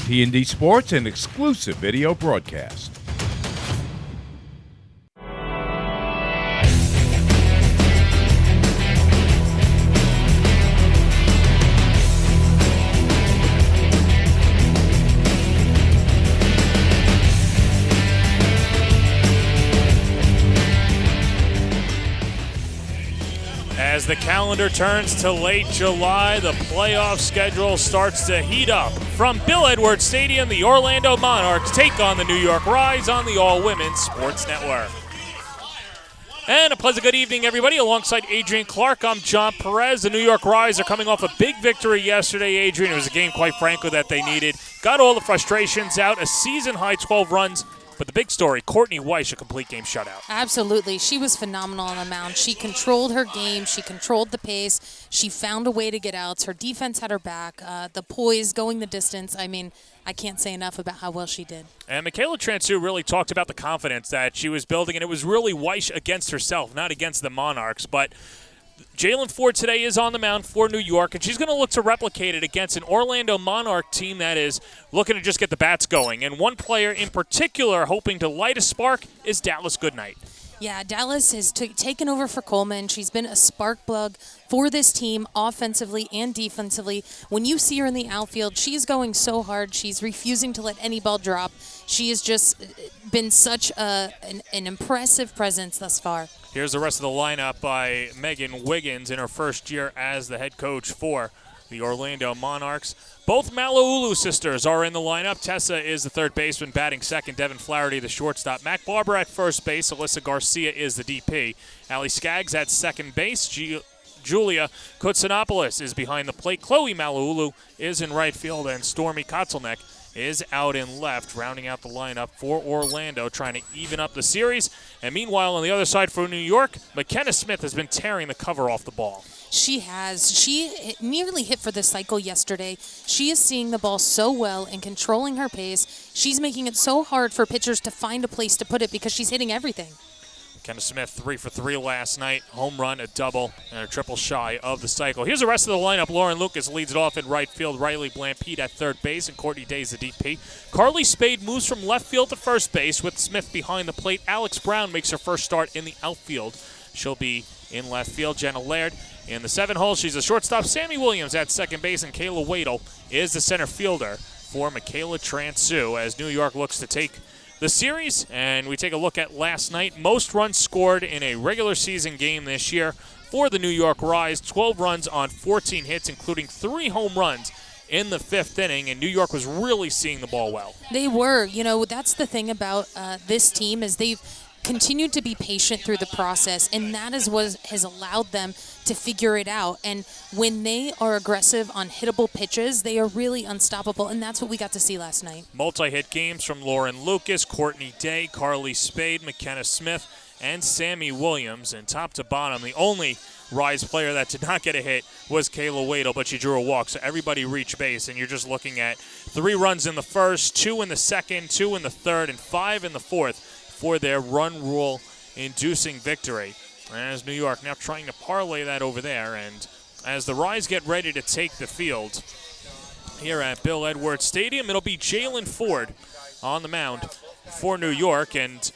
T&D Sports, an exclusive video broadcast. As the calendar turns to late July, the playoff schedule starts to heat up. From Bill Edwards Stadium, the Orlando Monarchs take on the New York Rise on the All-Women's Sports Network. And a pleasant good evening, everybody. Alongside Adrian Clark, I'm John Perez. The New York Rise are coming off a big victory yesterday, Adrian. It was a game, quite frankly, that they needed. Got all the frustrations out, a season-high 12 runs. But the big story, Courtney Weiss, a complete game shutout. Absolutely. She was phenomenal on the mound. She controlled her game. She controlled the pace. She found a way to get outs. Her defense had her back. The poise, going the distance. I mean, I can't say enough about how well she did. And Michaela Transu really talked about the confidence that she was building, and it was really Weiss against herself, not against the Monarchs. But Jalen Ford today is on the mound for New York, and she's going to look to replicate it against an Orlando Monarch team that is looking to just get the bats going. And one player in particular hoping to light a spark is Dallas Goodnight. Yeah, Dallas has taken over for Coleman. She's been a spark plug for this team offensively and defensively. When you see her in the outfield, she's going so hard. She's refusing to let any ball drop. She has just been such an impressive presence thus far. Here's the rest of the lineup by Megan Wiggins in her first year as the head coach for the Orlando Monarchs. Both Malaulu sisters are in the lineup. Tessa is the third baseman, batting second. Devin Flaherty, the shortstop. Mac Barber at first base. Alyssa Garcia is the DP. Allie Skaggs at second base. Julia Kutsanopoulos is behind the plate. Chloe Malaulu is in right field, and Stormy Kotzelneck is out in left, rounding out the lineup for Orlando, trying to even up the series. And meanwhile, on the other side for New York, McKenna Smith has been tearing the cover off the ball. She has. She nearly hit for the cycle yesterday. She is seeing the ball so well and controlling her pace. She's making it so hard for pitchers to find a place to put it because she's hitting everything. McKenna Smith, 3 for 3 last night. Home run, a double, and a triple shy of the cycle. Here's the rest of the lineup. Lauren Lucas leads it off in right field. Riley Blampede at third base, and Courtney Day is the DP. Carly Spade moves from left field to first base with Smith behind the plate. Alex Brown makes her first start in the outfield. She'll be in left field. Jenna Laird in the 7 hole. She's a shortstop. Sammy Williams at second base, and Kayla Wadle is the center fielder for Michaela Transu as New York looks to take the series. And we take a look at last night. Most runs scored in a regular season game this year for the New York Rise. 12 runs on 14 hits, including 3 home runs in the 5th inning, and New York was really seeing the ball well. They were. You know, that's the thing about this team is they've continued to be patient through the process, and that is what has allowed them to figure it out. And when they are aggressive on hittable pitches, they are really unstoppable, and that's what we got to see last night. Multi-hit games from Lauren Lucas, Courtney Day, Carly Spade, McKenna Smith, and Sammy Williams. And top to bottom, the only Rise player that did not get a hit was Kayla Wadle, but she drew a walk, so everybody reached base, and you're just looking at 3 runs in the first, 2 in the second, 2 in the third, and 5 in the fourth for their run rule-inducing victory. As New York now trying to parlay that over there, and as the Rise get ready to take the field here at Bill Edwards Stadium, it'll be Jalen Ford on the mound for New York. And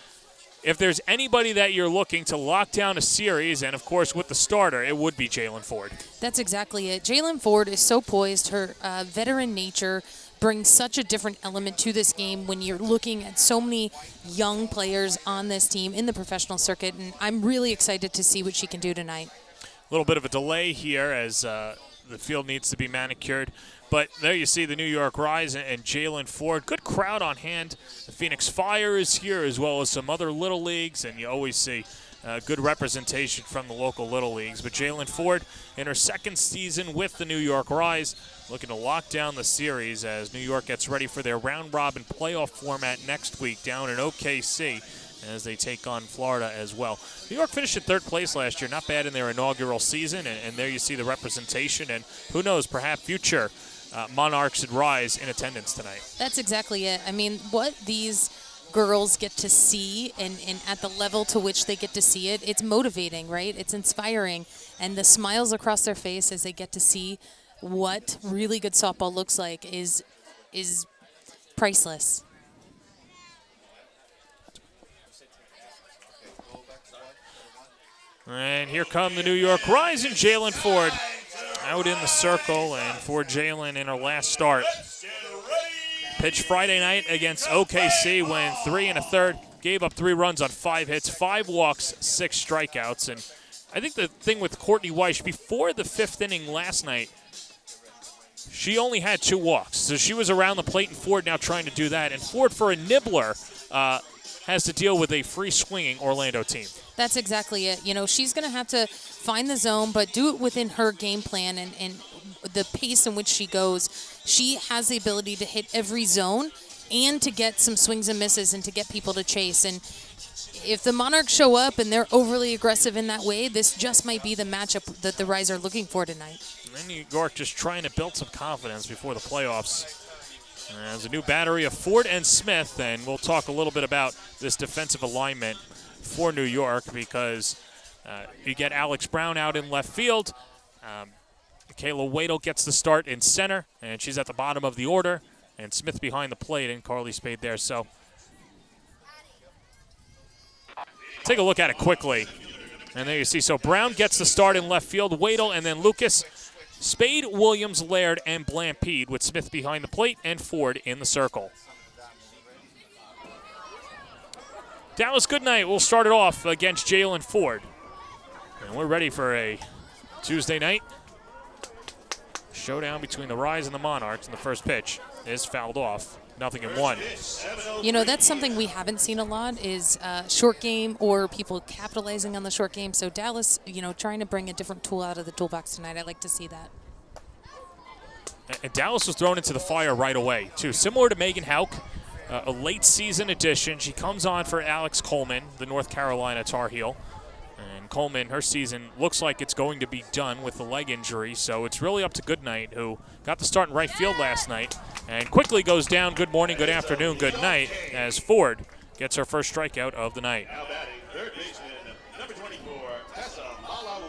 if there's anybody that you're looking to lock down a series, and of course with the starter, it would be Jalen Ford. That's exactly it. Jalen Ford is so poised. Her veteran nature brings such a different element to this game when you're looking at so many young players on this team in the professional circuit, and I'm really excited to see what she can do tonight. A little bit of a delay here as the field needs to be manicured. But there you see the New York Rise and Jalen Ford. Good crowd on hand. The Phoenix Fire is here as well as some other little leagues, and you always see good representation from the local little leagues. But Jalen Ford in her second season with the New York Rise looking to lock down the series as New York gets ready for their round-robin playoff format next week down in OKC as they take on Florida as well. New York finished in 3rd place last year. Not bad in their inaugural season, and there you see the representation. And who knows, perhaps future Monarchs and Rise in attendance tonight. That's exactly it. I mean, what these girls get to see and at the level to which they get to see it, it's motivating, right? It's inspiring. And the smiles across their face as they get to see what really good softball looks like is priceless. And here come the New York Rising, Jalen Ford out in the circle, and for Jalen in her last start. Pitched Friday night against OKC, went 3 1/3, gave up 3 runs on 5 hits, 5 walks, 6 strikeouts. And I think the thing with Courtney Weiss, before the 5th inning last night, she only had 2 walks. So she was around the plate, and Ford now trying to do that. And Ford, for a nibbler, has to deal with a free-swinging Orlando team. That's exactly it. You know, she's going to have to find the zone, but do it within her game plan and the pace in which she goes. She has the ability to hit every zone and to get some swings and misses and to get people to chase. And if the Monarchs show up and they're overly aggressive in that way, this just might be the matchup that the Rise are looking for tonight. And then New York just trying to build some confidence before the playoffs. There's a new battery of Ford and Smith, and we'll talk a little bit about this defensive alignment for New York because you get Alex Brown out in left field. Kayla Wadle gets the start in center, and she's at the bottom of the order, and Smith behind the plate, and Carly Spade there. So take a look at it quickly. And there you see, so Brown gets the start in left field, Wadle, and then Lucas, Spade, Williams, Laird, and Blampede with Smith behind the plate and Ford in the circle. Dallas Goodnight will start it off against Jalen Ford. And we're ready for a Tuesday night showdown between the Rise and the Monarchs, and the first pitch is fouled off. 0-1. You know, that's something we haven't seen a lot is short game or people capitalizing on the short game. So Dallas, you know, trying to bring a different tool out of the toolbox tonight. I like to see that. And Dallas was thrown into the fire right away, too. Similar to Megan Hauk, a late season addition. She comes on for Alex Coleman, the North Carolina Tar Heel. And Coleman, her season looks like it's going to be done with the leg injury. So it's really up to Goodnight, who got the start in right field last night and quickly goes down. Good morning, good afternoon, good night, as Ford gets her first strikeout of the night. Now batting, third baseman, number 24, Tessa Malawu.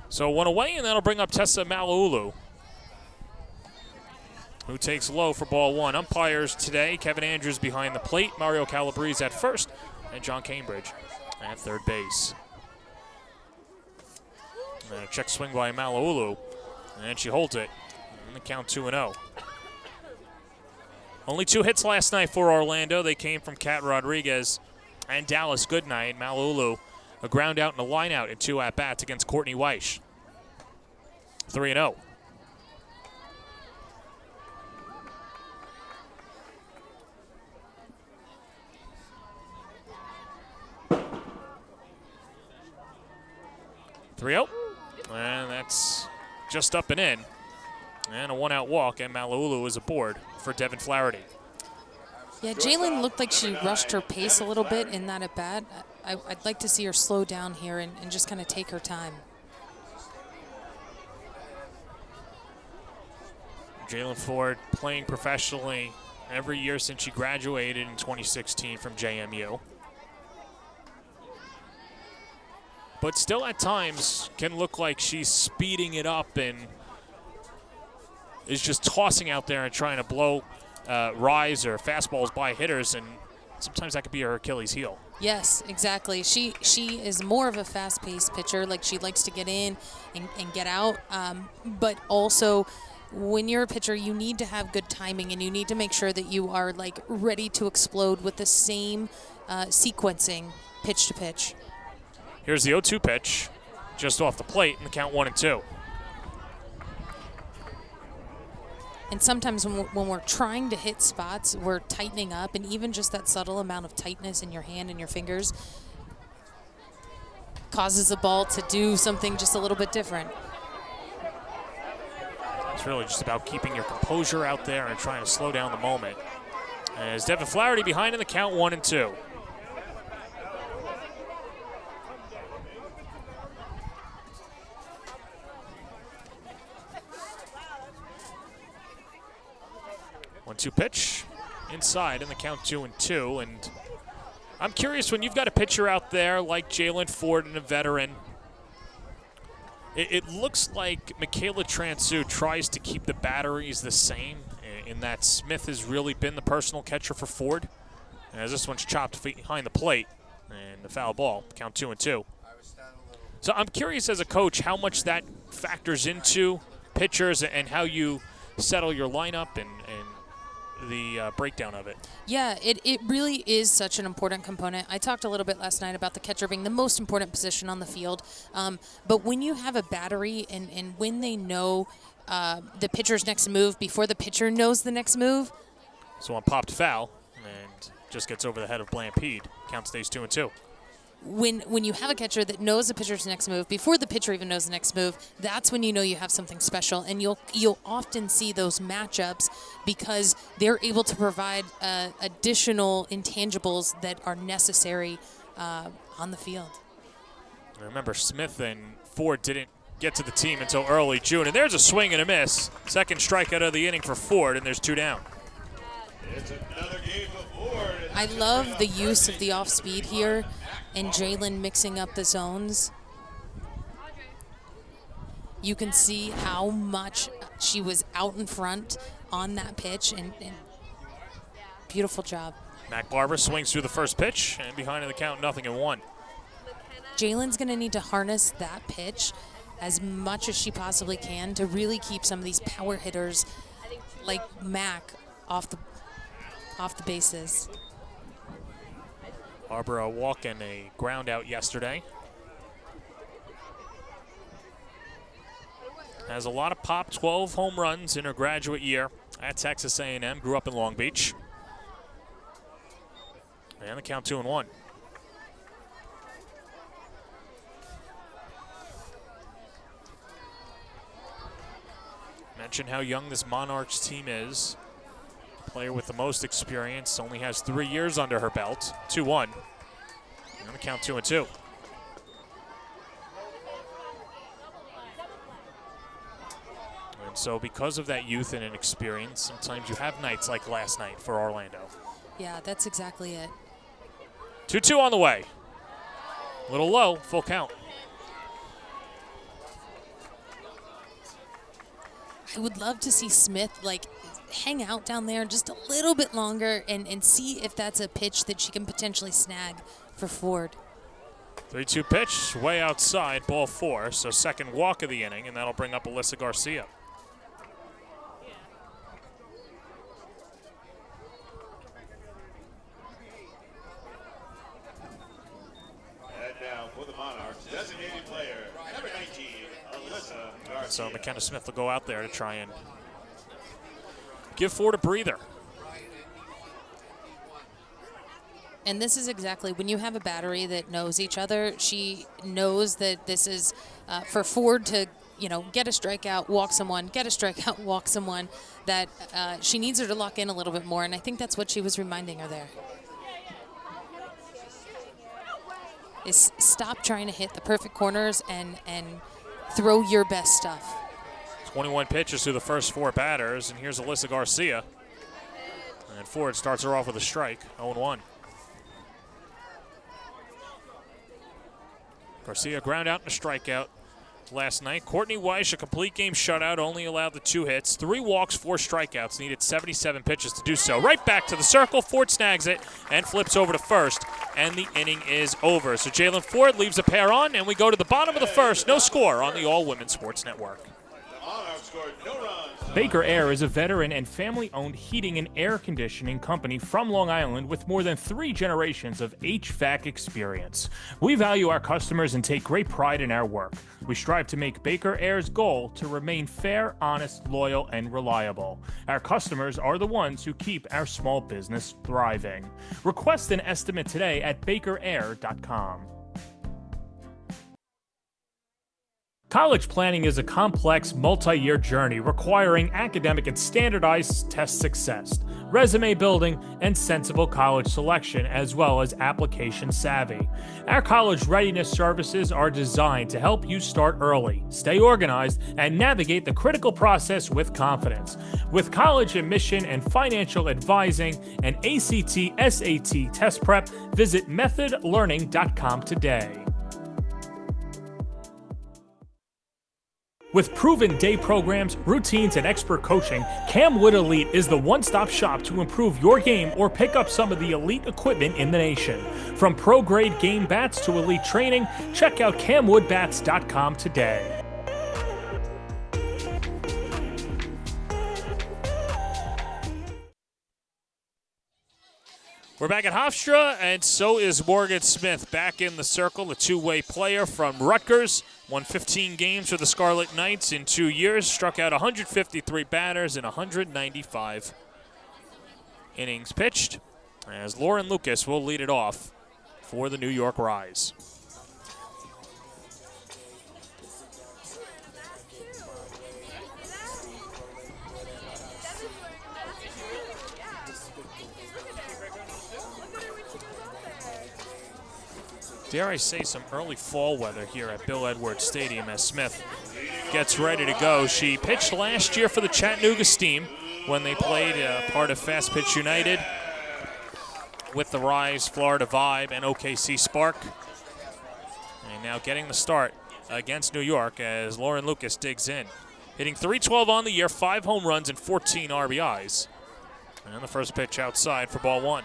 So 1 away, and that'll bring up Tessa Malaulu, who takes low for ball 1. Umpires today, Kevin Andrews behind the plate, Mario Calabrese at first, and John Cambridge at third base. And a check swing by Malaulu, and she holds it. And the count 2-0. Only 2 hits last night for Orlando. They came from Kat Rodriguez and Dallas Goodnight. Malaulu, a ground out and a line out in 2 at-bats against Courtney Weiss. 3-0. And that's just up and in. And a 1-out walk, and Malaulu is aboard for Devin Flaherty. Yeah, Jalen looked like she rushed her pace a little bit in that at-bat. I'd like to see her slow down here and just kind of take her time. Jalen Ford playing professionally every year since she graduated in 2016 from JMU. But still at times can look like she's speeding it up and is just tossing out there and trying to blow rise or fastballs by hitters, and sometimes that could be her Achilles heel. Yes, exactly. She is more of a fast-paced pitcher. Like, she likes to get in and get out. But also, when you're a pitcher, you need to have good timing, and you need to make sure that you are, like, ready to explode with the same sequencing pitch to pitch. Here's the 0-2 pitch, just off the plate, and the count 1-2. And sometimes when we're trying to hit spots, we're tightening up, and even just that subtle amount of tightness in your hand and your fingers causes the ball to do something just a little bit different. It's really just about keeping your composure out there and trying to slow down the moment. As Devin Flaherty behind in the count 1-2. One-two pitch inside in the count 2-2, and I'm curious, when you've got a pitcher out there like Jalen Ford and a veteran, it looks like Michaela Transu tries to keep the batteries the same, in that Smith has really been the personal catcher for Ford. As this one's chopped behind the plate, and the foul ball, count 2-2. So I'm curious as a coach how much that factors into pitchers and how you settle your lineup and the breakdown of it. Yeah, it really is such an important component. I talked a little bit last night about the catcher being the most important position on the field. But when you have a battery and when they know the pitcher's next move before the pitcher knows the next move. So one popped foul and just gets over the head of Blampede. Count stays 2-2. When you have a catcher that knows the pitcher's next move before the pitcher even knows the next move, that's when you know you have something special, and you'll often see those matchups because they're able to provide additional intangibles that are necessary on the field. Remember, Smith and Ford didn't get to the team until early June, and there's a swing and a miss. Second strikeout of the inning for Ford, and there's 2 down. It's another game for Ford. I love the use of the off-speed here and Jalen mixing up the zones. You can see how much she was out in front on that pitch, and beautiful job. Mac Barber swings through the first pitch, and behind in the count, 0-1. Jalen's going to need to harness that pitch as much as she possibly can to really keep some of these power hitters like Mac off the bases. Barber a walk and a ground out yesterday. Has a lot of pop, 12 home runs in her graduate year at Texas A&M. Grew up in Long Beach. And the count 2-1. Mention how young this Monarchs team is. Player with the most experience, only has 3 years under her belt. 2-1. And the count 2-2. And so because of that youth and inexperience, sometimes you have nights like last night for Orlando. Yeah, that's exactly it. 2-2 on the way. A little low, full count. I would love to see Smith hang out down there just a little bit longer and see if that's a pitch that she can potentially snag for Ford. 3-2 pitch, way outside, ball 4. So second walk of the inning, and that'll bring up Alyssa Garcia. And now for the Monarchs, designated player, number 19, Alyssa Garcia. So McKenna Smith will go out there to try and give Ford a breather. And this is exactly when you have a battery that knows each other. She knows that this is for Ford to, get a strikeout, walk someone, get a strikeout, walk someone. That she needs her to lock in a little bit more, and I think that's what she was reminding her there. Is stop trying to hit the perfect corners and throw your best stuff. 21 pitches through the first 4 batters, and here's Alyssa Garcia. And Ford starts her off with a strike, 0-1. Garcia ground out and a strikeout last night. Courtney Weiss, a complete game shutout, only allowed the 2 hits. 3 walks, 4 strikeouts, needed 77 pitches to do so. Right back to the circle, Ford snags it and flips over to first, and the inning is over. So Jalen Ford leaves a pair on, and we go to the bottom of the first. No score on the All-Women Sports Network. The Monarchs scored no runs. Baker Air is a veteran and family-owned heating and air conditioning company from Long Island with more than 3 generations of HVAC experience. We value our customers and take great pride in our work. We strive to make Baker Air's goal to remain fair, honest, loyal, and reliable. Our customers are the ones who keep our small business thriving. Request an estimate today at bakerair.com. College planning is a complex, multi-year journey requiring academic and standardized test success. resume building, and sensible college selection, as well as application savvy. Our college readiness services are designed to help you start early, stay organized, and navigate the critical process with confidence. With college admission and financial advising and ACT, SAT test prep, visit methodlearning.com today. With proven day programs, routines, and expert coaching, Camwood Elite is the one-stop shop to improve your game or pick up some of the elite equipment in the nation. From pro-grade game bats to elite training, check out camwoodbats.com today. We're back at Hofstra, and so is Morgan Smith back in the circle, the two-way player from Rutgers. Won 15 games for the Scarlet Knights in 2 years, struck out 153 batters in 195 innings pitched, as Lauren Lucas will lead it off for the New York Rise. Dare I say some early fall weather here at Bill Edwards Stadium as Smith gets ready to go. She pitched last year for the Chattanooga Steam when they played part of Fast Pitch United with the Rise, Florida Vibe, and OKC Spark. And now getting the start against New York as Lauren Lucas digs in. Hitting .312 on the year, 5 home runs and 14 RBIs. And the first pitch outside for ball one.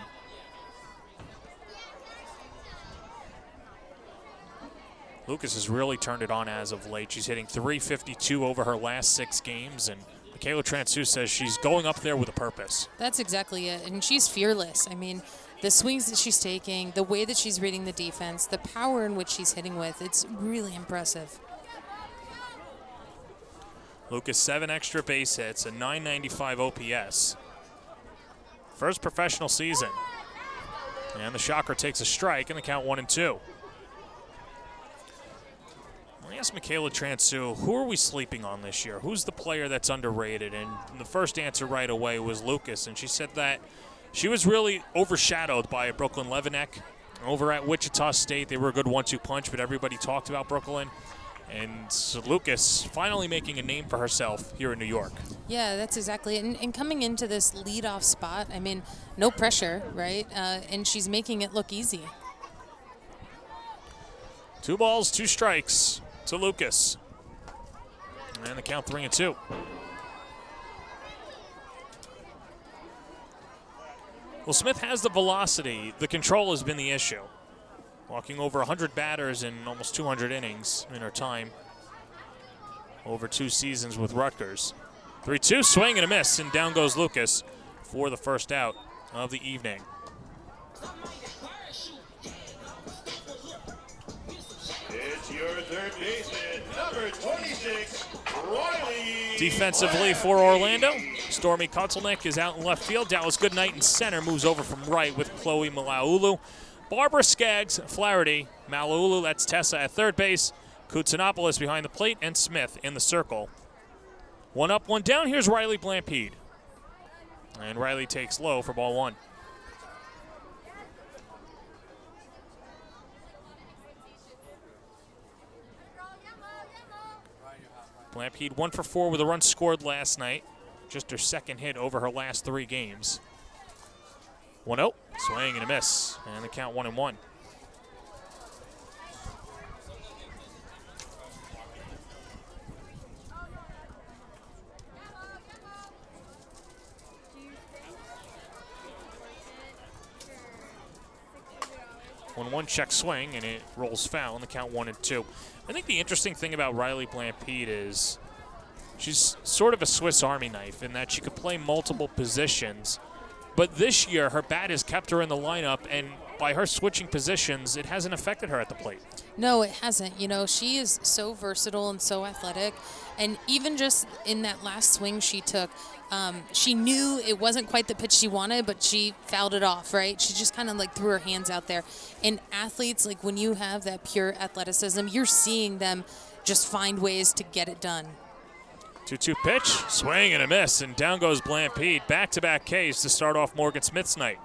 Lucas has really turned it on as of late. She's hitting .352 over her last 6 games, and Michaela Transu says she's going up there with a purpose. That's exactly it, and she's fearless. I mean, the swings that she's taking, the way that she's reading the defense, the power in which she's hitting with, it's really impressive. Lucas, 7 extra base hits, a .995 OPS. First professional season. And the shocker takes a strike, and the count 1-2. I asked Michaela Transu, who are we sleeping on this year? Who's the player that's underrated? And the first answer right away was Lucas, and she said that she was really overshadowed by Brooklyn Levanek. Over at Wichita State, they were a good 1-2 punch, but everybody talked about Brooklyn. And so Lucas finally making a name for herself here in New York. Yeah, that's exactly it. And coming into this leadoff spot, I mean, no pressure, right? And she's making it look easy. 2 balls, 2 strikes to Lucas. And the count 3-2. Well, Smith has the velocity. The control has been the issue. Walking over 100 batters in almost 200 innings in her time over 2 seasons with Rutgers. 3-2, swing and a miss, and down goes Lucas for the first out of the evening. It's your third baseman, number 26, Riley. Defensively for Orlando, Stormy Kutzelnick is out in left field. Dallas Goodnight in center moves over from right with Chloe Malaulu. Barbara Skaggs, Flaherty, Malaulu, that's Tessa at third base. Koutsanopoulos behind the plate, and Smith in the circle. 1 up, 1 down. Here's Riley Blampede. And Riley takes low for ball 1. Blampede 1 for 4 with a run scored last night. Just her second hit over her last 3 games. 1-0, swing and a miss, and the count 1-1. One check swing, and it rolls foul, and the count 1-2. I think the interesting thing about Riley Blampede is she's sort of a Swiss Army knife in that she could play multiple positions. But this year, her bat has kept her in the lineup, and by her switching positions, it hasn't affected her at the plate. No, it hasn't. You know, she is so versatile and so athletic. And even just in that last swing she took, she knew it wasn't quite the pitch she wanted, but she fouled it off, right? She just kind of like threw her hands out there. And athletes, like when you have that pure athleticism, you're seeing them just find ways to get it done. 2-2 pitch, swing and a miss, and down goes Blampede. Back-to-back Ks to start off Morgan Smith's night.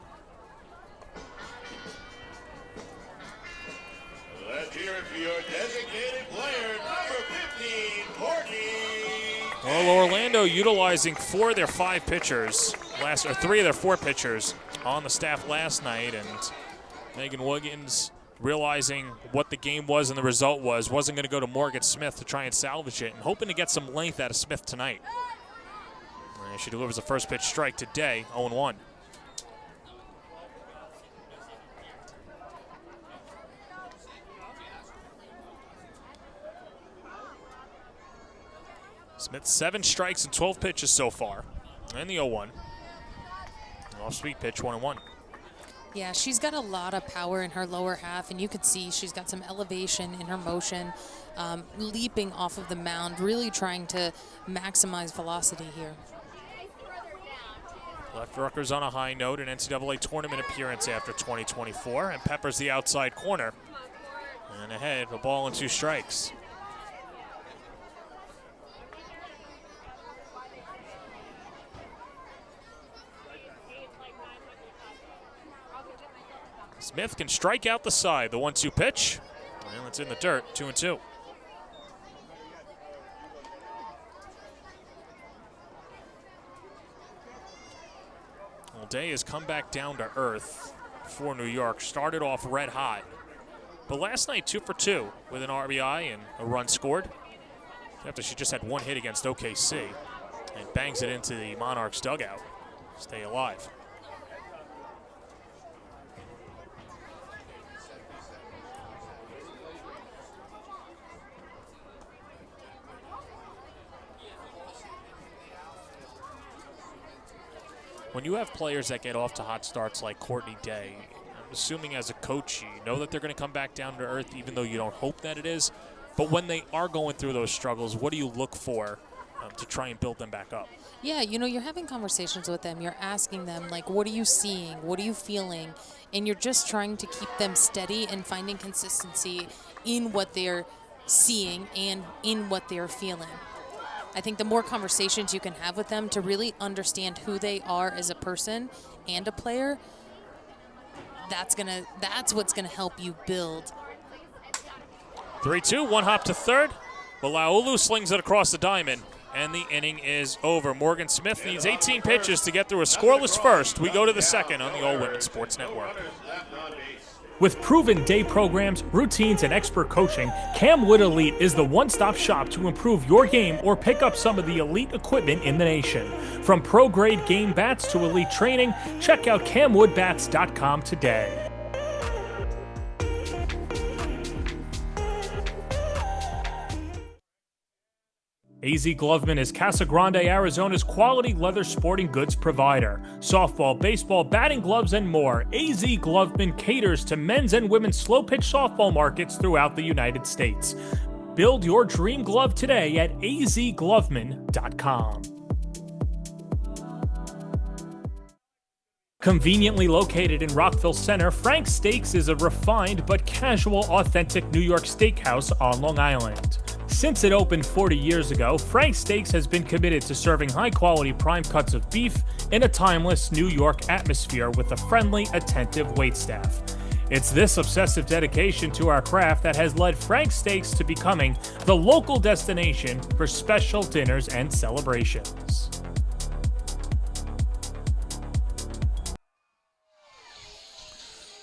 Let's hear it for your designated player, number 15, Courtney. Well, Orlando utilizing 4 of their 5 pitchers, or 3 of their 4 pitchers on the staff last night, and Megan Wiggins, realizing what the game was and the result was, wasn't going to go to Morgan Smith to try and salvage it, and hoping to get some length out of Smith tonight. And she delivers a first pitch strike today, 0-1. Smith 7 strikes and 12 pitches so far, and the 0-1. Off-speed pitch, 1-1. Yeah, she's got a lot of power in her lower half, and you could see she's got some elevation in her motion, leaping off of the mound, really trying to maximize velocity here. Left Rutgers on a high note, an NCAA tournament appearance after 2024, and peppers the outside corner. And ahead, a ball and 2 strikes. Smith can strike out the side. The 1-2 pitch. And it's in the dirt, 2-2. Well, Day has come back down to earth for New York. Started off red hot. But last night, 2 for 2 with an RBI and a run scored. After she just had 1 hit against OKC. And bangs it into the Monarchs dugout. Stay alive. When you have players that get off to hot starts like Courtney Day, I'm assuming as a coach you know that they're going to come back down to earth even though you don't hope that it is. But when they are going through those struggles, what do you look for to try and build them back up? Yeah, you know, you're having conversations with them. You're asking them, like, what are you seeing? What are you feeling? And you're just trying to keep them steady and finding consistency in what they're seeing and in what they're feeling. I think the more conversations you can have with them to really understand who they are as a person and a player, that's what's gonna help you build. 3-2, 1 hop to third. Balaulu slings it across the diamond, and the inning is over. Morgan Smith needs 18 pitches to get through a scoreless first. We go to the second on the All Women's Sports Network. With proven day programs, routines, and expert coaching, Camwood Elite is the one-stop shop to improve your game or pick up some of the elite equipment in the nation. From pro-grade game bats to elite training, check out CamwoodBats.com today. AZ Gloveman is Casa Grande, Arizona's quality leather sporting goods provider. Softball, baseball, batting gloves, and more. AZ Gloveman caters to men's and women's slow-pitch softball markets throughout the United States. Build your dream glove today at azgloveman.com. Conveniently located in Rockville Center, Frank's Steaks is a refined but casual, authentic New York steakhouse on Long Island. Since it opened 40 years ago, Frank's Steaks has been committed to serving high-quality prime cuts of beef in a timeless New York atmosphere with a friendly, attentive waitstaff. It's this obsessive dedication to our craft that has led Frank's Steaks to becoming the local destination for special dinners and celebrations.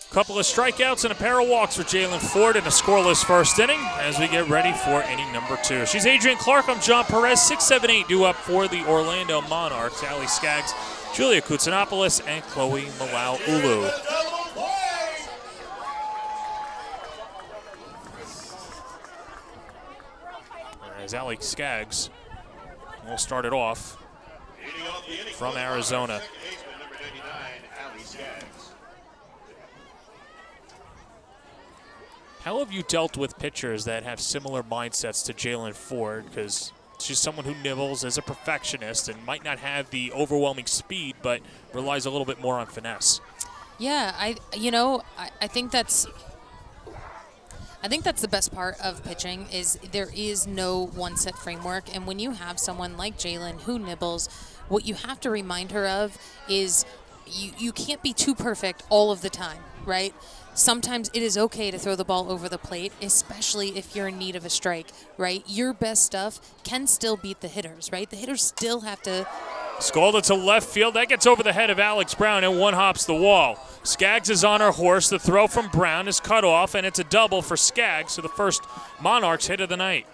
Couple of strikeouts and a pair of walks for Jalen Ford in a scoreless first inning as we get ready for inning number 2. She's Adrian Clark. I'm John Perez. 6-7-8 due up for the Orlando Monarchs. Ali Skaggs, Julia Koutsanopoulos, and Chloe Malau-Ulu. As Ali Skaggs will start it off from Arizona. How have you dealt with pitchers that have similar mindsets to Jalen Ford? Because she's someone who nibbles, is a perfectionist, and might not have the overwhelming speed, but relies a little bit more on finesse. Yeah, I think that's I think that's the best part of pitching is there is no one-set framework. And when you have someone like Jalen who nibbles, what you have to remind her of is you can't be too perfect all of the time, right? Sometimes it is okay to throw the ball over the plate, especially if you're in need of a strike, right? Your best stuff can still beat the hitters, right? The hitters still have to. Scalded to left field. That gets over the head of Alex Brown and one hops the wall. Skaggs is on her horse. The throw from Brown is cut off, and it's a double for Skaggs, so the first Monarchs hit of the night.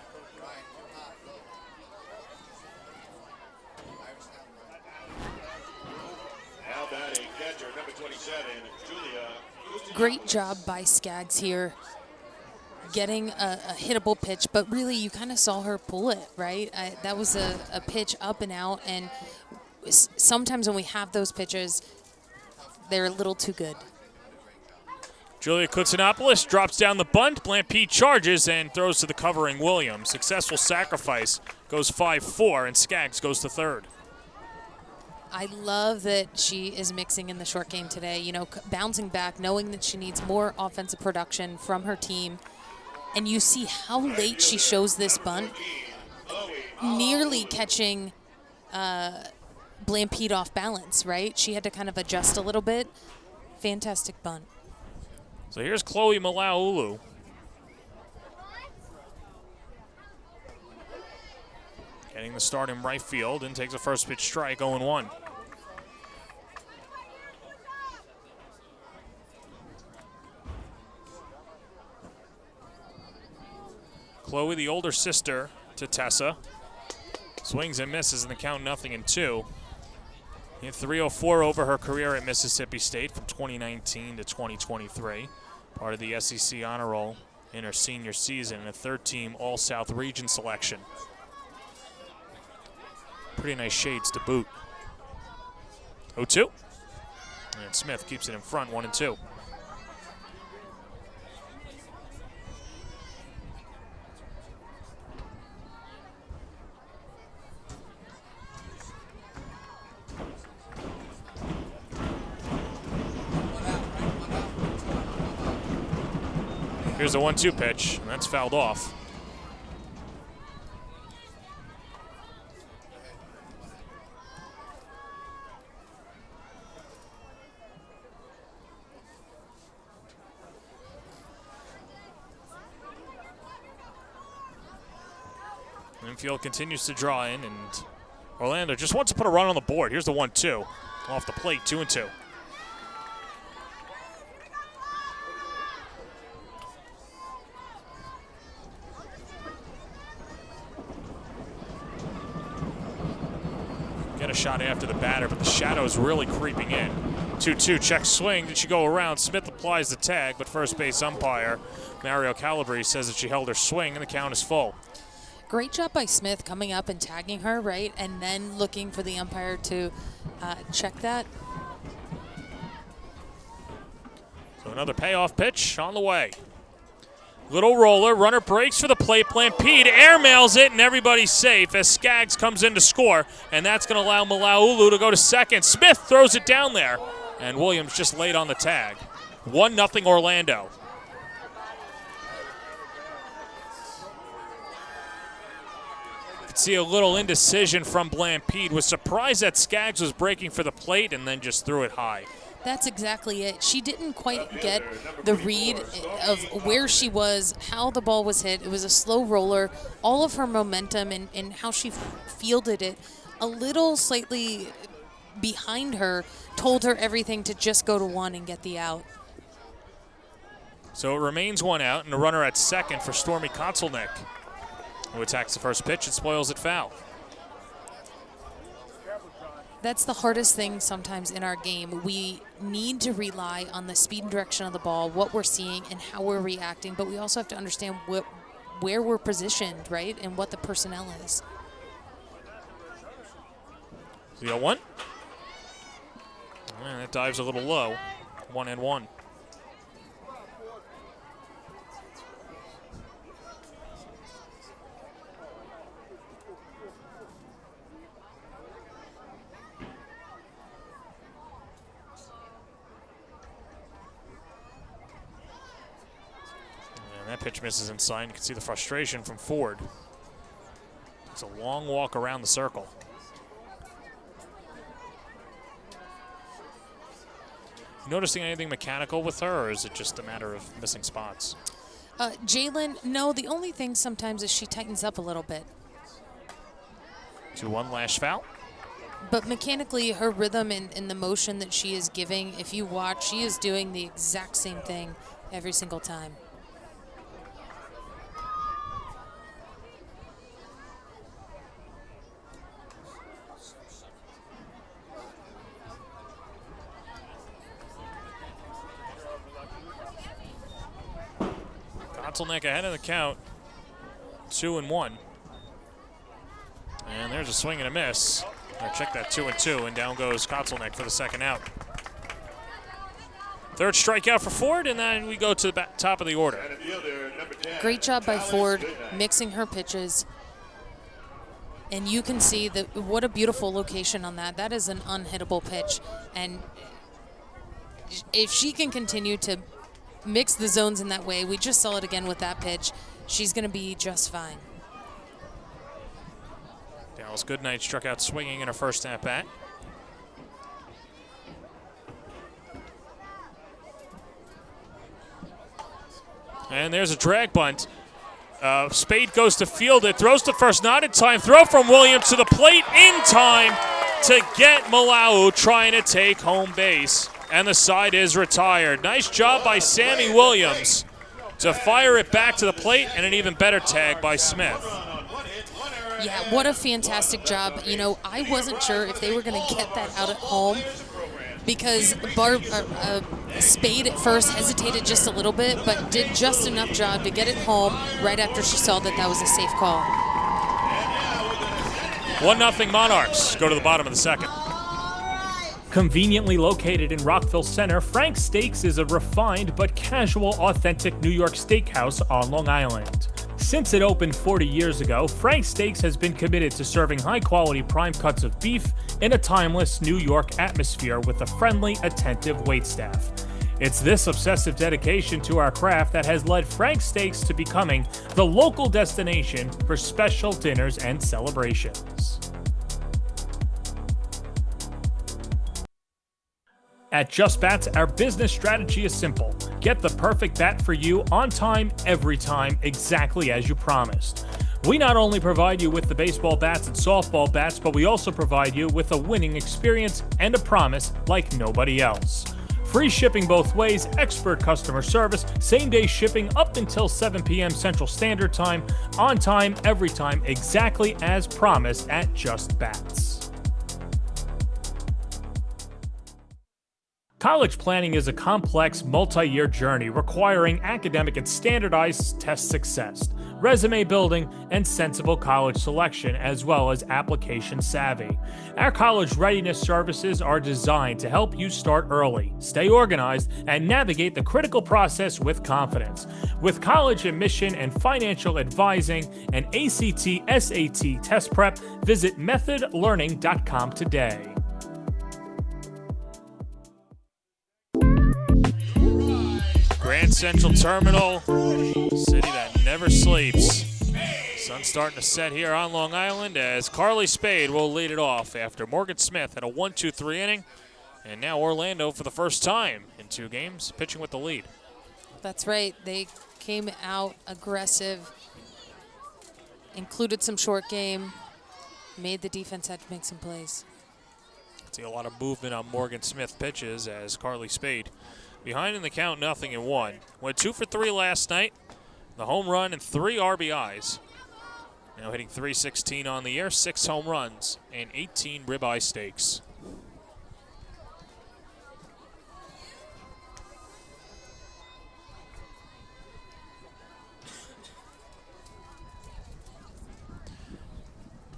Now batting catcher number 27, Julia. Great job by Skaggs here, getting a hittable pitch, but really you kind of saw her pull it, right? That was a pitch up and out, and sometimes when we have those pitches, they're a little too good. Julia Kutsinopoulos drops down the bunt. Blampede charges and throws to the covering Williams. Successful sacrifice, goes 5-4, and Skaggs goes to third. I love that she is mixing in the short game today, you know, bouncing back, knowing that she needs more offensive production from her team. And you see how late she shows this bunt, nearly catching Blampede off balance, right? She had to kind of adjust a little bit. Fantastic bunt. So here's Chloe Malaulu. Getting the start in right field and takes a first pitch strike, 0-1. Chloe, the older sister to Tessa, swings and misses in the count 0-2. Hit 304 over her career at Mississippi State from 2019 to 2023. Part of the SEC Honor Roll in her senior season and a third-team All-South Region selection. Pretty nice shades to boot. 0-2. And Smith keeps it in front, 1-2. Here's a 1-2 pitch, and that's fouled off. Infield continues to draw in, and Orlando just wants to put a run on the board. Here's the 1-2. Off the plate, 2-2. Get a shot after the batter, but the shadow is really creeping in. 2-2, check swing. Did she go around? Smith applies the tag, but first base umpire Mario Calabrese says that she held her swing, and the count is full. Great job by Smith coming up and tagging her, right? And then looking for the umpire to check that. So another payoff pitch on the way. Little roller, runner breaks for the plate. Blampede airmails it, and everybody's safe as Skaggs comes in to score, and that's going to allow Malaulu to go to second. Smith throws it down there, and Williams just laid on the tag. 1-0 Orlando. See a little indecision from Blampede. Was surprised that Skaggs was breaking for the plate and then just threw it high. That's exactly it. She didn't quite get the read of where she was, how the ball was hit. It was a slow roller. All of her momentum and how she fielded it, a little slightly behind her, told her everything to just go to one and get the out. So it remains one out and a runner at second for Stormy Kotzelnick, who attacks the first pitch and spoils it foul. That's the hardest thing sometimes in our game. We need to rely on the speed and direction of the ball, what we're seeing and how we're reacting, but we also have to understand where we're positioned, right, and what the personnel is. 0-1. And that dives a little low. 1-1. pitch misses inside. You can see the frustration from Ford. It's a long walk around the circle. You noticing anything mechanical with her, or is it just a matter of missing spots? Jalen, no, the only thing sometimes is she tightens up a little bit. 2-1 Lash foul. But mechanically, her rhythm and the motion that she is giving, if you watch, she is doing the exact same thing every single time. Konselnick ahead of the count, 2-1. And there's a swing and a miss. Check that 2-2, and down goes Konselnick for the second out. Third strikeout for Ford, and then we go to the top of the order. Great job by Ford, mixing her pitches. And you can see that what a beautiful location on that. That is an unhittable pitch. And if she can continue to mix the zones in that way, we just saw it again with that pitch, she's going to be just fine. Dallas Goodnight struck out swinging in her first at-bat. And there's a drag bunt. Spade goes to field it, throws to first, not in time. Throw from Williams to the plate in time to get Malau trying to take home base. And the side is retired. Nice job by Sammy Williams to fire it back to the plate, and an even better tag by Smith. Yeah, what a fantastic job. You know, I wasn't sure if they were going to get that out at home because Spade at first hesitated just a little bit, but did just enough job to get it home right after she saw that that was a safe call. 1-0 Monarchs go to the bottom of the second. Conveniently located in Rockville Center, Frank's Steaks is a refined but casual, authentic New York steakhouse on Long Island. Since it opened 40 years ago, Frank's Steaks has been committed to serving high-quality prime cuts of beef in a timeless New York atmosphere with a friendly, attentive waitstaff. It's this obsessive dedication to our craft that has led Frank's Steaks to becoming the local destination for special dinners and celebrations. At Just Bats, our business strategy is simple. Get the perfect bat for you on time, every time, exactly as you promised. We not only provide you with the baseball bats and softball bats, but we also provide you with a winning experience and a promise like nobody else. Free shipping both ways, expert customer service, same-day shipping up until 7 p.m. Central Standard Time, on time, every time, exactly as promised at Just Bats. College planning is a complex, multi-year journey requiring academic and standardized test success, resume building, and sensible college selection, as well as application savvy. Our college readiness services are designed to help you start early, stay organized, and navigate the critical process with confidence. With college admission and financial advising and ACT, SAT test prep, visit methodlearning.com today. Grand Central Terminal, city that never sleeps. Sun's starting to set here on Long Island as Carly Spade will lead it off after Morgan Smith had a 1-2-3 inning. And now Orlando, for the first time in 2 games, pitching with the lead. That's right. They came out aggressive, included some short game, made the defense have to make some plays. See a lot of movement on Morgan Smith pitches as Carly Spade behind in the count, 0-1. Went 2 for 3 last night. The home run and 3 RBIs. Now hitting .316 on the year, 6 home runs and 18 ribeye steaks.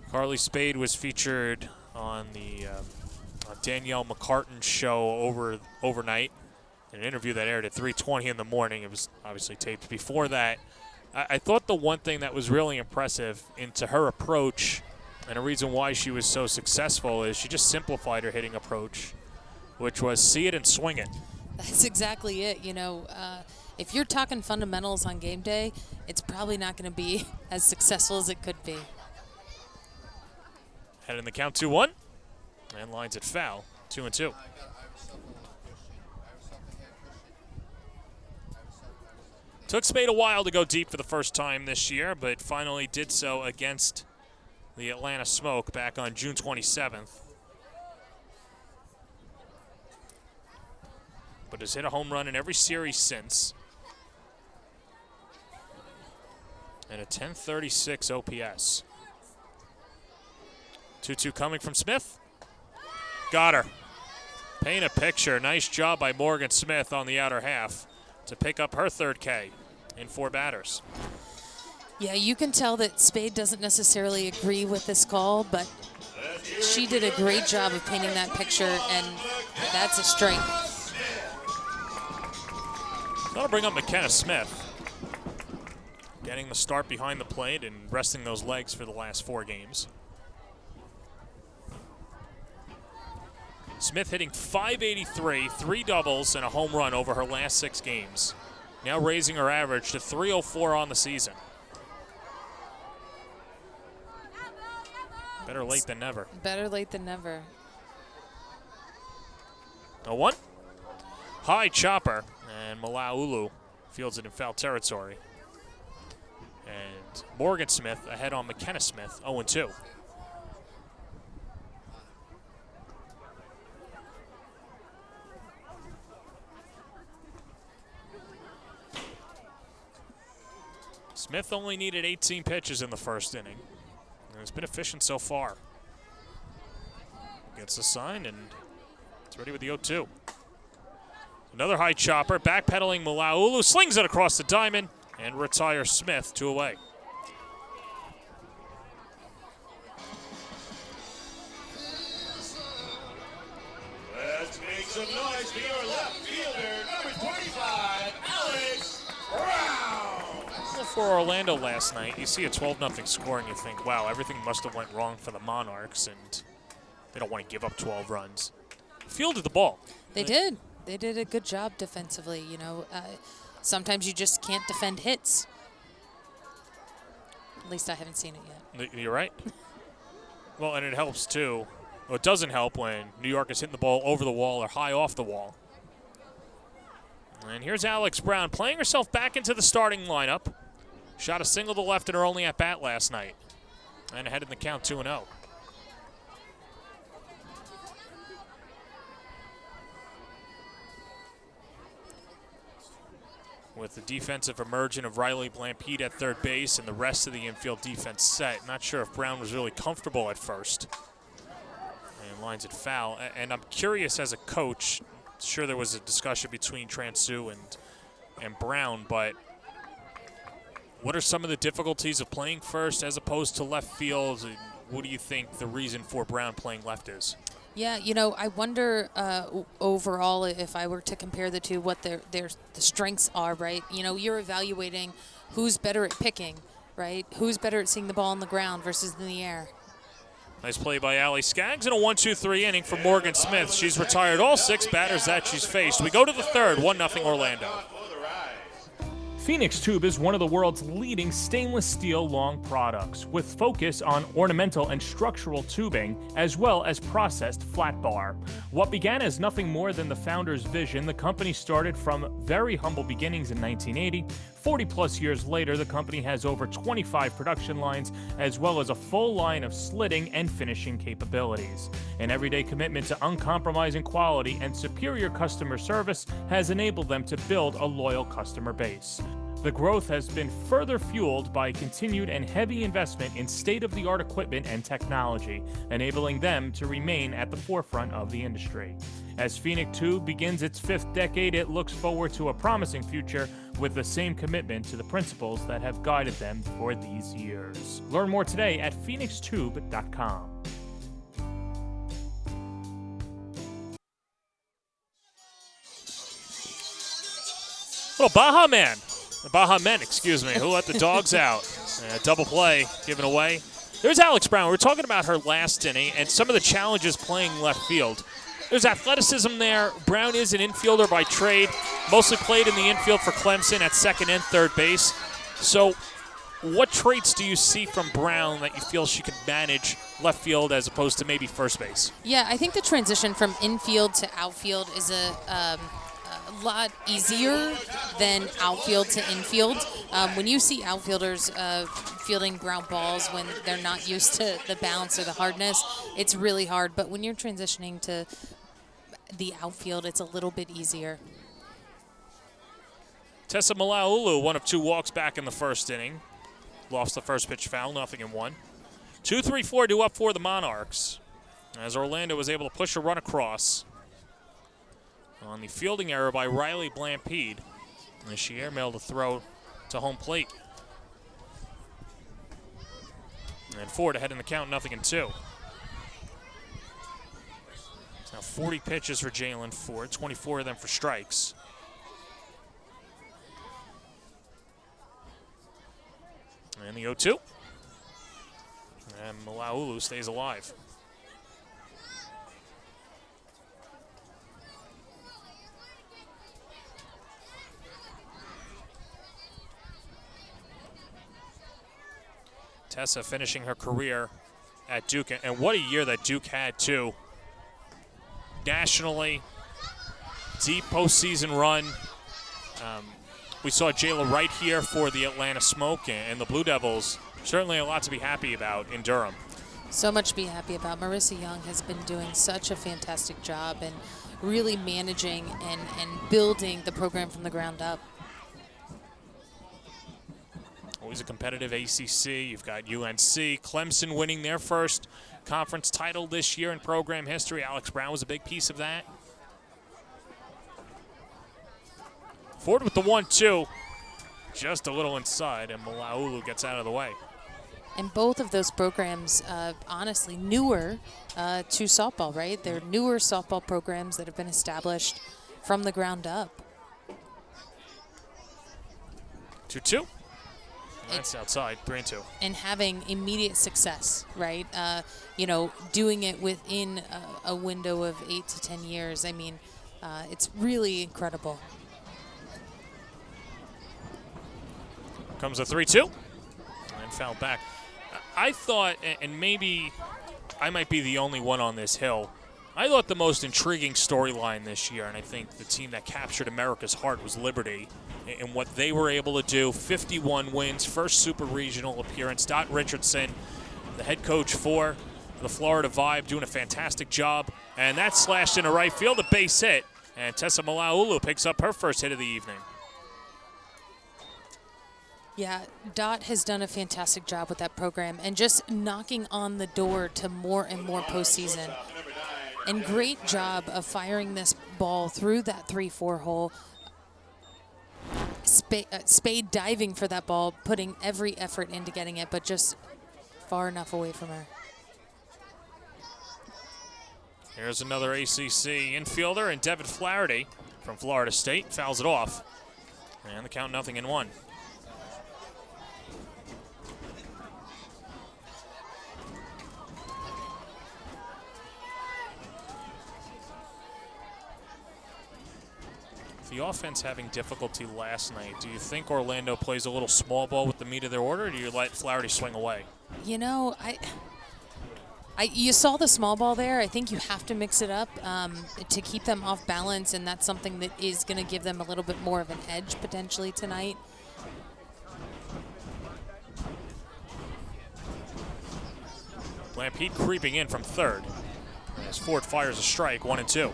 Carly Spade was featured on the Danielle McCartan's show overnight. An interview that aired at 3:20 in the morning. It was obviously taped before that. I thought the one thing that was really impressive into her approach and a reason why she was so successful is she just simplified her hitting approach, which was see it and swing it. That's exactly it. You know, if you're talking fundamentals on game day, it's probably not going to be as successful as it could be. Head in the count 2-1. And lines it foul, 2-2. Took Spade a while to go deep for the first time this year, but finally did so against the Atlanta Smoke back on June 27th. But has hit a home run in every series since. And a 1036 OPS. 2-2 coming from Smith. Got her. Paint a picture. Nice job by Morgan Smith on the outer half to pick up her third K in 4 batters. Yeah, you can tell that Spade doesn't necessarily agree with this call, but she did a great job of painting that picture, and that's a strike. That'll bring up McKenna Smith. Getting the start behind the plate and resting those legs for the last 4 games. Smith hitting .583, 3 doubles, and a home run over her last 6 games. Now raising her average to .304 on the season. Better late than never. Better late than never. 0-1. High chopper, and Malaulu fields it in foul territory. And Morgan Smith ahead on McKenna Smith, 0-2. Smith only needed 18 pitches in the first inning, and has been efficient so far. Gets the sign, and it's ready with the 0-2. Another high chopper, backpedaling Malaulu, slings it across the diamond, and retires Smith 2 away. Let's make some noise for your left fielder, number 25, Alex Brown. For Orlando last night, you see a 12-0 score and you think, wow, everything must have went wrong for the Monarchs, and they don't want to give up 12 runs. Fielded the ball. They did. They did a good job defensively. You know, sometimes you just can't defend hits. At least I haven't seen it yet. You're right. Well, and it helps too. Well, it doesn't help when New York is hitting the ball over the wall or high off the wall. And here's Alex Brown playing herself back into the starting lineup. Shot a single to left in her only at-bat last night. And ahead in the count 2-0. With the defensive emergence of Riley Blampede at third base and the rest of the infield defense set. Not sure if Brown was really comfortable at first. And lines it foul. And I'm curious as a coach, sure there was a discussion between Transu and Brown, but what are some of the difficulties of playing first as opposed to left field? What do you think the reason for Brown playing left is? Yeah, you know, I wonder overall if I were to compare the two, what the strengths are, right? You know, you're evaluating who's better at picking, right? Who's better at seeing the ball on the ground versus in the air. Nice play by Allie Skaggs in a 1-2-3 inning for Morgan Smith. She's retired all 6 batters that she's faced. We go to the third, 1-0 Orlando. Phoenix Tube is one of the world's leading stainless steel long products, with focus on ornamental and structural tubing, as well as processed flat bar. What began as nothing more than the founder's vision, the company started from very humble beginnings in 1980. 40-plus years later, the company has over 25 production lines, as well as a full line of slitting and finishing capabilities. An everyday commitment to uncompromising quality and superior customer service has enabled them to build a loyal customer base. The growth has been further fueled by continued and heavy investment in state-of-the-art equipment and technology, enabling them to remain at the forefront of the industry. As Phoenix Tube begins its 5th decade, it looks forward to a promising future with the same commitment to the principles that have guided them for these years. Learn more today at phoenixtube.com. Little Baja Man. The Baja Men, excuse me, who let the dogs out. Double play given away. There's Alex Brown. We were talking about her last inning and some of the challenges playing left field. There's athleticism there. Brown is an infielder by trade, mostly played in the infield for Clemson at second and third base. So what traits do you see from Brown that you feel she could manage left field as opposed to maybe first base? Yeah, I think the transition from infield to outfield is a lot easier than outfield to infield. When you see outfielders fielding ground balls when they're not used to the bounce or the hardness, it's really hard. But when you're transitioning to the outfield, it's a little bit easier. Tessa Malaulu, 1 of 2 walks back in the first inning. Lost the first pitch foul, 0-1. 2-3-4 due up for the Monarchs, as Orlando was able to push a run across on the fielding error by Riley Blampede, as she airmailed a throw to home plate. And Ford ahead in the count, 0-2. It's now 40 pitches for Jalen Ford, 24 of them for strikes. And the 0-2. And Malaulu stays alive. Tessa finishing her career at Duke, and what a year that Duke had too. Nationally, deep postseason run. We saw Jayla Wright here for the Atlanta Smoke, and the Blue Devils. Certainly a lot to be happy about in Durham. So much to be happy about. Marissa Young has been doing such a fantastic job and really managing and building the program from the ground up. Always a competitive ACC. You've got UNC, Clemson winning their first conference title this year in program history. Alex Brown was a big piece of that. Ford with the 1-2, just a little inside, and Malaulu gets out of the way. And both of those programs, honestly, newer to softball, right? They're newer softball programs that have been established from the ground up. 2-2. That's outside, 3-2. And having immediate success, right? Doing it within a window of 8 to 10 years. I mean, it's really incredible. Comes a 3-2 and fouled back. I thought, and maybe I might be the only one on this hill, I thought the most intriguing storyline this year, and I think the team that captured America's heart was Liberty, and what they were able to do. 51 wins, first super regional appearance. Dot Richardson, the head coach for the Florida Vibe, doing a fantastic job, and that slashed into right field, a base hit, and Tessa Malaulu picks up her first hit of the evening. Yeah, Dot has done a fantastic job with that program and just knocking on the door to more and more postseason. And great job of firing this ball through that 3-4 hole. Spade diving for that ball, putting every effort into getting it, but just far enough away from her. Here's another ACC infielder, and Devin Flaherty from Florida State fouls it off. And the count 0-1. The offense having difficulty last night. Do you think Orlando plays a little small ball with the meat of their order, or do you let Flaherty swing away? You know, you saw the small ball there. I think you have to mix it up to keep them off balance, and that's something that is going to give them a little bit more of an edge potentially tonight. Blampede creeping in from third as Ford fires a strike, 1-2.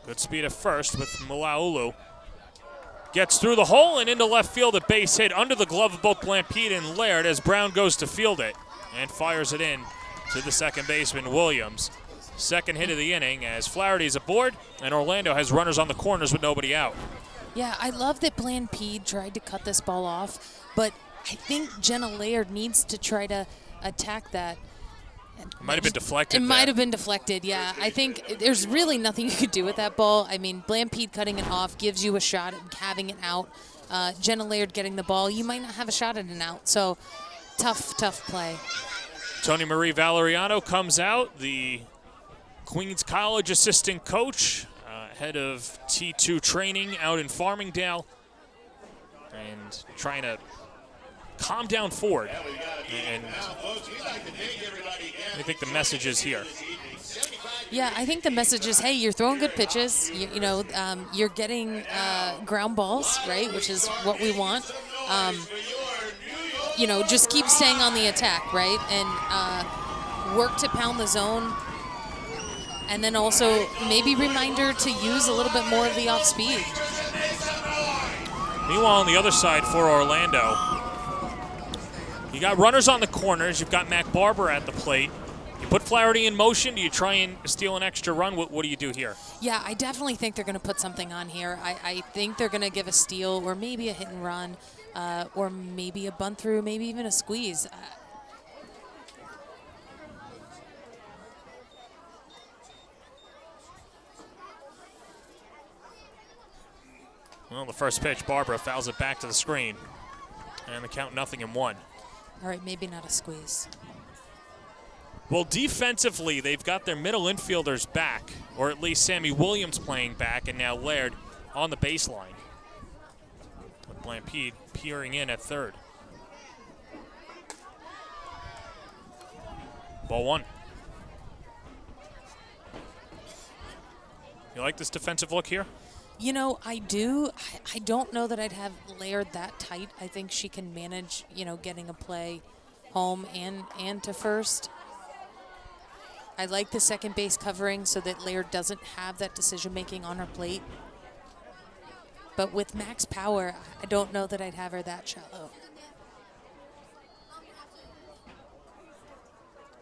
Good speed at first with Malaulu. Gets through the hole and into left field, a base hit under the glove of both Blampede and Laird as Brown goes to field it and fires it in to the second baseman, Williams. Second hit of the inning as Flaherty's aboard and Orlando has runners on the corners with nobody out. Yeah, I love that Blampede tried to cut this ball off, but I think Jenna Laird needs to try to attack that. It might have been deflected. It might have been deflected, yeah. I think there's really nothing you could do with that ball. I mean, Blampede cutting it off gives you a shot at having it out. Jenna Laird getting the ball, you might not have a shot at an out. So tough play. Tony Marie Valeriano comes out, the Queens College assistant coach, head of T2 training out in Farmingdale, and trying to calm down Ford. And I think the message is here. Yeah, I think the message is, hey, you're throwing good pitches. You're getting ground balls, right, which is what we want. Just keep staying on the attack, right, and work to pound the zone. And then also maybe reminder to use a little bit more of the off speed. Meanwhile, on the other side for Orlando, you got runners on the corners. You've got Mac Barber at the plate. You put Flaherty in motion. Do you try and steal an extra run? What do you do here? Yeah, I definitely think they're going to put something on here. I think they're going to give a steal or maybe a hit and run or maybe a bunt through, maybe even a squeeze. Well, the first pitch, Barbara fouls it back to the screen. And the count 0-1. All right, maybe not a squeeze. Well, defensively, they've got their middle infielders back, or at least Sammy Williams playing back, and now Laird on the baseline. With Blampede peering in at third. Ball one. You like this defensive look here? I do. I don't know that I'd have Laird that tight. I think she can manage, getting a play home and to first. I like the second base covering so that Laird doesn't have that decision-making on her plate. But with max power, I don't know that I'd have her that shallow.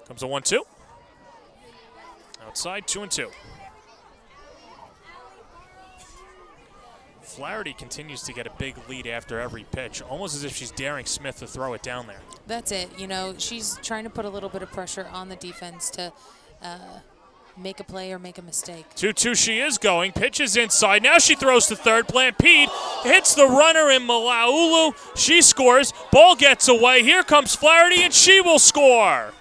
Comes a 1-2. Outside, 2-2. Flaherty continues to get a big lead after every pitch, almost as if she's daring Smith to throw it down there. That's it. She's trying to put a little bit of pressure on the defense to make a play or make a mistake. 2-2 she is going. Pitches inside. Now she throws to third. Blampede hits the runner in Malaulu. She scores. Ball gets away. Here comes Flaherty, and she will score.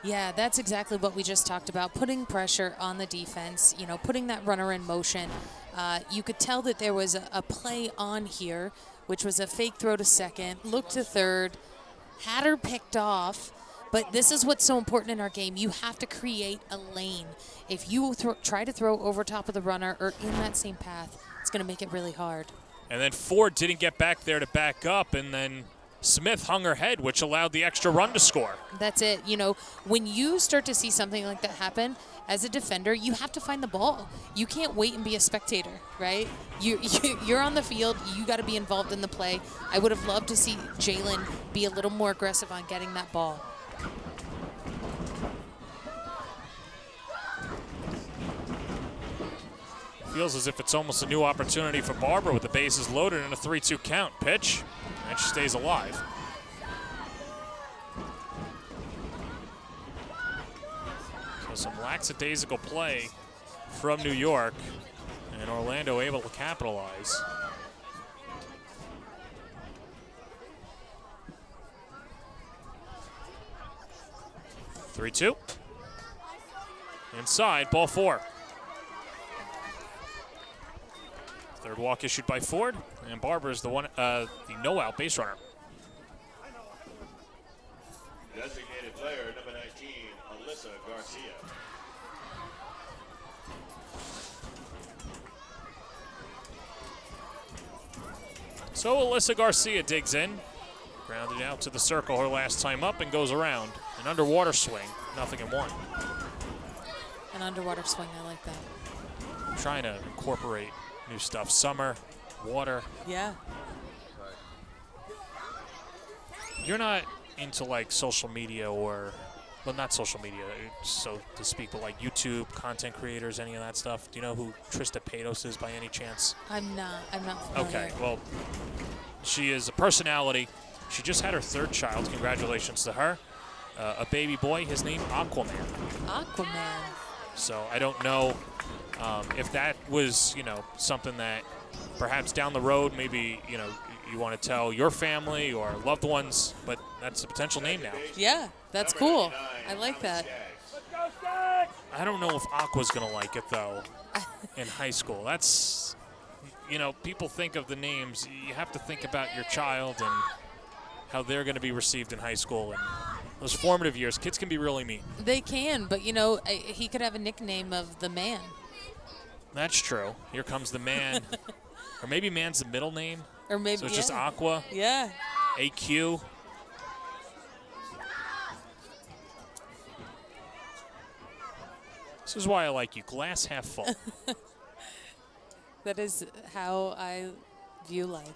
Yeah, that's exactly what we just talked about, putting pressure on the defense, putting that runner in motion. You could tell that there was a play on here, which was a fake throw to second, look to third, had her picked off. But this is what's so important in our game. You have to create a lane. If you try to throw over top of the runner or in that same path, it's going to make it really hard. And then Ford didn't get back there to back up, and then Smith hung her head, which allowed the extra run to score. That's it. When you start to see something like that happen, as a defender, you have to find the ball. You can't wait and be a spectator, right? You're on the field. You got to be involved in the play. I would have loved to see Jalen be a little more aggressive on getting that ball. Feels as if it's almost a new opportunity for Barbara with the bases loaded and a 3-2 count. Pitch, and she stays alive. So some lackadaisical play from New York, and Orlando able to capitalize. Three-two. Inside, ball four. Third walk issued by Ford, and Barber is the no-out base runner. Designated player number 19, Alyssa Garcia. So Alyssa Garcia digs in, grounded out to the circle her last time up, and goes around. An underwater swing, 0-1. An underwater swing, I like that. I'm trying to incorporate new stuff. Summer, water. Yeah. You're not into like social media or, well, not social media, so to speak, but like YouTube content creators, any of that stuff. Do you know who Trista Paydos is by any chance? I'm not familiar. Okay, well, she is a personality She just had her third child. Congratulations to her. A baby boy, his name Aquaman. Aquaman. So I don't know if that was, something that perhaps down the road maybe, you want to tell your family or loved ones, but that's a potential name now. Yeah, that's cool. I like that. I don't know if Aqua's going to like it, though, in high school. That's, people think of the names. You have to think about your child and how they're going to be received in high school. And those formative years, kids can be really mean. They can, but, he could have a nickname of the man. That's true. Here comes the man. Or maybe man's the middle name. Or maybe, so it's just Aqua. Yeah. AQ. This is why I like you. Glass half full. That is how I view life.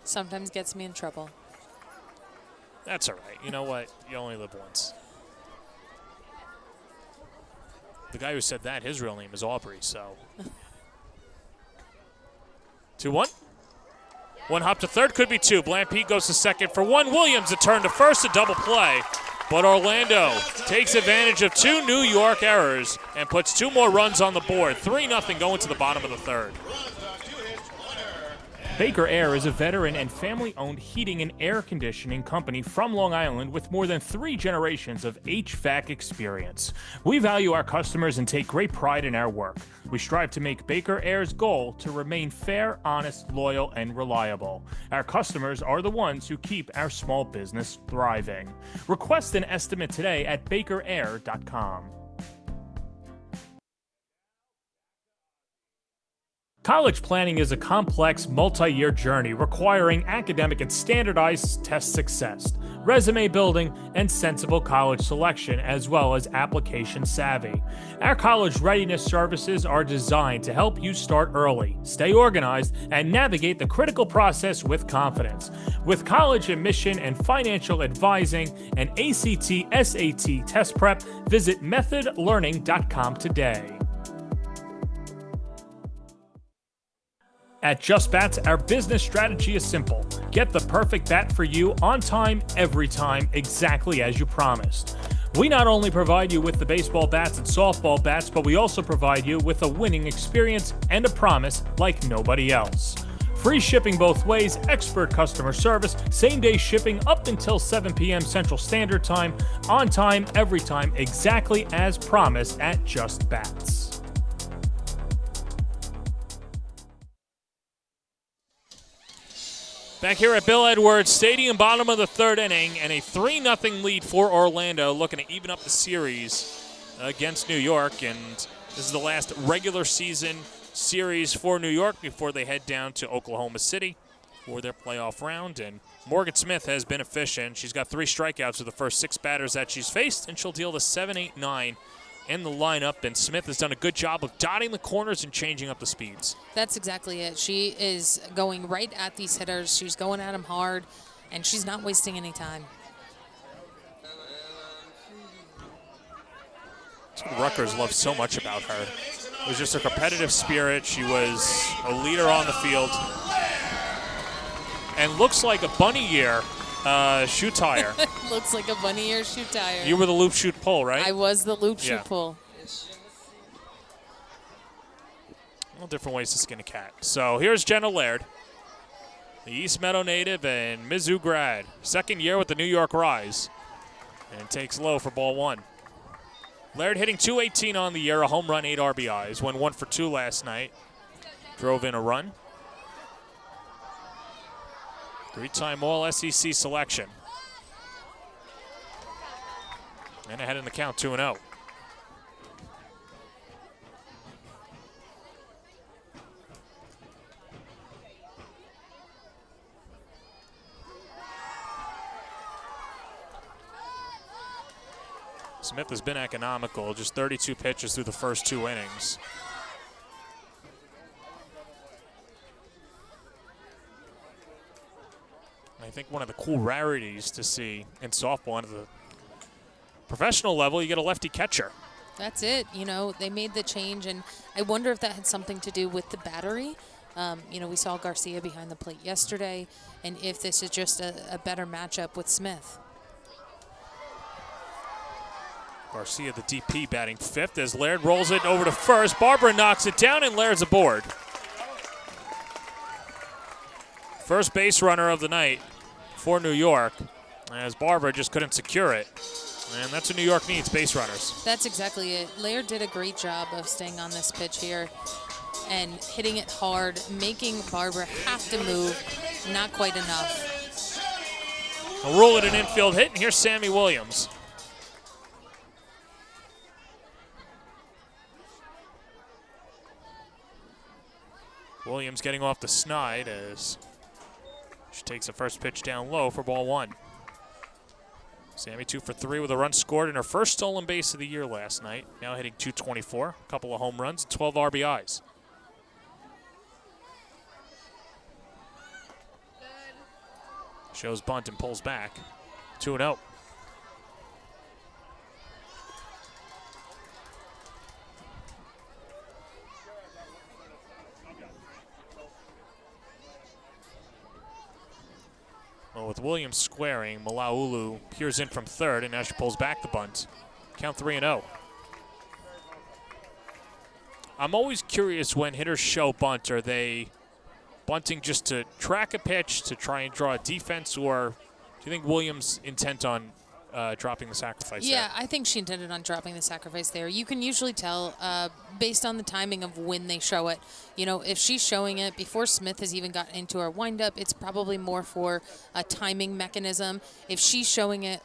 Sometimes gets me in trouble. That's all right. You know what? You only live once. The guy who said that, his real name is Aubrey, so. 2-1. One hop to third, could be two. Blampete goes to second for one. Williams a turn to first, a double play. But Orlando takes advantage of two New York errors and puts two more runs on the board. 3-0 going to the bottom of the third. Baker Air is a veteran and family-owned heating and air conditioning company from Long Island with more than 3 generations of HVAC experience. We value our customers and take great pride in our work. We strive to make Baker Air's goal to remain fair, honest, loyal, and reliable. Our customers are the ones who keep our small business thriving. Request an estimate today at bakerair.com. College planning is a complex, multi-year journey requiring academic and standardized test success, resume building, and sensible college selection, as well as application savvy. Our college readiness services are designed to help you start early, stay organized, and navigate the critical process with confidence. With college admission and financial advising and ACT, SAT test prep, visit methodlearning.com today. At Just Bats, our business strategy is simple. Get the perfect bat for you on time, every time, exactly as you promised. We not only provide you with the baseball bats and softball bats, but we also provide you with a winning experience and a promise like nobody else. Free shipping both ways, expert customer service, same-day shipping up until 7 p.m. Central Standard Time, on time, every time, exactly as promised at Just Bats. Back here at Bill Edwards Stadium, bottom of the third inning, and a 3-0 lead for Orlando, looking to even up the series against New York. And this is the last regular season series for New York before they head down to Oklahoma City for their playoff round. And Morgan Smith has been efficient. She's got 3 strikeouts with the first 6 batters that she's faced, and she'll deal to 7, 8, 9 in the lineup, and Smith has done a good job of dotting the corners and changing up the speeds. That's exactly it. She is going right at these hitters. She's going at them hard, and she's not wasting any time. That's what Rutgers loved so much about her. It was just her competitive spirit. She was a leader on the field. And looks like a bunny ear shoe tire. Looks like a bunny ear shoe tire. You were the loop shoot pull, right? I was the loop shoot pull. Well, different ways to skin a cat. So here's Jenna Laird, the East Meadow native and Mizzou grad. Second year with the New York Rise. And takes low for ball 1. Laird hitting .218 on the year, a home run, 8 RBIs. Went 1 for 2 last night. Drove in a run. 3-time All-SEC selection. And ahead in the count, 2-0. Smith has been economical, just 32 pitches through the first 2 innings. I think one of the cool rarities to see in softball at the professional level, you get a lefty catcher. That's it. You know, they made the change, and I wonder if that had something to do with the battery. We saw Garcia behind the plate yesterday, and if this is just a better matchup with Smith. Garcia, the DP, batting fifth as Laird rolls it over to first. Barbara knocks it down, and Laird's aboard. First base runner of the night for New York, as Barbara just couldn't secure it. And that's what New York needs, base runners. That's exactly it. Laird did a great job of staying on this pitch here and hitting it hard, making Barbara have to move. Not quite enough. A roll it an infield hit, and here's Sammy Williams. Williams getting off the snide as she takes the first pitch down low for ball one. Sammy 2 for 3 with a run scored in her first stolen base of the year last night. Now hitting .224, a couple of home runs, 12 RBIs. Shows bunt and pulls back. 2-0. Well, with Williams squaring, Malaulu peers in from third, and now she pulls back the bunt. Count 3-0. I'm always curious when hitters show bunt. Are they bunting just to track a pitch, to try and draw a defense, or do you think Williams intent on dropping the sacrifice Yeah, there? I think she intended on dropping the sacrifice there. You can usually tell based on the timing of when they show it. If she's showing it before Smith has even gotten into her windup, it's probably more for a timing mechanism. If she's showing it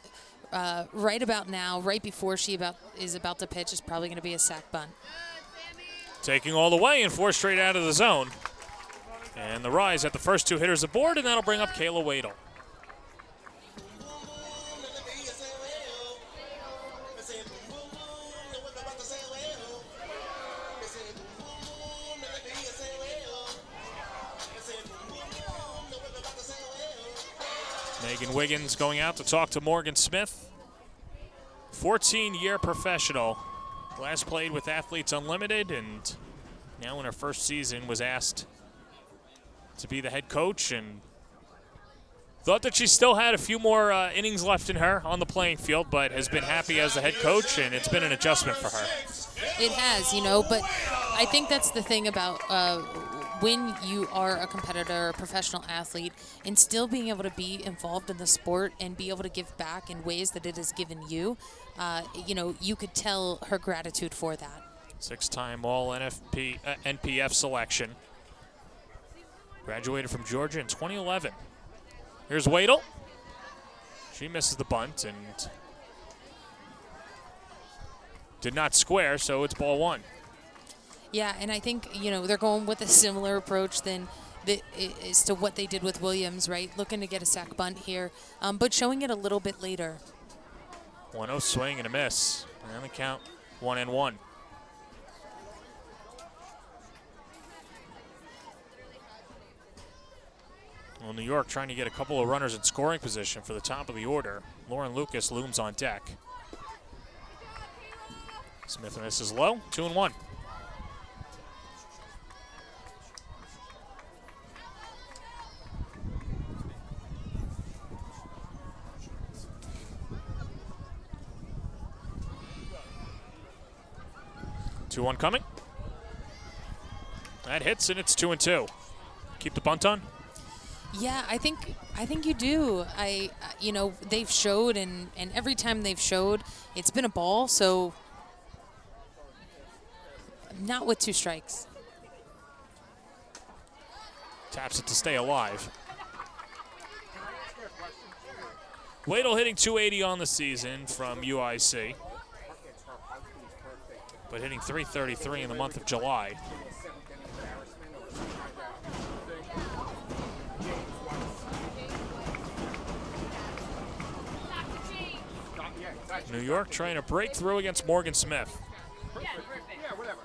right about now, right before she is about to pitch, it's probably going to be a sac bunt. Taking all the way and 4 straight out of the zone. And the rise at the first 2 hitters aboard, and that'll bring up Kayla Wadle. Megan Wiggins going out to talk to Morgan Smith. 14-year professional. Last played with Athletes Unlimited, and now in her first season was asked to be the head coach, and thought that she still had a few more innings left in her on the playing field, but has been happy as the head coach, and it's been an adjustment for her. It has, but I think that's the thing about when you are a competitor, a professional athlete, and still being able to be involved in the sport and be able to give back in ways that it has given you, you could tell her gratitude for that. 6-time All-NPF selection. Graduated from Georgia in 2011. Here's Wadle. She misses the bunt and did not square, so it's ball one. Yeah, and I think, they're going with a similar approach as to what they did with Williams, right? Looking to get a sac bunt here, but showing it a little bit later. 1-0 swing and a miss. And the count 1-1. Well, New York trying to get a couple of runners in scoring position for the top of the order. Lauren Lucas looms on deck. Smith misses low, 2-1. Two-one coming. That hits, and it's 2-2. Keep the bunt on. Yeah, I think you do. They've showed, and every time they've showed, it's been a ball. So, not with 2 strikes. Taps it to stay alive. Wadle hitting .280 on the season from UIC, but hitting .333 in the month of July. New York trying to break through against Morgan Smith. Yeah, whatever.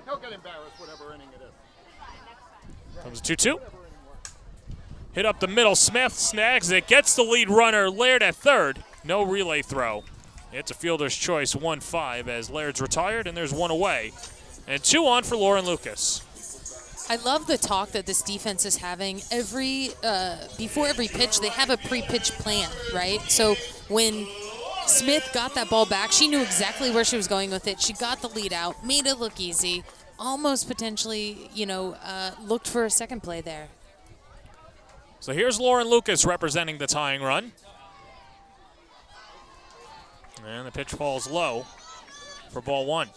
He'll get embarrassed whatever inning it is. Comes 2-2. Hit up the middle. Smith snags it. Gets the lead runner. Laird at third. No relay throw. It's a fielder's choice. 1-5 as Laird's retired, and there's 1 away. And 2 on for Lauren Lucas. I love the talk that this defense is having. Before every pitch, they have a pre-pitch plan, right? So when Smith got that ball back, she knew exactly where she was going with it. She got the lead out, made it look easy, almost potentially, looked for a second play there. So here's Lauren Lucas representing the tying run. And the pitch falls low for ball one.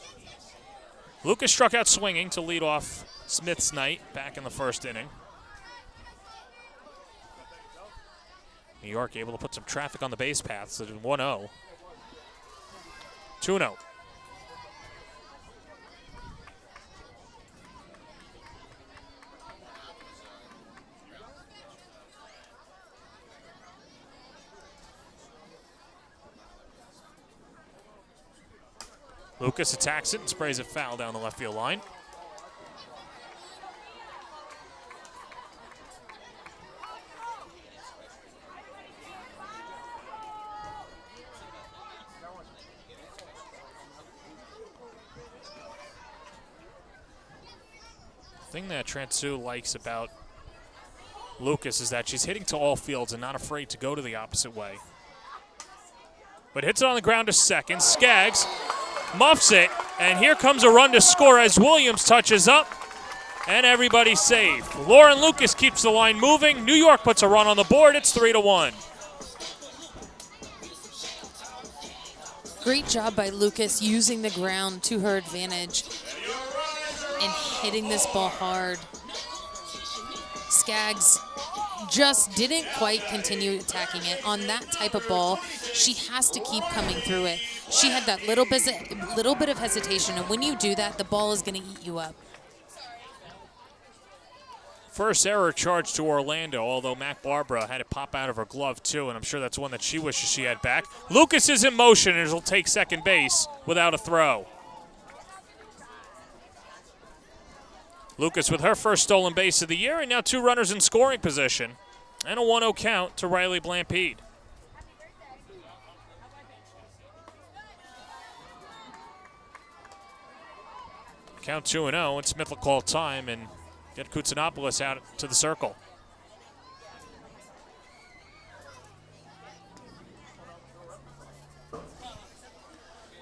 Lucas struck out swinging to lead off Smith's night back in the first inning. New York able to put some traffic on the base paths. So 1-0. 2-0. Lucas attacks it and sprays it foul down the left field line. The thing that Transu likes about Lucas is that she's hitting to all fields and not afraid to go to the opposite way. But hits it on the ground to second. Skaggs muffs it, and here comes a run to score as Williams touches up, and everybody's safe. Lauren Lucas keeps the line moving. New York puts a run on the board. It's 3-1. Great job by Lucas using the ground to her advantage and hitting this ball hard. Skaggs just didn't quite continue attacking it. On that type of ball, she has to keep coming through it. She had that little bit of hesitation, and when you do that, the ball is going to eat you up. First error charged to Orlando, although Mac Barbara had it pop out of her glove too, and I'm sure that's one that she wishes she had back. Lucas is in motion and will take second base without a throw. Lucas with her first stolen base of the year, and now two runners in scoring position. And a 1-0 count to Riley Blampede. Count 2-0, and Smith will call time and get Koutsanopoulos out to the circle.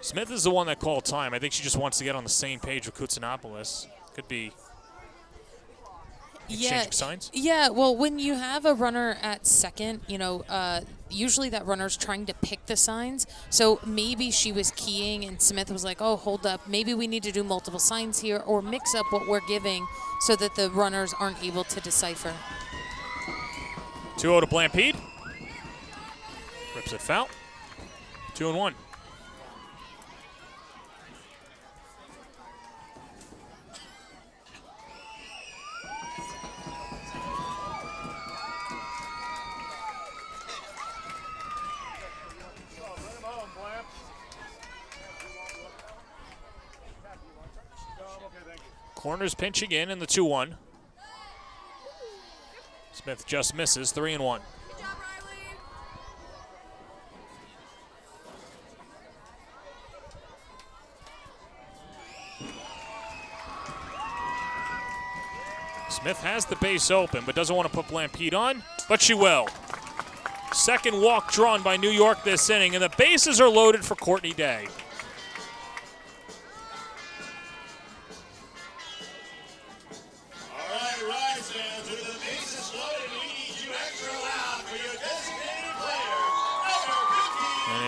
Smith is the one that called time. I think she just wants to get on the same page with Koutsanopoulos. Could be exchanging signs. Yeah, well, when you have a runner at second, usually that runner's trying to pick the signs. So maybe she was keying and Smith was like, oh, hold up. Maybe we need to do multiple signs here or mix up what we're giving so that the runners aren't able to decipher. 2-0 to Blampede. Rips it foul. 2-1. Corners pinching in the 2-1. Smith just misses, 3-1. Good job, Riley. Smith has the base open, but doesn't want to put Blampede on, but she will. Second walk drawn by New York this inning, and the bases are loaded for Courtney Day.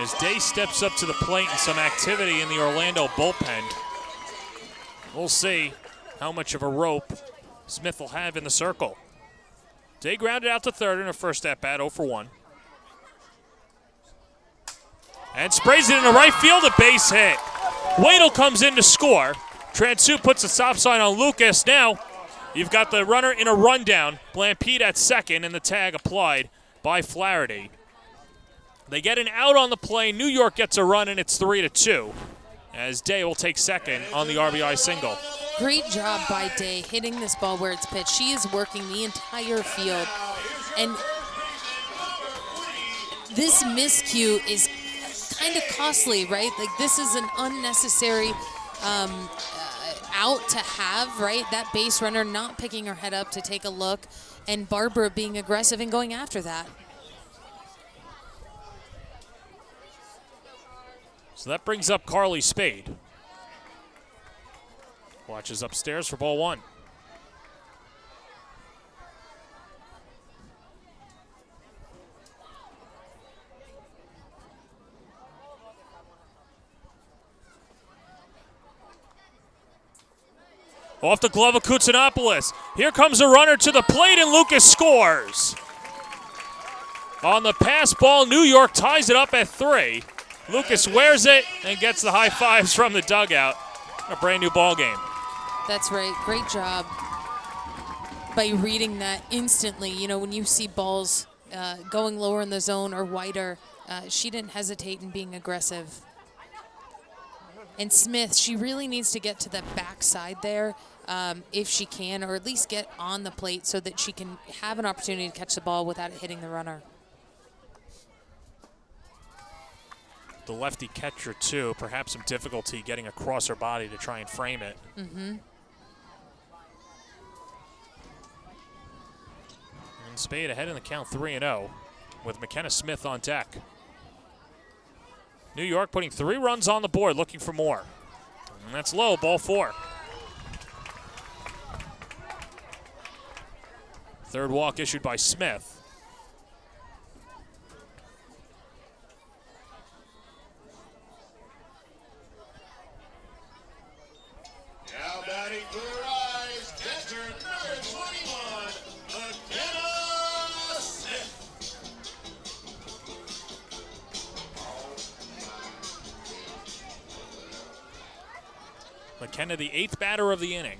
As Day steps up to the plate and some activity in the Orlando bullpen, we'll see how much of a rope Smith will have in the circle. Day grounded out to third in her first at-bat, 0 for 1. And sprays it into right field, a base hit. Wadle comes in to score. Transu puts a stop sign on Lucas. Now you've got the runner in a rundown. Blampede at second, and the tag applied by Flaherty. They get an out on the play. New York gets a run, and it's 3-2 as Day will take second on the RBI single. Great job by Day hitting this ball where it's pitched. She is working the entire field. And this miscue is kind of costly, right? Like, this is an unnecessary out to have, right, that base runner not picking her head up to take a look, and Barbara being aggressive and going after that. So that brings up Carly Spade. Watches upstairs for ball one. Off the glove of Koutsanopoulos. Here comes a runner to the plate, and Lucas scores. On the pass ball, New York ties it up at 3. Lucas wears it and gets the high fives from the dugout. A brand new ball game. That's right. Great job by reading that instantly. You know, when you see balls going lower in the zone or wider, she didn't hesitate in being aggressive. And Smith, she really needs to get to the backside there if she can, or at least get on the plate so that she can have an opportunity to catch the ball without it hitting the runner. The lefty catcher, too, perhaps some difficulty getting across her body to try and frame it. Mm-hmm. And Spade ahead in the count 3-0 with McKenna Smith on deck. New York putting 3 runs on the board, looking for more. And that's low, ball 4. Third walk issued by Smith. Now batting for Rise, catcher number 21, McKenna Smith. McKenna, the 8th batter of the inning.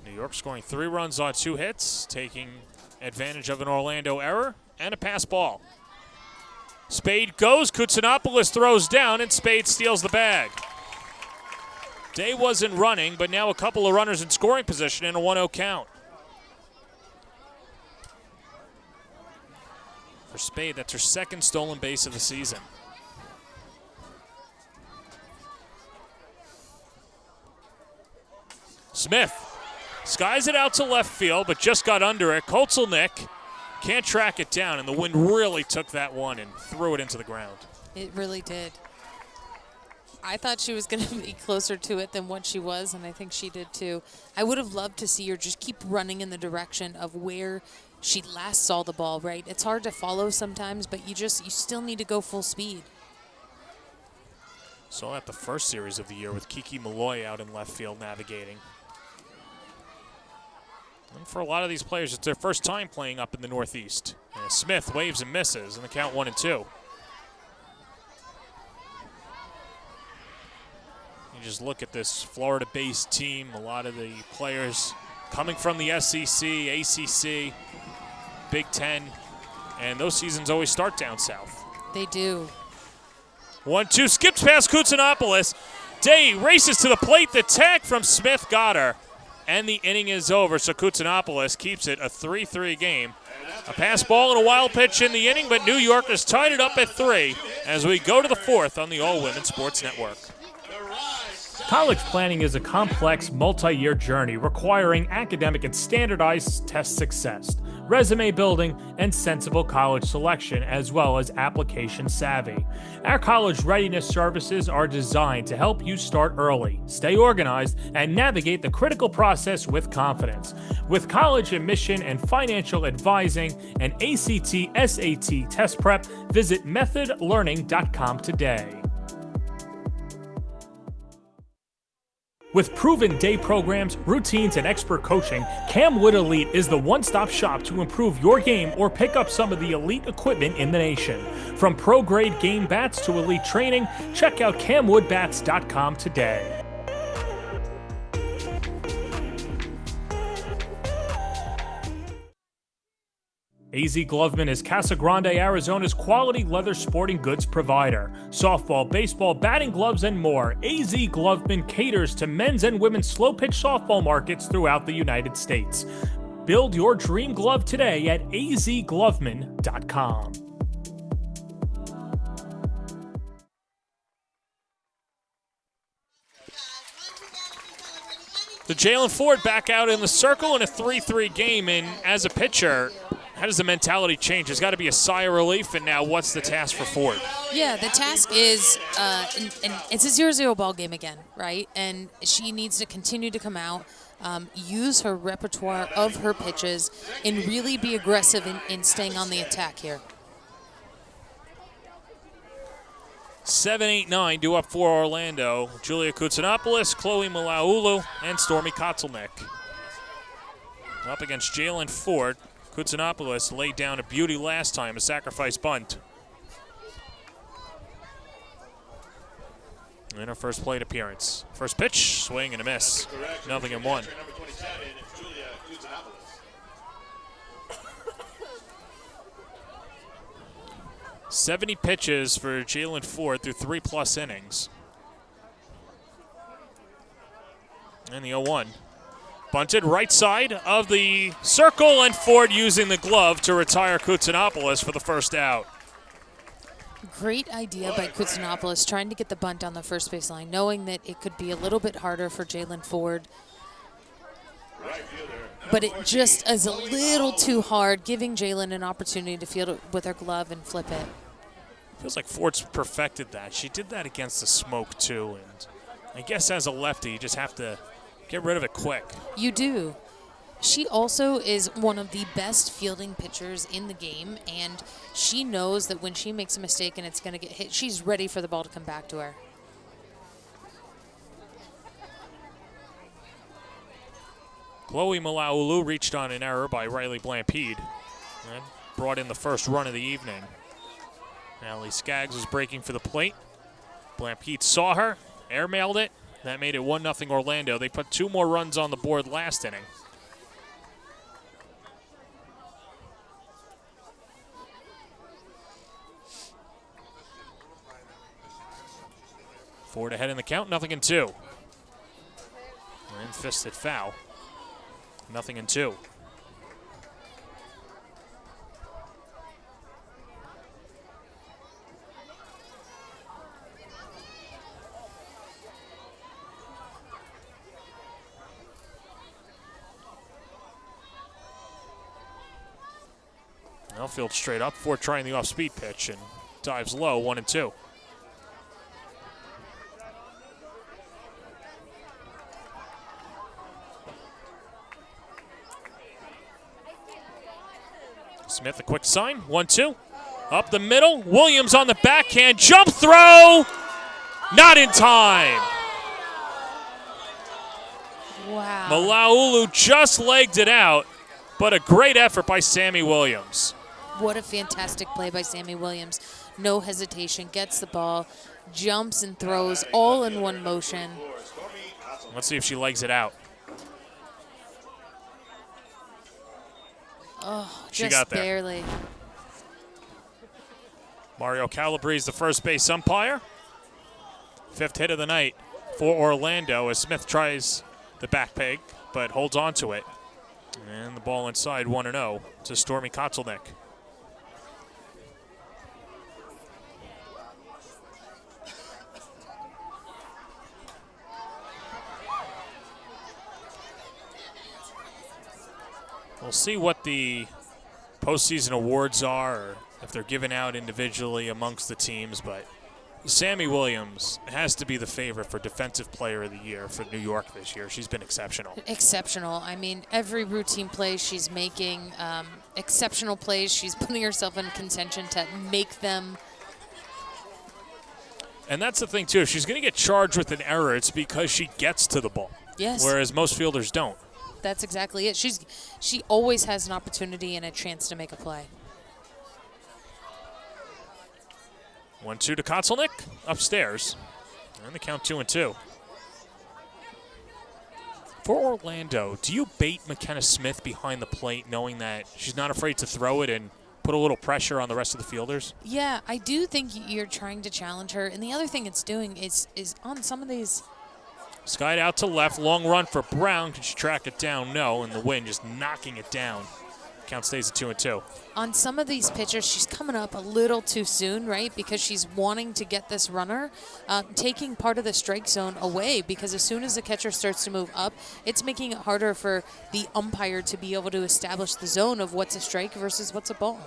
New York scoring 3 runs on 2 hits, taking advantage of an Orlando error and a pass ball. Spade goes, Koutsanopoulos throws down, and Spade steals the bag. Day wasn't running, but now a couple of runners in scoring position in a 1-0 count. For Spade, that's her 2nd stolen base of the season. Smith skies it out to left field, but just got under it. Kolzelnick can't track it down, and the wind really took that one and threw it into the ground. It really did. I thought she was going to be closer to it than what she was, and I think she did too. I would have loved to see her just keep running in the direction of where she last saw the ball, right? It's hard to follow sometimes, but you still need to go full speed. Saw that the first series of the year with Kiki Malloy out in left field navigating. And for a lot of these players, it's their first time playing up in the Northeast. And Smith waves and misses, and the count 1-2. You just look at this Florida-based team, a lot of the players coming from the SEC, ACC, Big Ten, and those seasons always start down south. They do. 1-2, skips past Koutsanopoulos. Day races to the plate. The tag from Smith got her, and the inning is over. So Koutsanopoulos keeps it a 3-3 game. A pass ball and a wild pitch in the inning, but New York has tied it up at 3 as we go to the 4th on the All Women Sports Network. College planning is a complex, multi-year journey requiring academic and standardized test success, resume building, and sensible college selection, as well as application savvy. Our college readiness services are designed to help you start early, stay organized, and navigate the critical process with confidence. With college admission and financial advising and ACT, SAT test prep, visit methodlearning.com today. With proven day programs, routines, and expert coaching, Camwood Elite is the one-stop shop to improve your game or pick up some of the elite equipment in the nation. From pro-grade game bats to elite training, check out CamwoodBats.com today. AZ Gloveman is Casa Grande, Arizona's quality leather sporting goods provider. Softball, baseball, batting gloves, and more. AZ Gloveman caters to men's and women's slow-pitch softball markets throughout the United States. Build your dream glove today at azgloveman.com. So Jalen Ford back out in the circle in a 3-3 game, and as a pitcher, how does the mentality change? There's got to be a sigh of relief, and now what's the task for Ford? Yeah, the task is, and it's a 0-0 ball game again, right? And she needs to continue to come out, use her repertoire of her pitches, and really be aggressive in staying on the attack here. 7-8-9 due up for Orlando. Julia Koutsanopoulos, Chloe Malaulu, and Stormy Kotzelnick. Up against Jalen Ford. Koutsanopoulos laid down a beauty last time, a sacrifice bunt. In her first plate appearance. First pitch, swing and a miss. 0-1. 70 pitches for Jalen Ford through 3+ innings. And the 0-1. Bunted right side of the circle, and Ford using the glove to retire Koutsanopoulos for the first out. Great idea by Koutsanopoulos, trying to get the bunt on the first base line, knowing that it could be a little bit harder for Jalen Ford. But it just is a little too hard, giving Jalen an opportunity to field it with her glove and flip it. Feels like Ford's perfected that. She did that against the smoke, too. And I guess as a lefty, you just have to get rid of it quick. You do. She also is one of the best fielding pitchers in the game, and she knows that when she makes a mistake and it's going to get hit, she's ready for the ball to come back to her. Chloe Malaulu reached on an error by Riley Blampede and brought in the first run of the evening. Allie Skaggs was breaking for the plate. Blampede saw her, airmailed it. That made it 1-0 Orlando. They put 2 more runs on the board last inning. Ford ahead in the count, 0-2. And fisted foul. 0-2. Outfield straight up. Ford trying the off-speed pitch and dives low, 1-2. Smith, a quick sign, 1-2. Up the middle, Williams on the backhand, jump throw, not in time. Wow. Malaulu just legged it out, but a great effort by Sammy Williams. What a fantastic play by Sammy Williams. No hesitation, gets the ball, jumps and throws all in one motion. Let's see if she legs it out. Oh, She just got there. barely. Mario Calabrese, the first base umpire. 5th hit of the night for Orlando as Smith tries the back peg, but holds on to it. And the ball inside, 1-0 to Stormy Kotzelnick. We'll see what the postseason awards are, or if they're given out individually amongst the teams, but Sammy Williams has to be the favorite for Defensive Player of the Year for New York this year. She's been exceptional. Exceptional. I mean, every routine play she's making, exceptional plays. She's putting herself in contention to make them. And that's the thing, too. If she's going to get charged with an error, it's because she gets to the ball. Yes. Whereas most fielders don't. That's exactly it. She always has an opportunity and a chance to make a play. 1-2 to Kotzelnick, upstairs. And the count 2-2. For Orlando, do you bait McKenna Smith behind the plate knowing that she's not afraid to throw it and put a little pressure on the rest of the fielders? Yeah, I do think you're trying to challenge her. And the other thing it's doing is on some of these. Skied out to left, long run for Brown. Can she track it down? No, and the wind just knocking it down. Count stays at 2-2. On some of these pitches, she's coming up a little too soon, right? Because she's wanting to get this runner, taking part of the strike zone away, because as soon as the catcher starts to move up, it's making it harder for the umpire to be able to establish the zone of what's a strike versus what's a ball.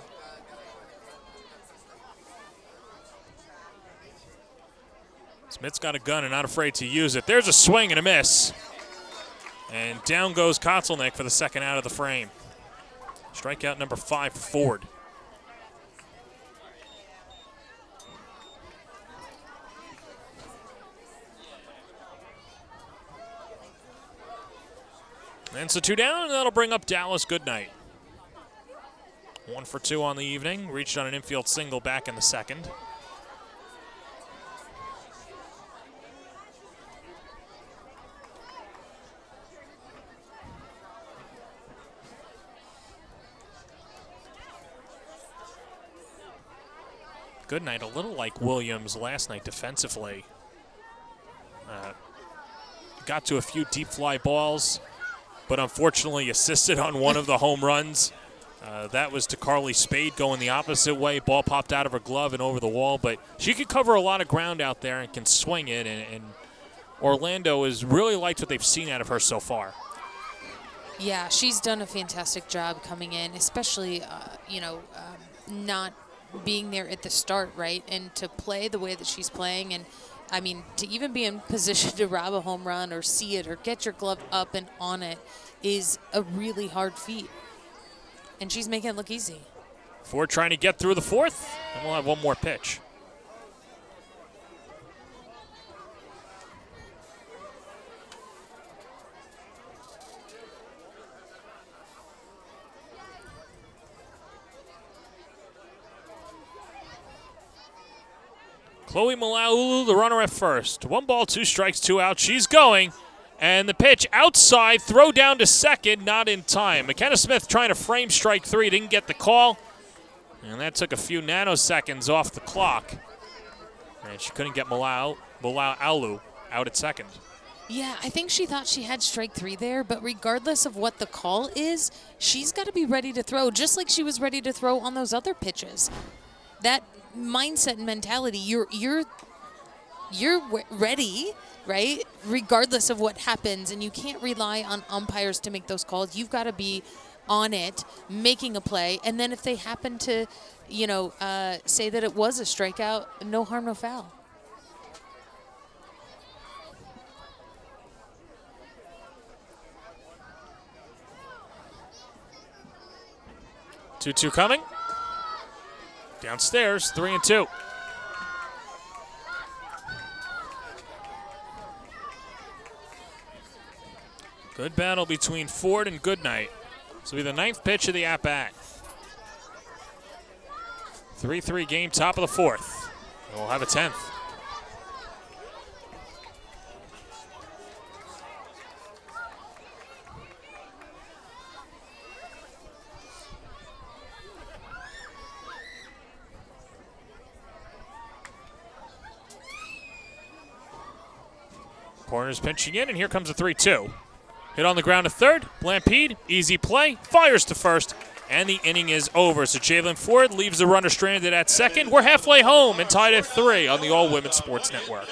Smith's got a gun and not afraid to use it. There's a swing and a miss. And down goes Kotzelnick for the second out of the frame. Strikeout number 5 for Ford. And so 2 down, and that'll bring up Dallas Goodnight. 1 for 2 on the evening. Reached on an infield single back in the second. Goodnight, a little like Williams last night defensively. Got to a few deep fly balls, but unfortunately assisted on one of the home runs. That was to Carly Spade going the opposite way. Ball popped out of her glove and over the wall, but she can cover a lot of ground out there and can swing it, and Orlando has really liked what they've seen out of her so far. Yeah, she's done a fantastic job coming in, especially, not being there at the start, right? And to play the way that she's playing, and I mean, to even be in position to rob a home run or see it or get your glove up and on it is a really hard feat. And she's making it look easy. Ford trying to get through the fourth, and we'll have one more pitch. Chloe Malaulu, the runner at first. 1 ball, 2 strikes, 2 out. She's going. And the pitch outside, throw down to second, not in time. McKenna Smith trying to frame strike 3, didn't get the call. And that took a few nanoseconds off the clock. And she couldn't get Malaulu out at second. Yeah, I think she thought she had strike 3 there, but regardless of what the call is, she's got to be ready to throw, just like she was ready to throw on those other pitches. That mindset and mentality, you're ready, right? Regardless of what happens, and you can't rely on umpires to make those calls. You've got to be on it, making a play, and then if they happen to, say that it was a strikeout, no harm, no foul. Two coming. Downstairs, 3-2. Good battle between Ford and Goodnight. This will be the 9th pitch of the at-bat. 3-3 game, top of the 4th. And we'll have a 10th. Corner's pinching in, and here comes a 3-2. Hit on the ground to third. Blampede, easy play, fires to first, and the inning is over. So Jalen Ford leaves the runner stranded at second. We're halfway home and tied at 3 on the All Women's Sports Network.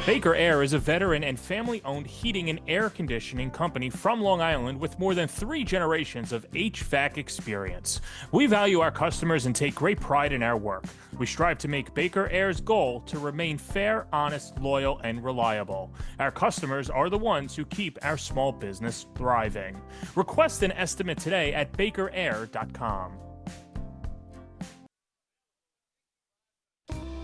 Baker Air is a veteran and family-owned heating and air conditioning company from Long Island with more than 3 generations of HVAC experience. We value our customers and take great pride in our work. We strive to make Baker Air's goal to remain fair, honest, loyal, and reliable. Our customers are the ones who keep our small business thriving. Request an estimate today at bakerair.com.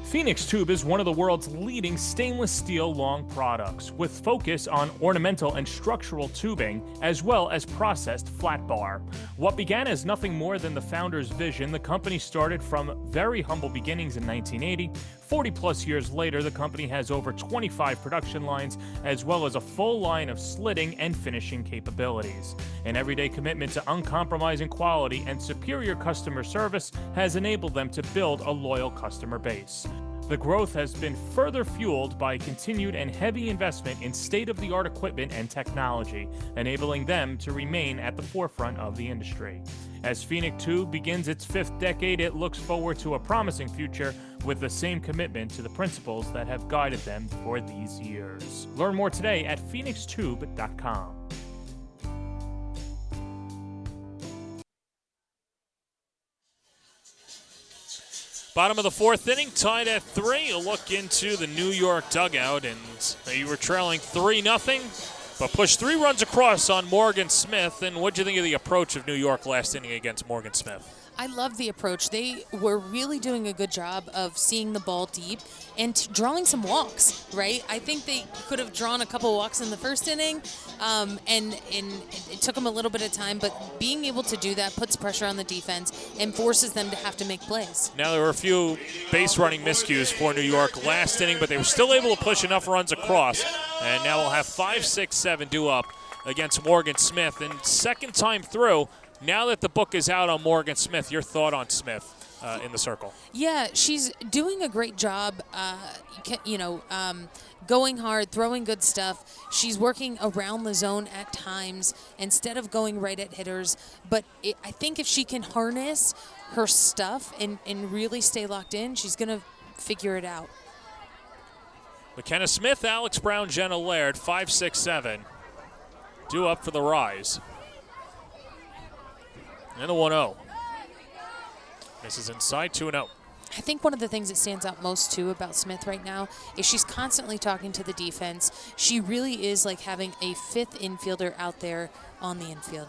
Phoenix Tube is one of the world's leading stainless steel long products, with focus on ornamental and structural tubing, as well as processed flat bar. What began as nothing more than the founder's vision, the company started from very humble beginnings in 1980. 40-plus years later, the company has over 25 production lines, as well as a full line of slitting and finishing capabilities. An everyday commitment to uncompromising quality and superior customer service has enabled them to build a loyal customer base. The growth has been further fueled by continued and heavy investment in state-of-the-art equipment and technology, enabling them to remain at the forefront of the industry. As Phoenix 2 begins its 5th decade, it looks forward to a promising future with the same commitment to the principles that have guided them for these years. Learn more today at phoenixtube.com. Bottom of the 4th inning, tied at 3. A look into the New York dugout, and you were trailing 3-0, but pushed 3 runs across on Morgan Smith. And what'd you think of the approach of New York last inning against Morgan Smith? I love the approach. They were really doing a good job of seeing the ball deep and drawing some walks, right? I think they could have drawn a couple walks in the first inning, and it took them a little bit of time, but being able to do that puts pressure on the defense and forces them to have to make plays. Now, there were a few base running miscues for New York last inning, but they were still able to push enough runs across, and now we'll have 5, 6, 7 due up against Morgan Smith. And second time through, now that the book is out on Morgan Smith, your thought on Smith in the circle? Yeah, she's doing a great job, going hard, throwing good stuff. She's working around the zone at times instead of going right at hitters. But I think if she can harness her stuff and really stay locked in, she's going to figure it out. McKenna Smith, Alex Brown, Jenna Laird, 5, 6, 7. Due up for the rise. And a 1-0. This is inside 2-0. I think one of the things that stands out most, too, about Smith right now is she's constantly talking to the defense. She really is like having a 5th infielder out there on the infield.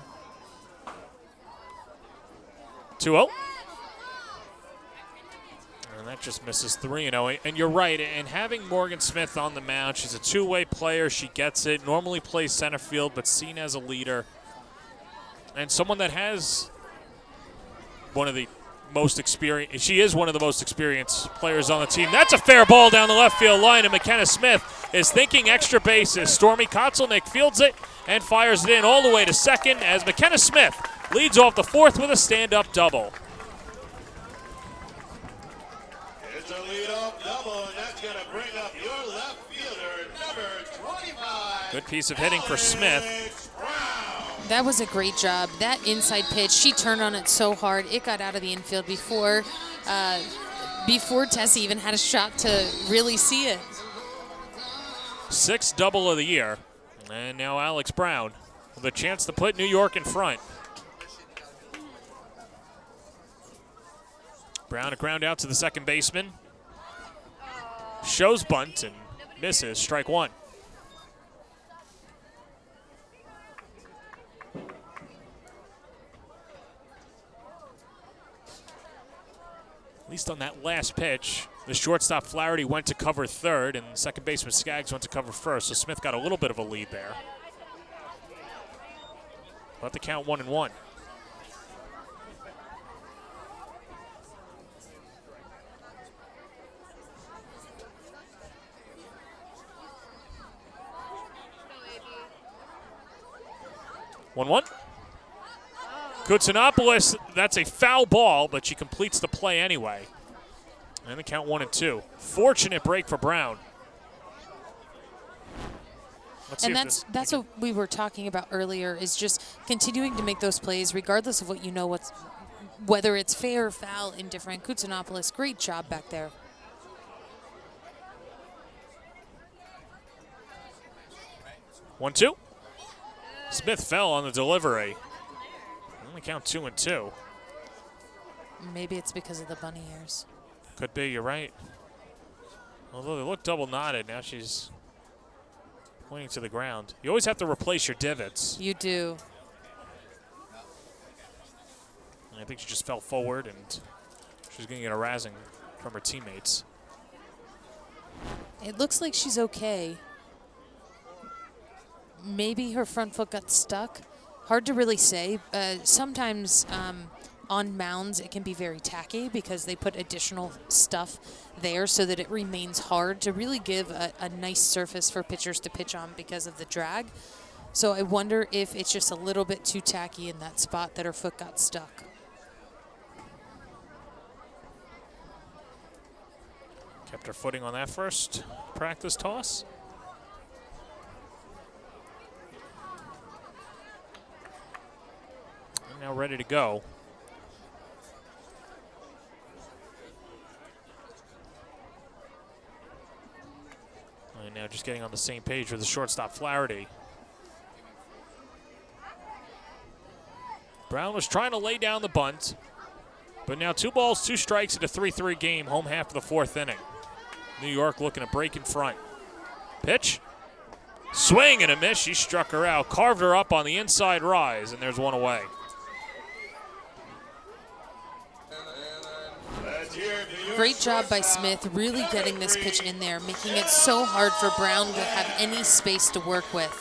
2-0. And that just misses 3-0. And you're right, and having Morgan Smith on the mound, she's a two-way player. She gets it, normally plays center field, but seen as a leader. And someone that has one of the most experienced, she is one of the most experienced players on the team. That's a fair ball down the left field line, and McKenna Smith is thinking extra bases. Stormy Kotzelnick fields it and fires it in all the way to second as McKenna Smith leads off the 4th with a stand-up double. It's a lead-off double, and that's going to bring up your left fielder, number 25. Good piece of hitting for Smith. That was a great job. That inside pitch, she turned on it so hard. It got out of the infield before Tessie even had a shot to really see it. 6th double of the year. And now Alex Brown with a chance to put New York in front. Brown a ground out to the second baseman. Shows bunt and misses. Strike 1. At least on that last pitch, the shortstop Flaherty went to cover third, and second baseman Skaggs went to cover first, so Smith got a little bit of a lead there. Let the count 1-1. Koutsanopoulos, that's a foul ball, but she completes the play anyway. And the count 1-2. Fortunate break for Brown. And that's what we were talking about earlier, is just continuing to make those plays regardless of what you know, whether it's fair or foul, indifferent. Koutsanopoulos, great job back there. One, 2. Smith fell on the delivery. Only count 2-2. Maybe it's because of the bunny ears. Could be, you're right. Although they look double knotted, now she's pointing to the ground. You always have to replace your divots. You do. And I think she just fell forward, and she's going to get a razzing from her teammates. It looks like she's okay. Maybe her front foot got stuck. Hard to really say. Sometimes on mounds it can be very tacky because they put additional stuff there so that it remains hard to really give a nice surface for pitchers to pitch on because of the drag. So I wonder if it's just a little bit too tacky in that spot that her foot got stuck. Kept her footing on that first practice toss. And now ready to go. And now just getting on the same page with the shortstop Flaherty. Brown was trying to lay down the bunt, but now 2 balls, 2 strikes in a 3-3 game, home half of the 4th inning. New York looking to break in front. Pitch. Swing and a miss. She struck her out, carved her up on the inside rise, and there's one away. Great job by Smith, really getting this pitch in there, making it so hard for Brown to have any space to work with.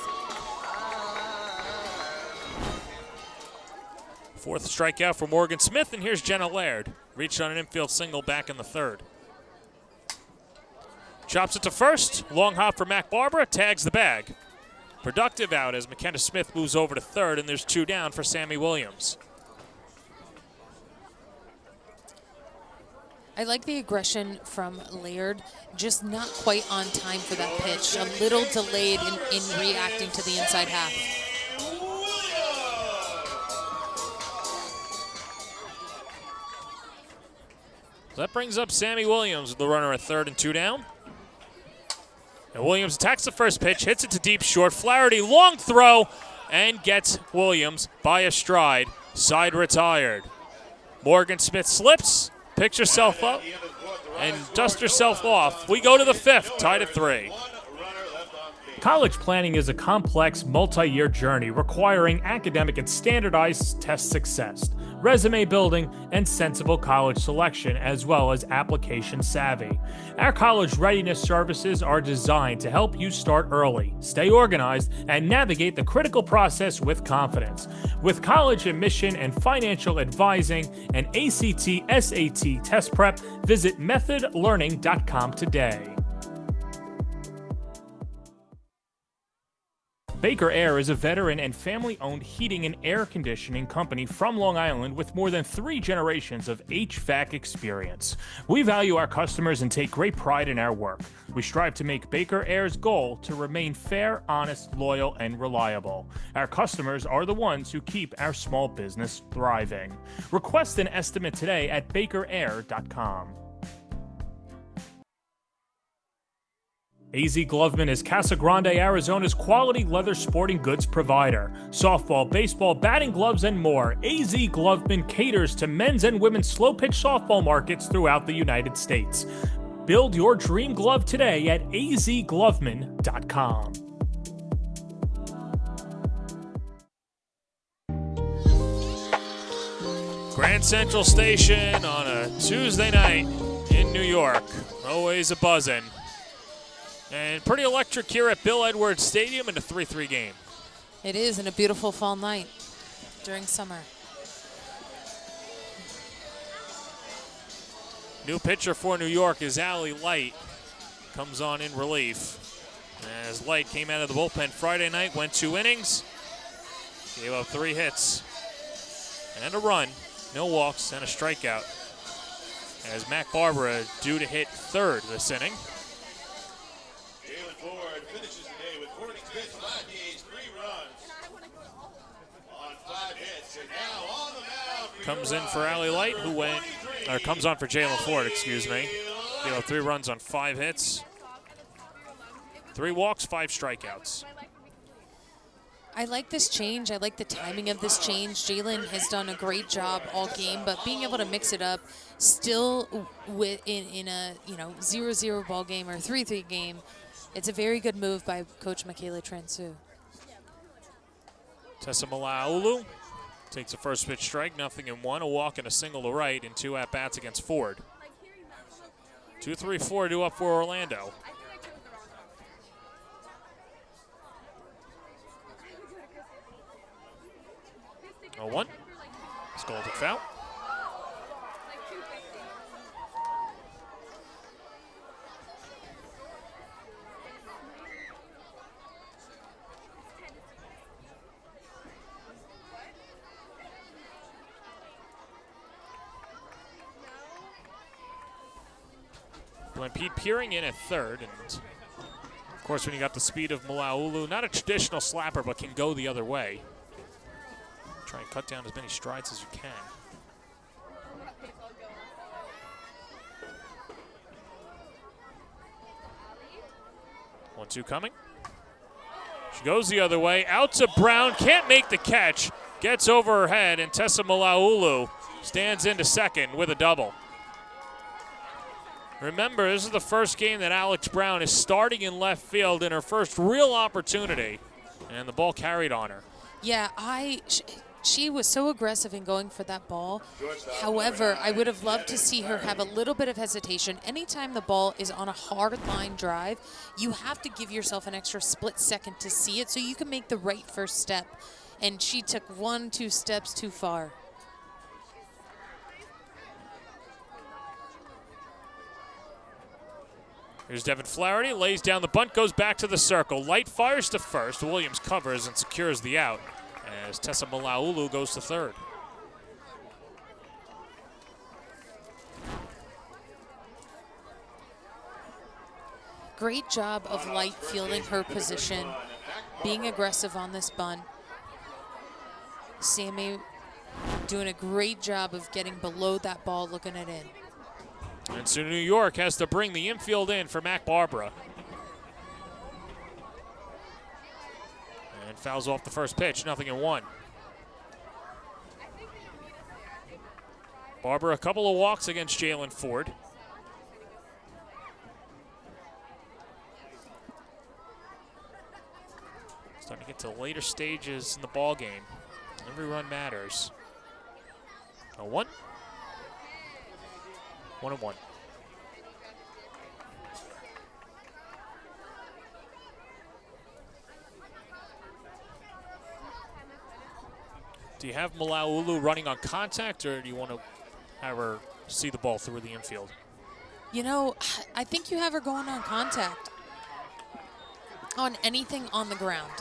4th strikeout for Morgan Smith, and here's Jenna Laird. Reached on an infield single back in the 3rd. Chops it to first. Long hop for Mac Barbara. Tags the bag. Productive out as McKenna Smith moves over to 3rd, and there's 2 down for Sammy Williams. I like the aggression from Laird, just not quite on time for that pitch. A little delayed in reacting to the inside half. So that brings up Sammy Williams with the runner at 3rd and 2 down. And Williams attacks the first pitch, hits it to deep short. Flaherty, long throw, and gets Williams by a stride. Side retired. Morgan Smith slips, picks herself up, and dusts herself off. We go to the 5th, tied at 3. College planning is a complex, multi-year journey requiring academic and standardized test success, resume building, and sensible college selection, as well as application savvy. Our college readiness services are designed to help you start early, stay organized, and navigate the critical process with confidence. With college admission and financial advising and ACT, SAT test prep, visit methodlearning.com today. Baker Air is a veteran and family-owned heating and air conditioning company from Long Island with more than 3 generations of HVAC experience. We value our customers and take great pride in our work. We strive to make Baker Air's goal to remain fair, honest, loyal, and reliable. Our customers are the ones who keep our small business thriving. Request an estimate today at bakerair.com. AZ Gloveman is Casa Grande, Arizona's quality leather sporting goods provider. Softball, baseball, batting gloves, and more. AZ Gloveman caters to men's and women's slow-pitch softball markets throughout the United States. Build your dream glove today at azgloveman.com. Grand Central Station on a Tuesday night in New York. Always a buzzin'. And pretty electric here at Bill Edwards Stadium in a 3-3 game. It is, in a beautiful fall night during summer. New pitcher for New York is Allie Light. Comes on in relief. As Light came out of the bullpen Friday night, went 2 innings. Gave up 3 hits. And a run. No walks and a strikeout. As Mac Barbara due to hit 3rd this inning. Ford finishes the day with 46 pitches, 5 Ks, 3 runs on 5 hits, and now on the mound. Comes in for Allie Light, who comes on for Jalen Ford, excuse me. Gave up 3 runs on 5 hits, 3 walks, 5 strikeouts. I like this change. I like the timing of this change. Jalen has done a great job all game, but being able to mix it up still in a 0-0 ball game or 3-3 game, it's a very good move by Coach Michaela Transu. Tessa Malaulu takes a first pitch strike, 0-1, a walk and a single to right in 2 at-bats against Ford. 2-3-4 due up for Orlando. Oh, 1. Scalded foul. Blampede peering in at third, and of course when you got the speed of Malaulu, not a traditional slapper, but can go the other way. Try and cut down as many strides as you can. 1-2 coming. She goes the other way, out to Brown, can't make the catch, gets over her head, and Tessa Malaulu stands into second with a double. Remember, this is the first game that Alex Brown is starting in left field in her first real opportunity, and the ball carried on her. Yeah, she was so aggressive in going for that ball. However, I would have loved to see her have a little bit of hesitation. Anytime the ball is on a hard line drive, you have to give yourself an extra split second to see it so you can make the right first step. And she took 1-2 steps too far. Here's Devin Flaherty, lays down the bunt, goes back to the circle. Light fires to first. Williams covers and secures the out as Tessa Malaulu goes to third. Great job of Light fielding her position, being aggressive on this bunt. Sammy doing a great job of getting below that ball, looking it in. And so New York has to bring the infield in for Mac Barbara. And fouls off the first pitch, 0-1. Barbara, a couple of walks against Jalen Ford. Starting to get to later stages in the ball game. Every run matters. 0-1. 1-1. Do you have Malaulu running on contact, or do you want to have her see the ball through the infield? You know, I think you have her going on contact on anything on the ground.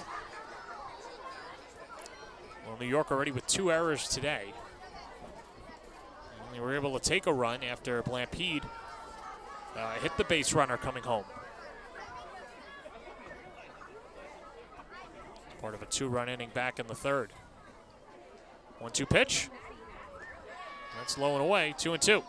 Well, New York already with 2 errors today. They were able to take a run after Blampede hit the base runner coming home. Part of a 2-run inning back in the third. 1-2 pitch. That's low and away, 2-2.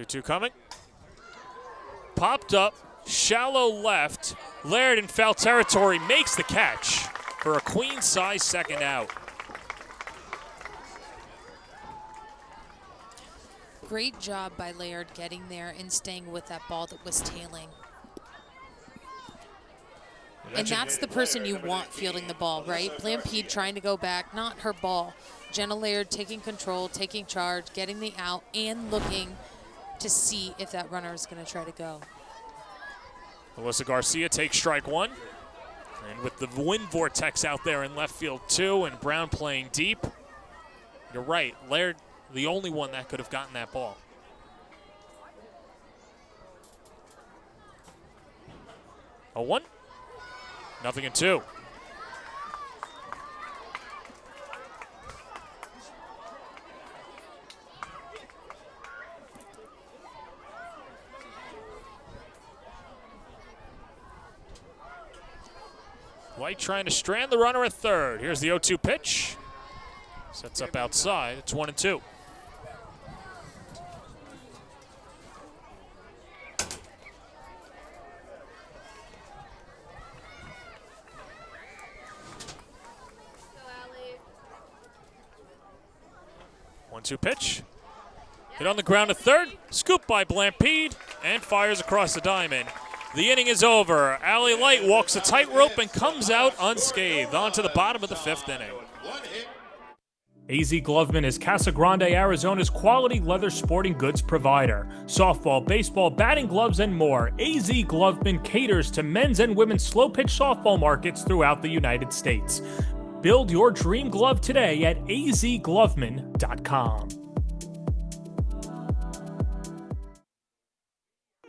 Two coming. Popped up, shallow left. Laird in foul territory makes the catch for a queen-size second out. Great job by Laird getting there and staying with that ball that was tailing. And that's the person you want fielding the ball, right? Blampede trying to go back, not her ball. Jenna Laird taking control, taking charge, getting the out, and looking to see if that runner is going to try to go. Melissa Garcia takes strike one. And with the wind vortex out there in left field too, and Brown playing deep, you're right, Laird, the only one that could have gotten that ball. A 1, 0-2. White trying to strand the runner at third. Here's the 0-2 pitch. Sets up outside. It's 1-2. One-two pitch. Hit on the ground at third. Scooped by Blampede and fires across the diamond. The inning is over. Allie Light walks the tightrope and comes out unscathed. On to the bottom of the 5th inning. AZ Gloveman is Casa Grande, Arizona's quality leather sporting goods provider. Softball, baseball, batting gloves, and more. AZ Gloveman caters to men's and women's slow-pitch softball markets throughout the United States. Build your dream glove today at azgloveman.com.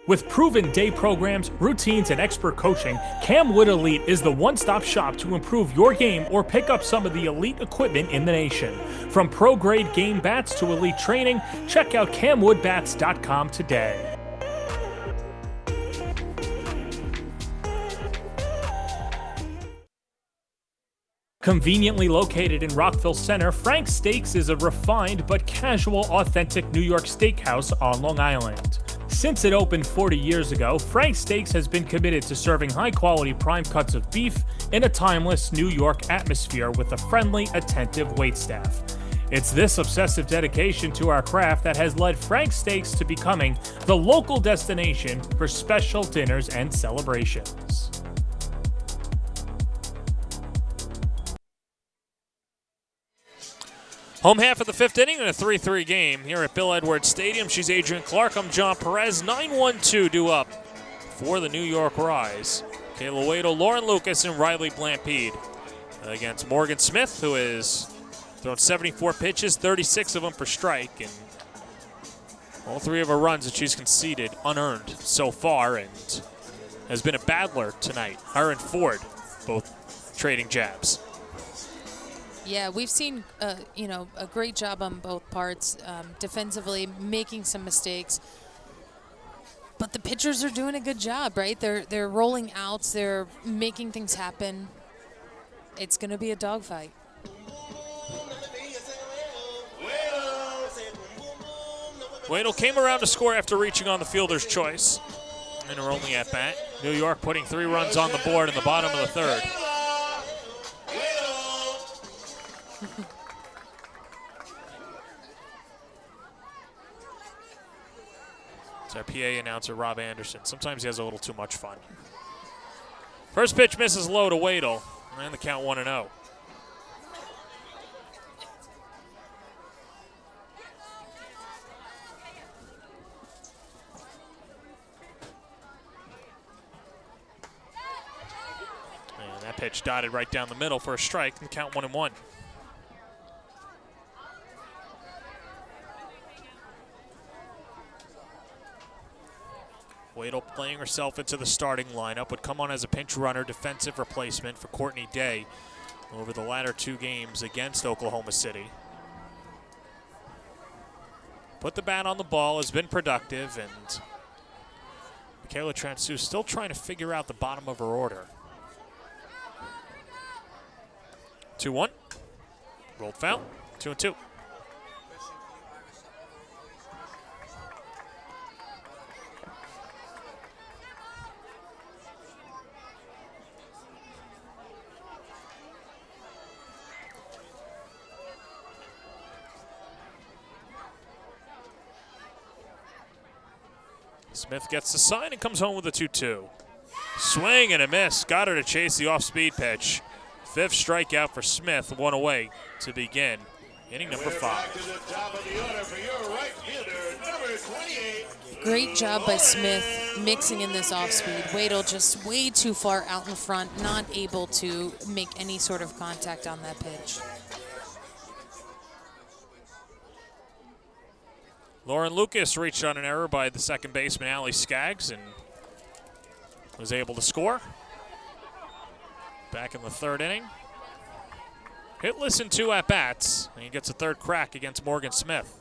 With proven day programs, routines, and expert coaching, Camwood Elite is the one-stop shop to improve your game or pick up some of the elite equipment in the nation. From pro-grade game bats to elite training, check out camwoodbats.com today. Conveniently located in Rockville Center, Frank's Steaks is a refined but casual, authentic New York steakhouse on Long Island. Since it opened 40 years ago, Frank's Steaks has been committed to serving high-quality prime cuts of beef in a timeless New York atmosphere with a friendly, attentive waitstaff. It's this obsessive dedication to our craft that has led Frank's Steaks to becoming the local destination for special dinners and celebrations. Home half of the fifth inning in a 3-3 game here at Bill Edwards Stadium. She's Adrian Clark. I'm John Perez. 9-1-2 due up for the New York Rise. Kayla Waddle, Lauren Lucas, and Riley Blampede against Morgan Smith, who has thrown 74 pitches, 36 of them for strike, and all three of her runs that she's conceded unearned so far, and has been a battler tonight. Her and Ford both trading jabs. Yeah, we've seen, a great job on both parts, defensively, making some mistakes. But the pitchers are doing a good job, right? They're rolling outs. They're making things happen. It's going to be a dogfight. Waddle came around to score after reaching on the fielder's choice in her only at-bat. New York putting 3 runs on the board in the bottom of the third. It's our PA announcer, Rob Anderson. Sometimes he has a little too much fun. First pitch misses low to Waddle, and the count 1-0. And that pitch dotted right down the middle for a strike, and the count 1-1. Waddle playing herself into the starting lineup, would come on as a pinch runner, defensive replacement for Courtney Day over the latter 2 games against Oklahoma City. Put the bat on the ball, has been productive, and Michaela Transu still trying to figure out the bottom of her order. 2-1, rolled foul, 2-2. Smith gets the sign and comes home with a 2-2. Swing and a miss. Got her to chase the off-speed pitch. 5th strikeout for Smith, 1 away to begin inning number 5. Great job by Smith mixing in this off-speed. Waddle just way too far out in front, not able to make any sort of contact on that pitch. Lauren Lucas reached on an error by the second baseman, Allie Skaggs, and was able to score. Back in the 3rd inning. Hitless in 2 at-bats, and he gets a 3rd crack against Morgan Smith.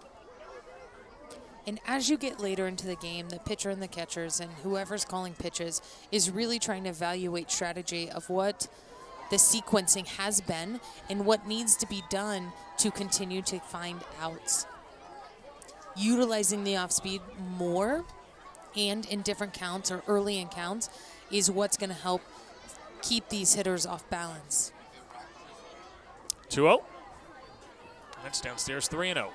And as you get later into the game, the pitcher and the catchers and whoever's calling pitches is really trying to evaluate strategy of what the sequencing has been and what needs to be done to continue to find outs. Utilizing the off-speed more and in different counts or early in counts is what's going to help keep these hitters off balance. 2-0. That's downstairs 3-0.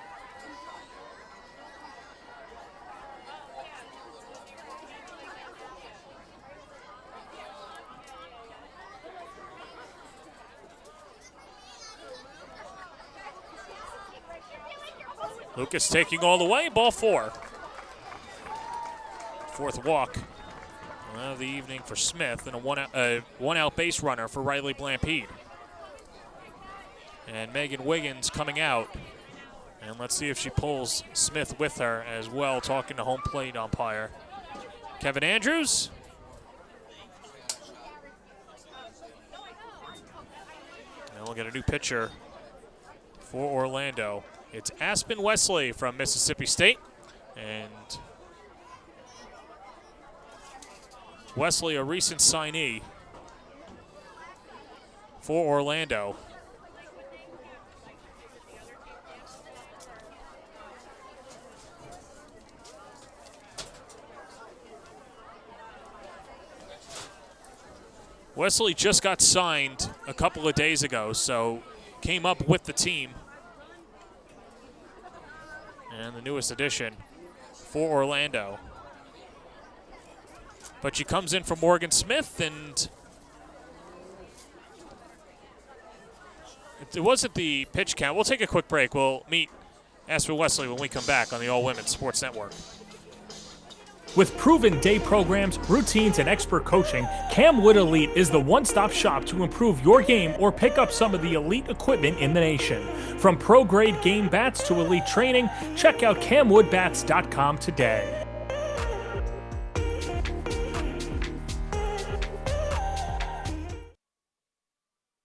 Lucas taking all the way, ball 4. 4th walk of the evening for Smith, and a one-out base runner for Riley Blampede. And Megan Wiggins coming out. And let's see if she pulls Smith with her as well, talking to home plate umpire Kevin Andrews. And we'll get a new pitcher for Orlando. It's Aspen Wesley from Mississippi State. And Wesley, a recent signee for Orlando. Wesley just got signed a couple of days ago, so came up with the team. And the newest addition for Orlando. But she comes in for Morgan Smith, and it wasn't the pitch count. We'll take a quick break. We'll meet Aspen Wesley when we come back on the All Women's Sports Network. With proven day programs, routines, and expert coaching, Camwood Elite is the one-stop shop to improve your game or pick up some of the elite equipment in the nation. From pro-grade game bats to elite training, check out camwoodbats.com today.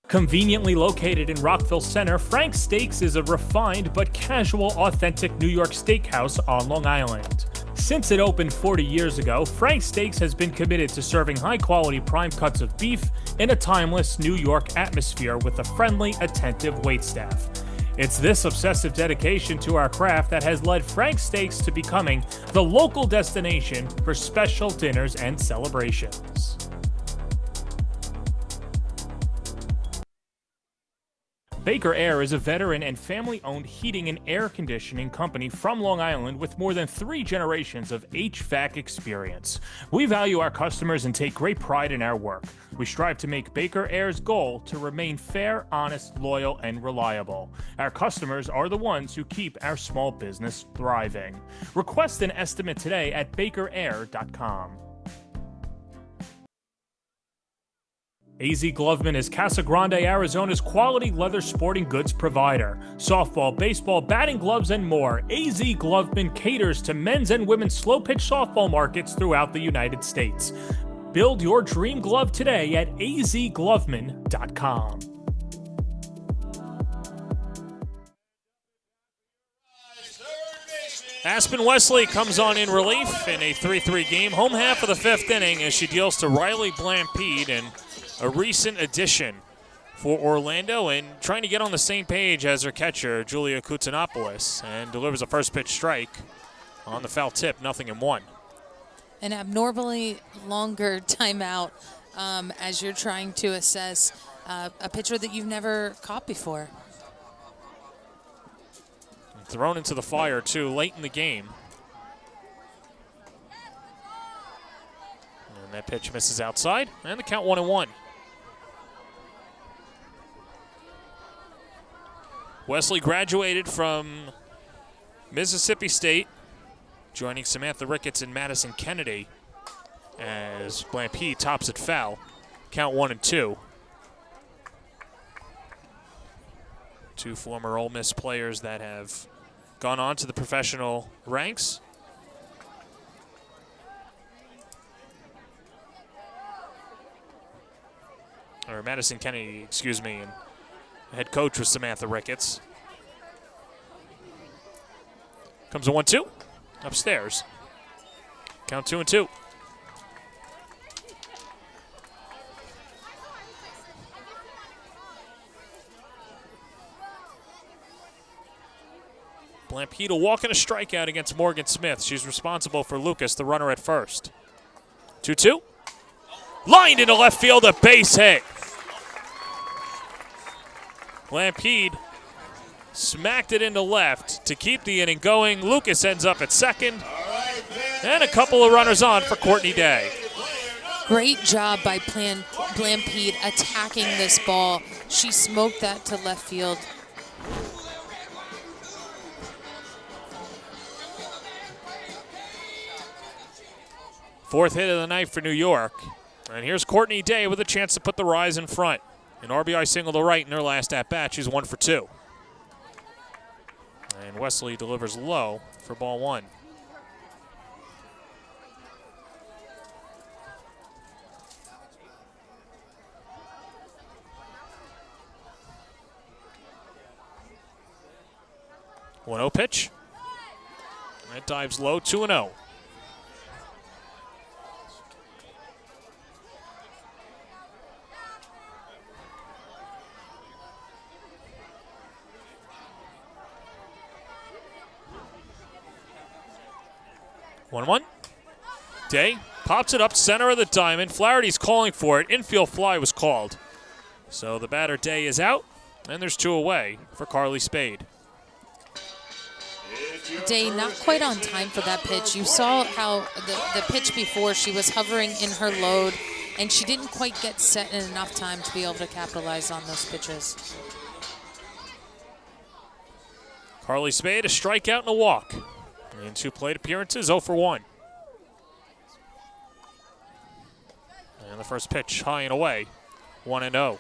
Conveniently located in Rockville Center, Frank's Steaks is a refined but casual, authentic New York steakhouse on Long Island. Since it opened 40 years ago, Frank's Steaks has been committed to serving high-quality prime cuts of beef in a timeless New York atmosphere with a friendly, attentive waitstaff. It's this obsessive dedication to our craft that has led Frank's Steaks to becoming the local destination for special dinners and celebrations. Baker Air is a veteran and family-owned heating and air conditioning company from Long Island with more than 3 generations of HVAC experience. We value our customers and take great pride in our work. We strive to make Baker Air's goal to remain fair, honest, loyal, and reliable. Our customers are the ones who keep our small business thriving. Request an estimate today at bakerair.com. AZ Gloveman is Casa Grande, Arizona's quality leather sporting goods provider. Softball, baseball, batting gloves, and more. AZ Gloveman caters to men's and women's slow-pitch softball markets throughout the United States. Build your dream glove today at azgloveman.com. Aspen Wesley comes on in relief in a 3-3 game. Home half of the 5th inning as she deals to Riley Blampede, and a recent addition for Orlando and trying to get on the same page as her catcher, Julia Koutsanopoulos, and delivers a first pitch strike on the foul tip, 0-1. An abnormally longer timeout as you're trying to assess a pitcher that you've never caught before. And thrown into the fire, too, late in the game. And that pitch misses outside, and the count 1-1. Wesley graduated from Mississippi State, joining Samantha Ricketts and Madison Kennedy as Blampede tops it foul. Count 1-2. Two former Ole Miss players that have gone on to the professional ranks. Or Madison Kennedy, excuse me, and head coach was Samantha Ricketts. Comes a 1-2 upstairs. Count 2-2. Blampede will walk in a strikeout against Morgan Smith. She's responsible for Lucas, the runner at first. 2-2. Lined into left field, a base hit. Blampede smacked it into left to keep the inning going. Lucas ends up at second. And a couple of runners on for Courtney Day. Great job by Blampede attacking this ball. She smoked that to left field. Fourth hit of the night for New York. And here's Courtney Day with a chance to put the Rise in front. An RBI single to right in her last at-bat. She's 1 for 2. And Wesley delivers low for ball 1. 1-0 pitch. That dives low, 2-0. One. Day pops it up center of the diamond. Flaherty's calling for it. Infield fly was called. So the batter Day is out, and there's 2 away for Carly Spade. Day not quite on time for that pitch. You saw how the pitch before, she was hovering in her load, and she didn't quite get set in enough time to be able to capitalize on those pitches. Carly Spade, a strikeout and a walk. In 2 plate appearances, 0 for 1. And the first pitch high and away, 1-0.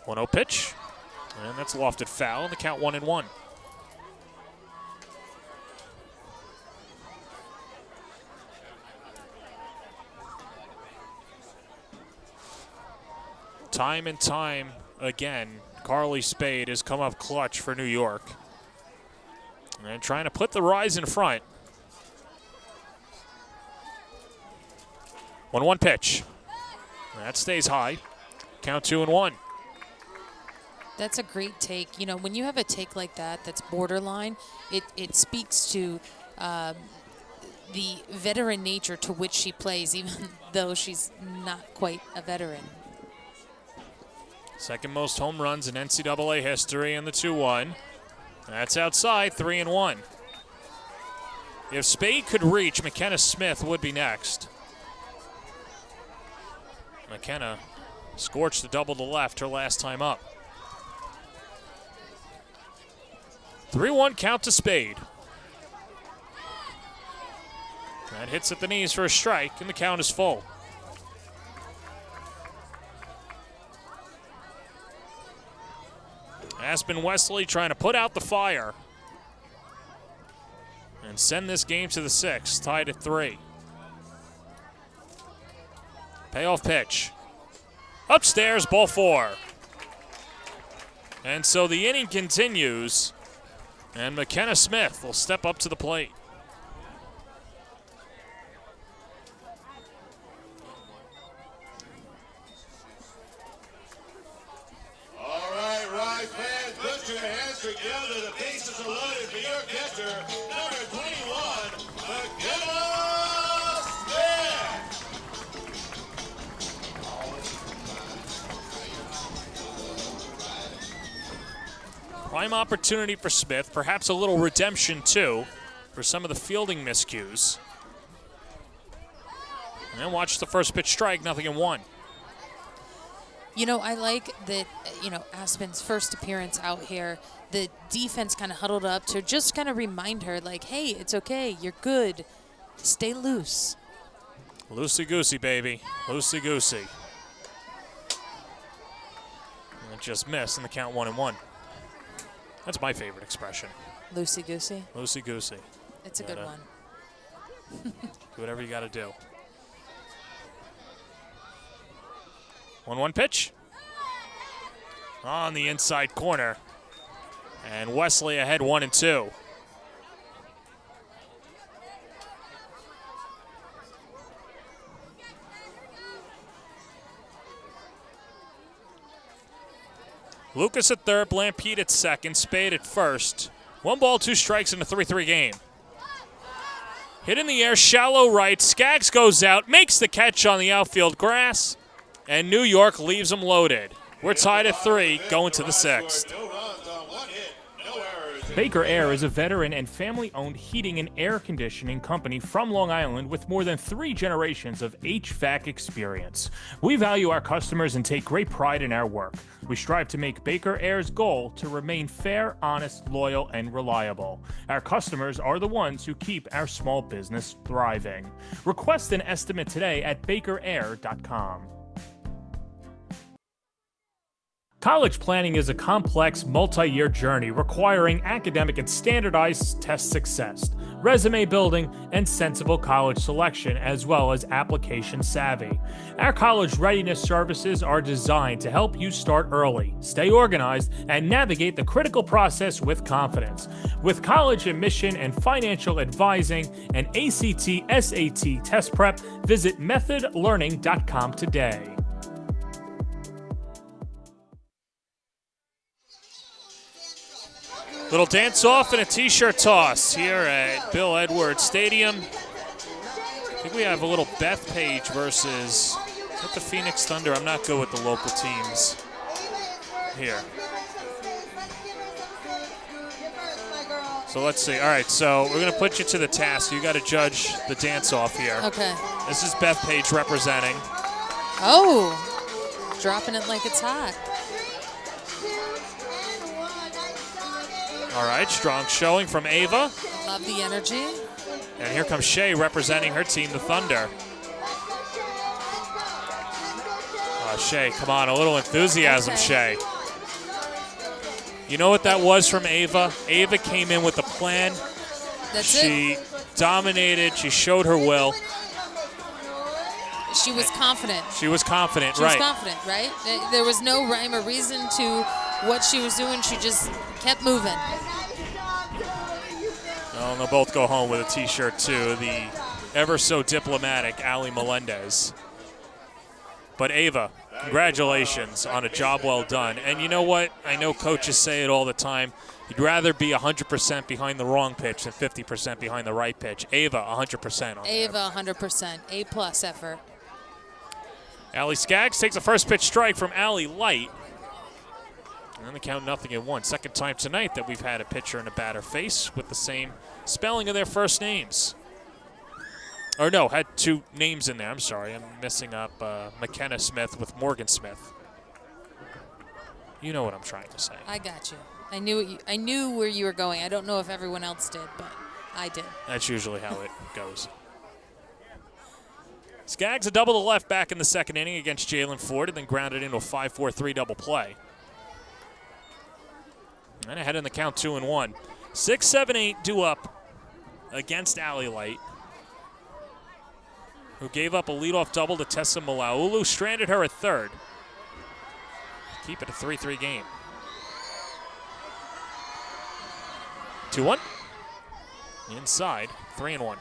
One-0 pitch, and that's lofted foul, and the count 1-1. Time and time again, Carly Spade has come up clutch for New York. And trying to put the Rise in front. 1-1 pitch. That stays high. Count 2-1. That's a great take. You know, when you have a take like that that's borderline, it speaks to the veteran nature to which she plays, even though she's not quite a veteran. Second most home runs in NCAA history in the 2-1. That's outside, 3-1. If Spade could reach, McKenna Smith would be next. McKenna scorched the double to left her last time up. 3-1 count to Spade. That hits at the knees for a strike, and the count is full. Aspen Wesley trying to put out the fire and send this game to the 6th, tied at 3. Payoff pitch. Upstairs, ball 4. And so the inning continues, and McKenna Smith will step up to the plate. Together, the bases are loaded for your catcher, number 21, McKenna Smith. Prime opportunity for Smith, perhaps a little redemption too, for some of the fielding miscues. And watch the first pitch strike, 0-1. You know, I like that, Aspen's first appearance out here, the defense kind of huddled up to just kind of remind her, like, hey, it's okay, you're good, stay loose. Loosey-goosey, baby, loosey-goosey. And it just missed, and the count 1-1. That's my favorite expression. Loosey-goosey? Loosey-goosey. It's a good one. Do whatever you got to do. 1-1 pitch. On the inside corner. And Wesley ahead 1-2. Lucas at third, Blampede at second, Spade at first. 1 ball, 2 strikes in a 3-3 game. Hit in the air, shallow right. Skaggs goes out, makes the catch on the outfield grass, and New York leaves them loaded. We're tied at 3, going to the 6th. Baker Air is a veteran and family-owned heating and air conditioning company from Long Island with more than 3 generations of HVAC experience. We value our customers and take great pride in our work. We strive to make Baker Air's goal to remain fair, honest, loyal, and reliable. Our customers are the ones who keep our small business thriving. Request an estimate today at bakerair.com. College planning is a complex, multi-year journey requiring academic and standardized test success, resume building, and sensible college selection, as well as application savvy. Our college readiness services are designed to help you start early, stay organized, and navigate the critical process with confidence. With college admission and financial advising and ACT, SAT test prep, visit methodlearning.com today. Little dance-off and a t-shirt toss here at Bill Edwards Stadium. I think we have a little Bethpage versus, is that the Phoenix Thunder? I'm not good with the local teams here. So let's see. All right, so we're going to put you to the task. You got to judge the dance-off here. Okay. This is Bethpage representing. Oh, dropping it like it's hot. All right, strong showing from Ava. Love the energy. And here comes Shay representing her team, the Thunder. Shay, come on, a little enthusiasm, Okay. Shay. You know what that was from Ava? Ava came in with a plan. That's She it. dominated. She showed her will. She was confident. She was confident, She right? was confident, right? There was no rhyme or reason to what she was doing. She just kept moving. Well, they'll both go home with a T-shirt, too. The ever so diplomatic Ali Melendez. But Ava, congratulations on a job well done. And you know what? I know coaches say it all the time. You'd rather be 100% behind the wrong pitch than 50% behind the right pitch. Ava, 100% on Ava, 100%. A+ effort. Allie Skaggs takes a first pitch strike from Allie Light. And the count 0-1. Second time tonight that we've had a pitcher and a batter face with the same spelling of their first names. Or no, had two names in there. I'm sorry. I'm messing up McKenna Smith with Morgan Smith. You know what I'm trying to say. I got you. I knew where you were going. I don't know if everyone else did, but I did. That's usually how it goes. Skaggs a double to left back in the second inning against Jalen Ford and then grounded into a 5-4-3 double play. And ahead in the count 2-1. 6-7-8 due up against Allie Light, who gave up a leadoff double to Tessa Malaulu, stranded her at third. Keep it a 3-3 game. 2-1. Inside, 3-1.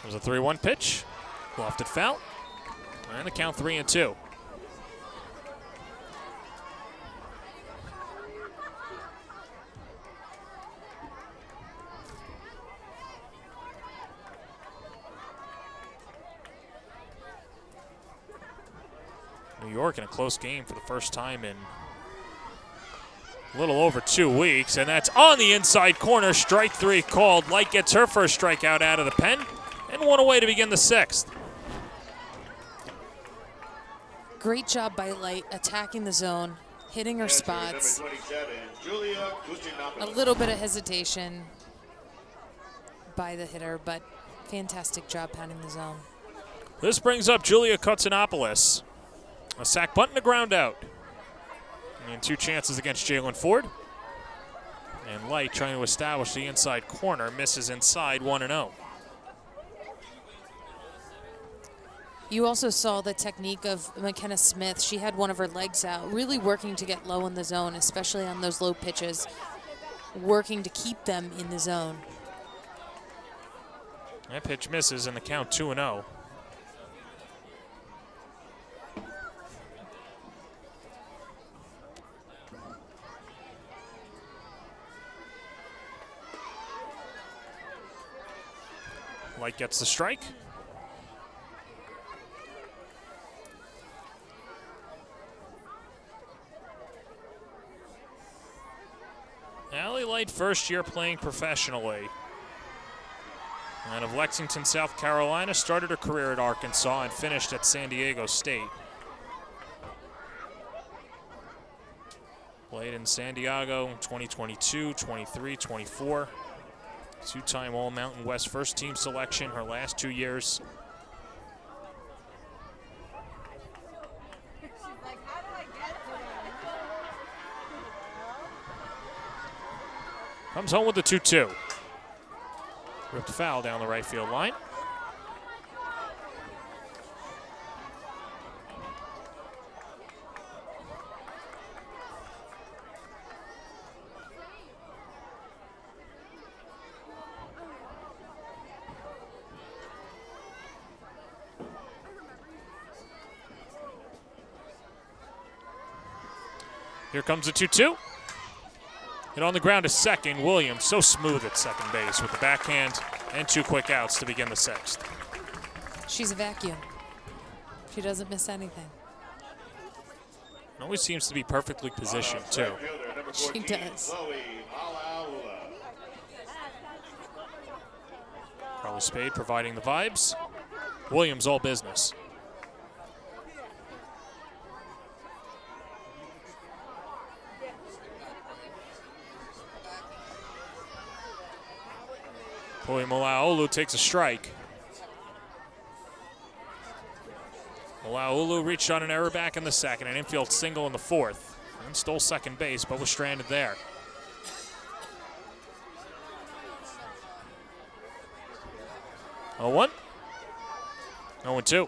There's a 3-1 pitch. Lofted foul. And the count 3-2. New York in a close game for the first time in a little over 2 weeks, and that's on the inside corner. Strike three called. Light gets her first strikeout out of the pen, and one away to begin the sixth. Great job by Light attacking the zone, hitting her Number spots. 27, Julia A little bit of hesitation by the hitter, but fantastic job pounding the zone. This brings up Julia Kotsinopoulos. A sack bunt and a ground out. And two chances against Jalen Ford. And Light trying to establish the inside corner. Misses inside 1-0. You also saw the technique of McKenna Smith. She had one of her legs out, really working to get low in the zone, especially on those low pitches, working to keep them in the zone. That pitch misses and the count 2-0. Light gets the strike. Allie Light, first year playing professionally. Out of Lexington, South Carolina, started her career at Arkansas and finished at San Diego State. Played in San Diego 2022, 23, 24. Two-time All-Mountain West first-team selection her last 2 years. Comes home with the 2-2. Ripped foul down the right field line. Here comes the 2-2. Hit on the ground to second. Williams so smooth at second base with the backhand and 2 quick outs to begin the 6th. She's a vacuum. She doesn't miss anything. Always seems to be perfectly positioned, too. She does. Carly Spade providing the vibes. Williams all business. Chloe Malaolu takes a strike. Malaolu reached on an error back in the 2nd, an infield single in the 4th, and stole second base, but was stranded there. Oh, 1. 0-2.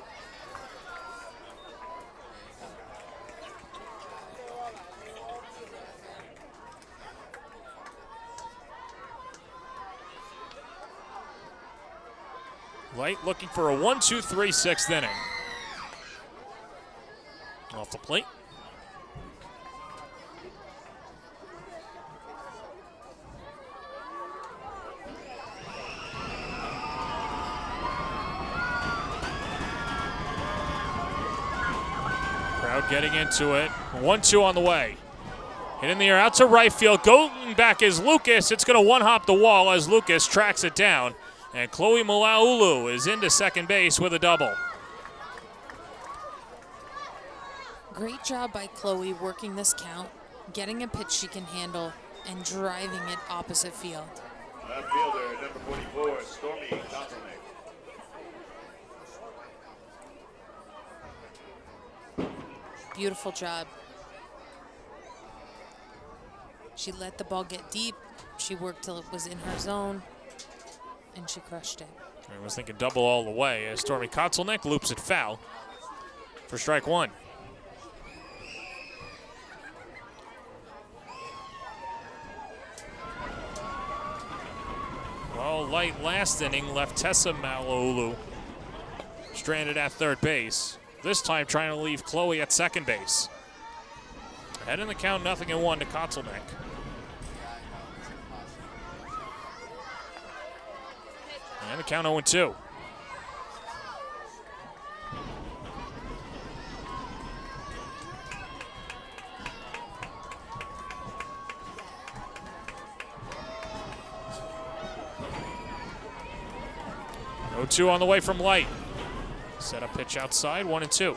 Light looking for a 1-2-3 6th inning. Off the plate. Crowd getting into it. 1-2 on the way. Hit in the air out to right field. Going back is Lucas. It's going to one-hop the wall as Lucas tracks it down. And Chloe Malaolu is into second base with a double. Great job by Chloe working this count, getting a pitch she can handle, and driving it opposite field. Left fielder, number 44, Stormy Kotelnick. Beautiful job. She let the ball get deep. She worked till it was in her zone, and she crushed it. I was thinking double all the way as Stormy Kotelnick loops it foul for strike 1. Well, Light last inning left Tessa Malaolu stranded at third base. This time trying to leave Chloe at second base. Ahead in the count, 0-1 to Kotelnick. And the count 0-2. No 2 on the way from Light. Set up pitch outside, 1-2.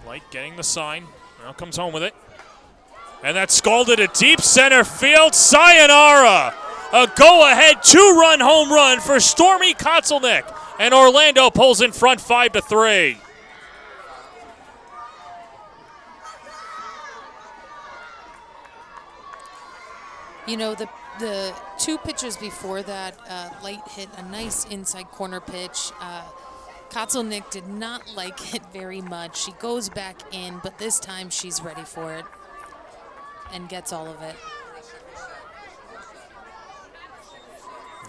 Light getting the sign. Now comes home with it. And that's scalded to deep center field. Sayonara! A go-ahead 2-run home run for Stormy Kotelnick. And Orlando pulls in front 5-3. You know, the 2 pitches before that, Light hit a nice inside corner pitch. Kotelnick did not like it very much. She goes back in, but this time she's ready for it and gets all of it.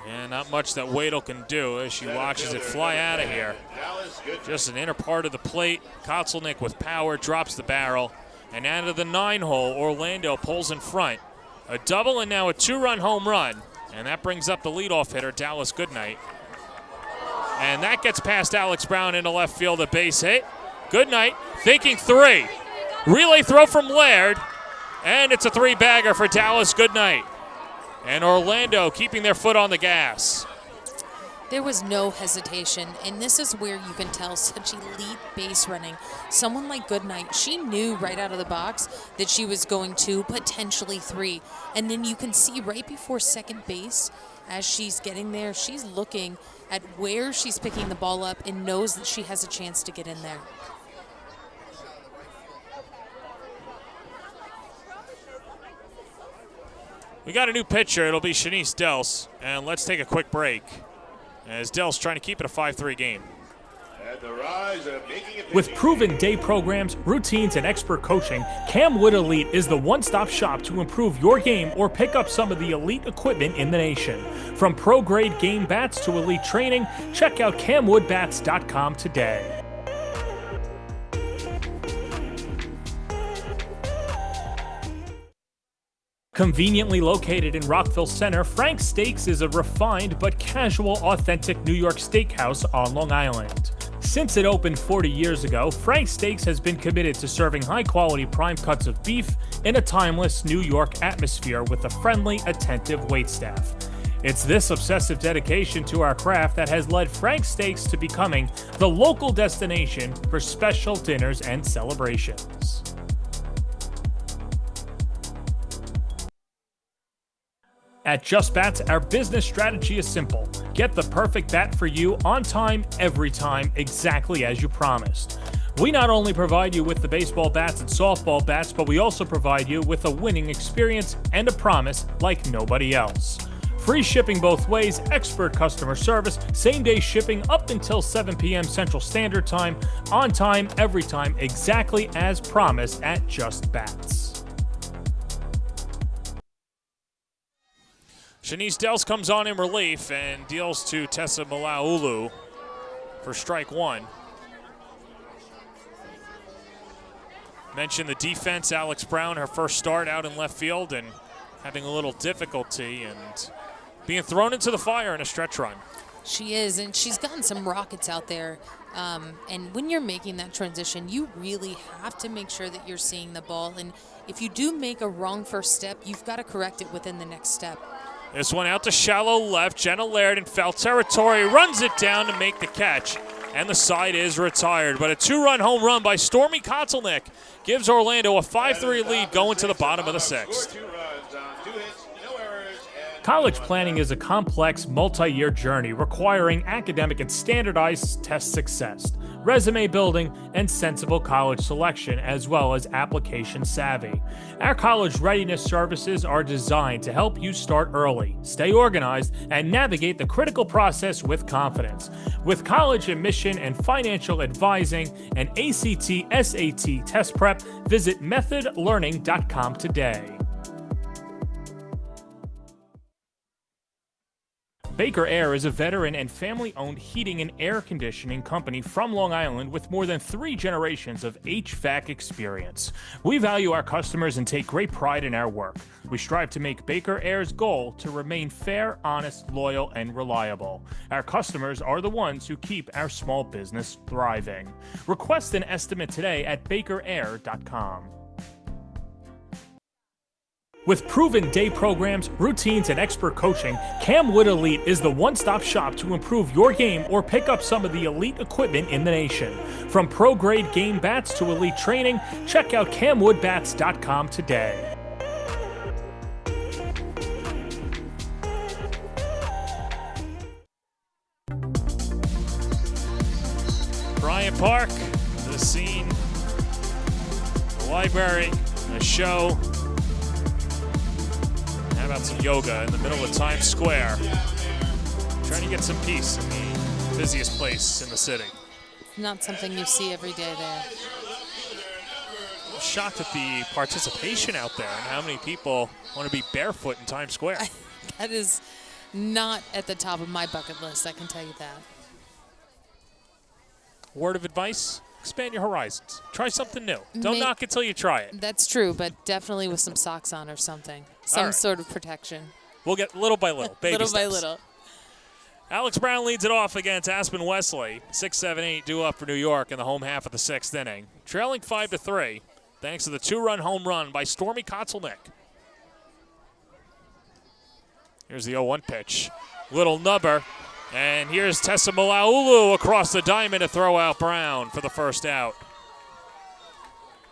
And not much that Wadle can do as she watches it fly out of here. Just an inner part of the plate. Kotelnick with power drops the barrel. And out of the 9-hole, Orlando pulls in front. A double and now a 2-run home run. And that brings up the leadoff hitter, Dallas Goodnight. And that gets past Alex Brown into left field, a base hit. Goodnight thinking 3. Relay throw from Laird. And it's a three-bagger for Dallas Goodnight. And Orlando keeping their foot on the gas. There was no hesitation, and this is where you can tell such elite base running. Someone like Goodnight, she knew right out of the box that she was going 2, potentially 3. And then you can see right before second base, as she's getting there, she's looking at where she's picking the ball up and knows that she has a chance to get in there. We got a new pitcher. It'll be Shanice Dels. And let's take a quick break as Dels trying to keep it a 5-3 game. At the rise of making it With proven day programs, routines, and expert coaching, Camwood Elite is the one-stop shop to improve your game or pick up some of the elite equipment in the nation. From pro-grade game bats to elite training, check out camwoodbats.com today. Conveniently located in Rockville Center, Frank's Steaks is a refined but casual, authentic New York steakhouse on Long Island. Since it opened 40 years ago, Frank's Steaks has been committed to serving high-quality prime cuts of beef in a timeless New York atmosphere with a friendly, attentive waitstaff. It's this obsessive dedication to our craft that has led Frank's Steaks to becoming the local destination for special dinners and celebrations. At Just Bats, our business strategy is simple. Get the perfect bat for you on time, every time, exactly as you promised. We not only provide you with the baseball bats and softball bats, but we also provide you with a winning experience and a promise like nobody else. Free shipping both ways, expert customer service, same-day shipping up until 7 p.m. Central Standard Time, on time, every time, exactly as promised at Just Bats. Shanice Dels comes on in relief and deals to Tessa Malaulu for strike 1. Mentioned the defense, Alex Brown, her first start out in left field and having a little difficulty and being thrown into the fire in a stretch run. She is, and she's gotten some rockets out there. And when you're making that transition, you really have to make sure that you're seeing the ball. And if you do make a wrong first step, you've got to correct it within the next step. This one out to shallow left. Jenna Laird in foul territory runs it down to make the catch. And the side is retired. But a 2-run home run by Stormy Kotelnick gives Orlando a 5-3 lead going to the bottom of the 6th. College planning is a complex, multi-year journey requiring academic and standardized test success, resume building, and sensible college selection, as well as application savvy. Our college readiness services are designed to help you start early, stay organized, and navigate the critical process with confidence. With college admission and financial advising and ACT, SAT test prep, visit methodlearning.com today. Baker Air is a veteran and family-owned heating and air conditioning company from Long Island with more than 3 generations of HVAC experience. We value our customers and take great pride in our work. We strive to make Baker Air's goal to remain fair, honest, loyal, and reliable. Our customers are the ones who keep our small business thriving. Request an estimate today at bakerair.com. With proven day programs, routines, and expert coaching, Camwood Elite is the one-stop shop to improve your game or pick up some of the elite equipment in the nation. From pro-grade game bats to elite training, check out camwoodbats.com today. Bryant Park, the scene, the library, a show. How about some yoga in the middle of Times Square? Trying to get some peace in the busiest place in the city. Not something you see every day there. I'm shocked at the participation out there and how many people want to be barefoot in Times Square. That is not at the top of my bucket list, I can tell you that. Word of advice? Expand your horizons. Try something new. Don't knock it till you try it. That's true, but definitely with some socks on or something. Some sort of protection. We'll get little by little. Baby little steps. by little. Alex Brown leads it off against Aspen Wesley. 6-7-8 due up for New York in the home half of the 6th inning. Trailing 5-3. thanks to the 2-run home run by Stormy Kotzelnick. Here's the 0-1 pitch. Little nubber. And here's Tessa Malaulu across the diamond to throw out Brown for the first out.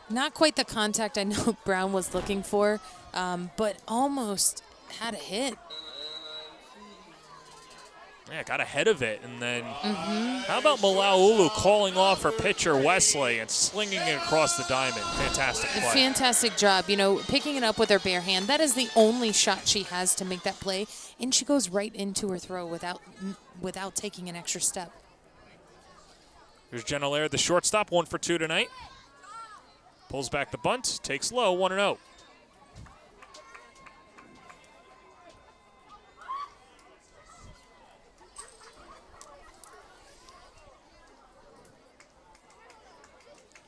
Not quite the contact I know Brown was looking for, but almost had a hit. Yeah, got ahead of it. And then how about Malaulu calling off her pitcher Wesley and slinging it across the diamond? Fantastic play. Fantastic job. You know, picking it up with her bare hand. That is the only shot she has to make that play, and she goes right into her throw without taking an extra step. Here's Jenna Laird, the shortstop, 1 for 2 tonight. Pulls back the bunt, takes low, 1-0.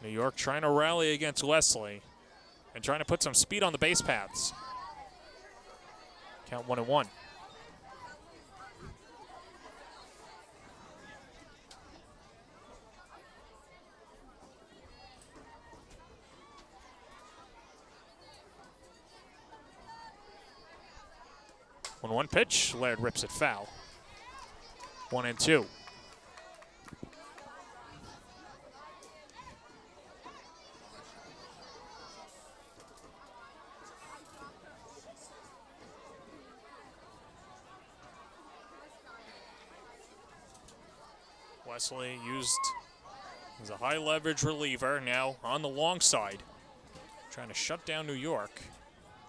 New York trying to rally against Wesley and trying to put some speed on the base paths. Count 1-1. One pitch, Laird rips it foul. 1-2. Wesley used as a high leverage reliever, now on the long side. Trying to shut down New York.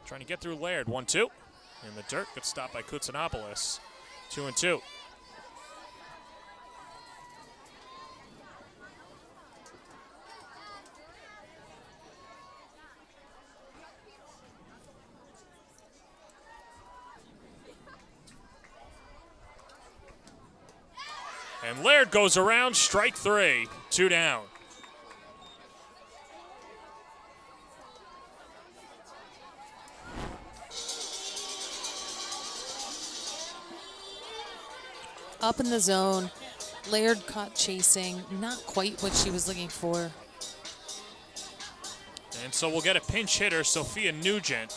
Trying to get through Laird, 1-2. In the dirt, good stop by Koutsanopoulos. 2-2. And Laird goes around, strike 3, 2 down. Up in the zone, Laird caught chasing, not quite what she was looking for. And so we'll get a pinch hitter, Sophia Nugent,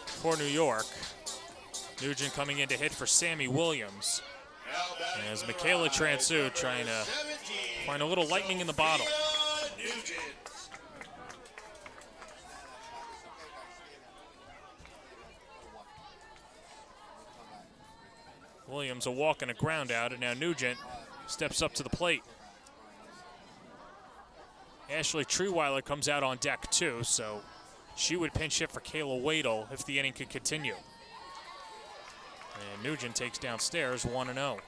for New York. Nugent coming in to hit for Sammy Williams. As Michaela Transu trying to find a little lightning in the bottle. Williams a walk and a ground out, and now Nugent steps up to the plate. Ashley Treeweiler comes out on deck too, so she would pinch hit for Kayla Wadle if the inning could continue. And Nugent takes downstairs 1-0.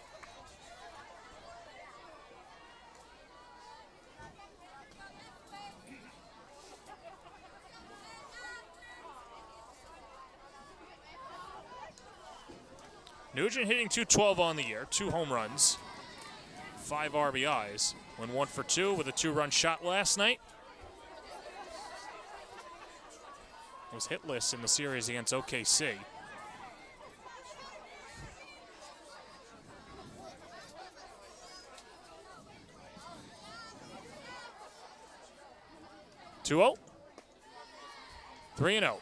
Nugent hitting .212 on the year, 2 home runs, 5 RBIs. Went 1 for 2 with a 2-run shot last night. Was hitless in the series against OKC. (2-0), 3-0.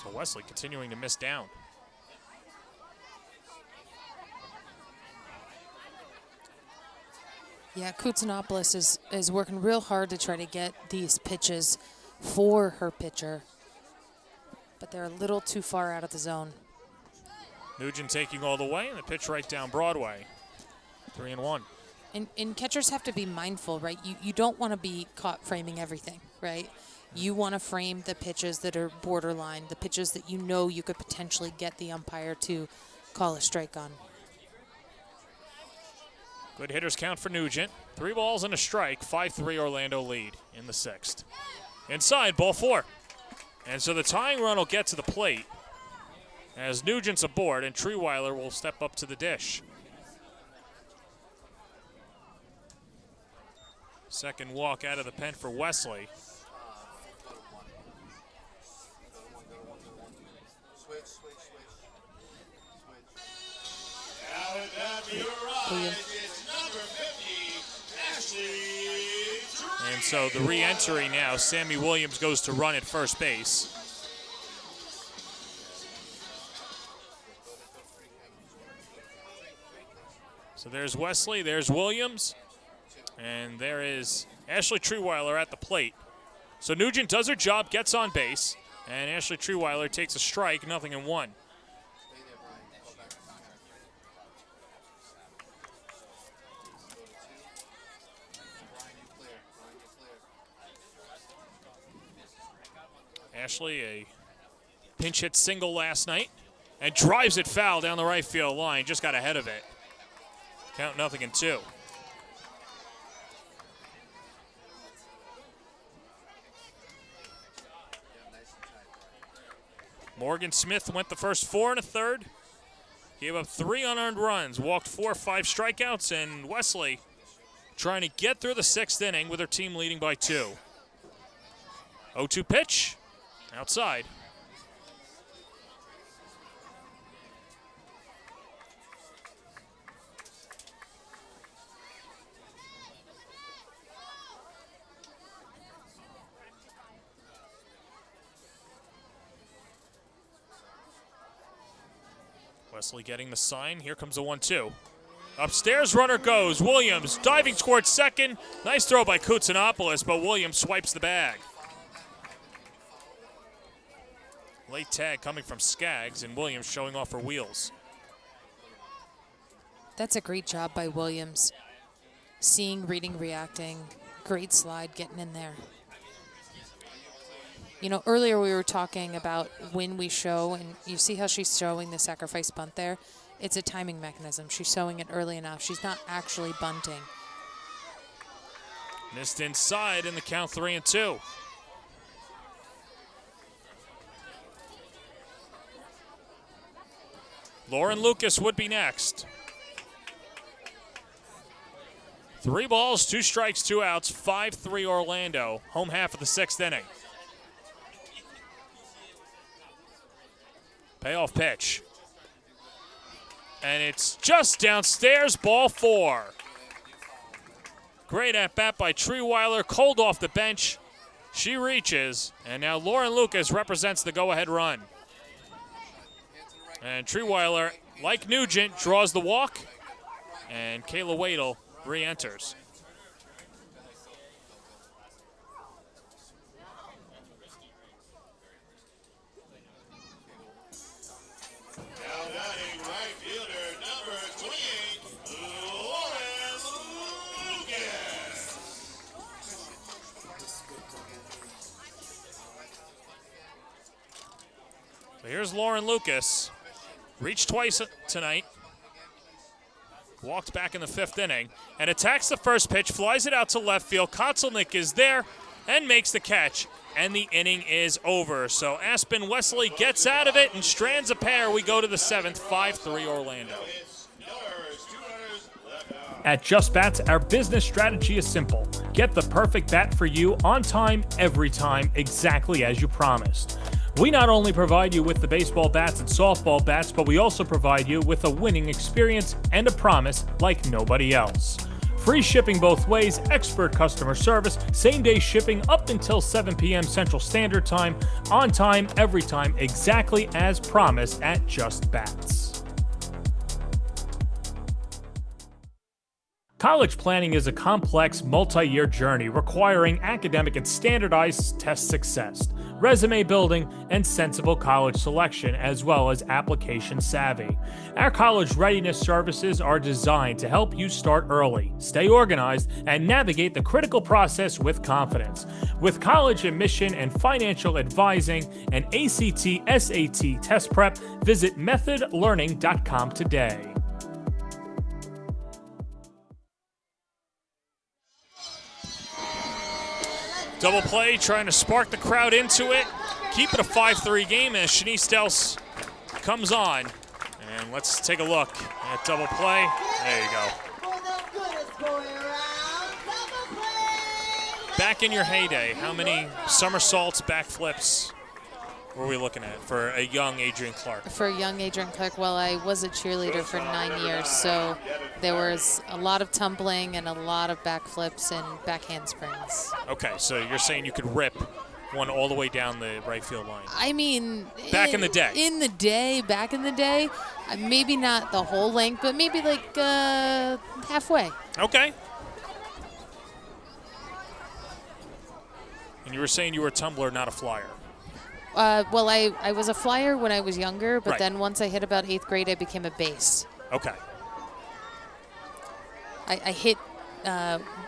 So Wesley continuing to miss down. Yeah, Koutsanopoulos is working real hard to try to get these pitches for her pitcher, but they're a little too far out of the zone. Nugent taking all the way, and the pitch right down Broadway. 3-1. And catchers have to be mindful, right? You don't want to be caught framing everything, right? You want to frame the pitches that are borderline, the pitches that you know you could potentially get the umpire to call a strike on. Good hitters count for Nugent. 3 balls and a strike, 5-3 Orlando lead in the 6th. Inside, ball 4. And so the tying run will get to the plate as Nugent's aboard and Treeweiler will step up to the dish. Second walk out of the pen for Wesley. Now at your right is number 50, Ashley True. So the re-entry now, Sammy Williams goes to run at first base. So there's Wesley, there's Williams, and there is Ashley Treeweiler at the plate. So Nugent does her job, gets on base, and Ashley Treeweiler takes a strike, 0-1. Ashley, a pinch hit single last night, and drives it foul down the right field line. Just got ahead of it. Count 0-2. Morgan Smith went the first 4 1/3. Gave up 3 unearned runs, walked 4 5 strikeouts, and Wesley trying to get through the 6th inning with her team leading by 2. 0-2 pitch. Outside. Wesley getting the sign. Here comes a 1-2. Upstairs runner goes. Williams diving towards second. Nice throw by Koutsanopoulos, but Williams swipes the bag. Late tag coming from Skaggs, and Williams showing off her wheels. That's a great job by Williams. Seeing, reading, reacting. Great slide getting in there. You know, earlier we were talking about when we show, and you see how she's showing the sacrifice bunt there? It's a timing mechanism. She's showing it early enough. She's not actually bunting. Missed inside in the count, 3-2. Lauren Lucas would be next. 3 balls, 2 strikes, 2 outs, 5-3 Orlando. Home half of the 6th inning. Payoff pitch. And it's just downstairs, ball 4. Great at bat by Treeweiler, cold off the bench. She reaches, and now Lauren Lucas represents the go-ahead run. And Treeweiler, like Nugent, draws the walk, and Kayla Wadle re-enters. Now batting right fielder number 28, Lauren Lucas. So here's Lauren Lucas. Reached twice tonight. Walked back in the 5th inning and attacks the first pitch, flies it out to left field. Kotzelnick is there and makes the catch, and the inning is over. So Aspen Wesley gets out of it and strands a pair. We go to the 7th, 5-3 Orlando. At Just Bats, our business strategy is simple. Get the perfect bat for you on time, every time, exactly as you promised. We not only provide you with the baseball bats and softball bats, but we also provide you with a winning experience and a promise like nobody else. Free shipping both ways, expert customer service, same-day shipping up until 7 p.m. Central Standard Time, on time, every time, exactly as promised at Just Bats. College planning is a complex, multi-year journey requiring academic and standardized test success, resume building, and sensible college selection, as well as application savvy. Our college readiness services are designed to help you start early, stay organized, and navigate the critical process with confidence. With college admission and financial advising and ACT, SAT test prep, visit methodlearning.com today. Double play, trying to spark the crowd into it. Keep it a 5-3 game as Shanice Dels comes on. And let's take a look at double play. There you go. Back in your heyday, how many somersaults, backflips What are we looking at for a young Adrian Clark? For a young Adrian Clark, well, I was a cheerleader for 9 years, so there was a lot of tumbling and a lot of backflips and back handsprings. Okay, so you're saying you could rip one all the way down the right field line. I mean, back in the day. Back in the day, maybe not the whole length, but maybe like halfway. Okay. And you were saying you were a tumbler, not a flyer. Well, I was a flyer when I was younger, but Right. then once I hit about 8th grade, I became a base. Okay. I hit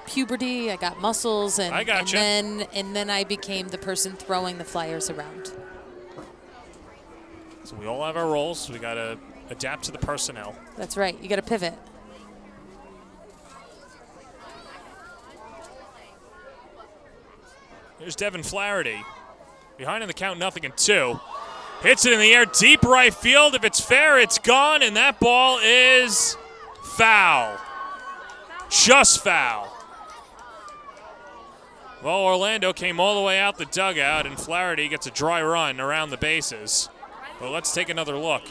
puberty, I got muscles, and, I gotcha. and then I became the person throwing the flyers around. So we all have our roles. We got to adapt to the personnel. That's right. You got to pivot. Here's Devin Flaherty. Behind in the count, 0-2. Hits it in the air, deep right field. If it's fair, it's gone, and that ball is foul. Just foul. Well, Orlando came all the way out the dugout, and Flaherty gets a dry run around the bases. Well, let's take another look.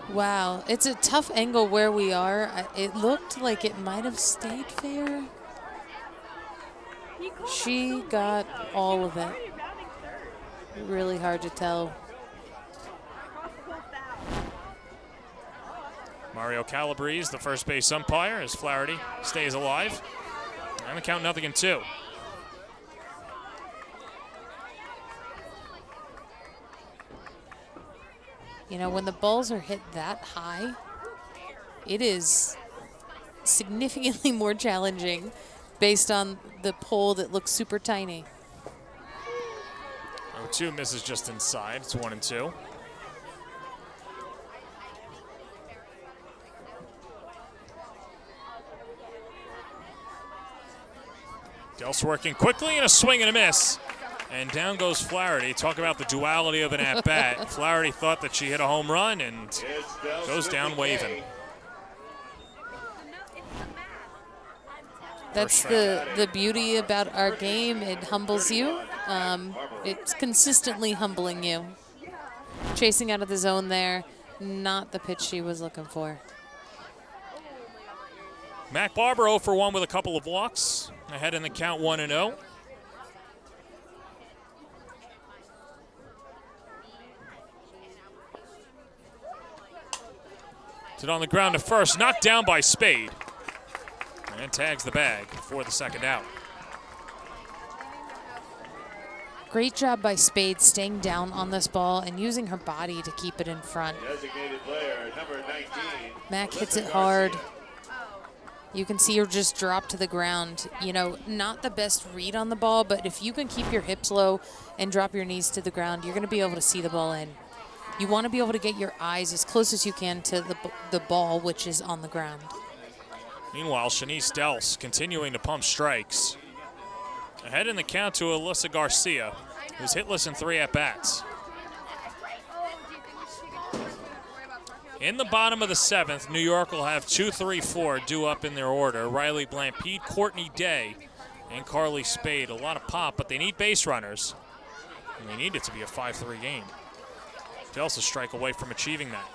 Wow. It's a tough angle where we are. It looked like it might have stayed fair. She got all of it. Really hard to tell. Mario Calabrese, the first base umpire, as Flaherty stays alive. And the count 0-2. You know, when the balls are hit that high, it is significantly more challenging based on the pole that looks super tiny. 0-2 misses just inside. It's 1-2. Del's working quickly and a swing and a miss. And down goes Flaherty. Talk about the duality of an at-bat. Flaherty thought that she hit a home run and goes down waving. That's the beauty about our game. It humbles you. It's consistently humbling you. Chasing out of the zone there, not the pitch she was looking for. Mac Barber 0 for 1 with a couple of walks. Ahead in the count 1-0. It on the ground to first, knocked down by Spade. And tags the bag for the second out. Great job by Spade staying down on this ball and using her body to keep it in front. Designated player, number 19. Mac hits it hard. You can see her just drop to the ground. You know, not the best read on the ball, but if you can keep your hips low and drop your knees to the ground, you're going to be able to see the ball in. You want to be able to get your eyes as close as you can to the ball, which is on the ground. Meanwhile, Shanice Dels continuing to pump strikes. Ahead in the count to Alyssa Garcia, who's hitless in 3 at-bats. In the bottom of the 7th, New York will have 2, 3, 4 due up in their order. Riley Blampede, Courtney Day, and Carly Spade. A lot of pop, but they need base runners. And they need it to be a 5-3 game. Dels a strike away from achieving that.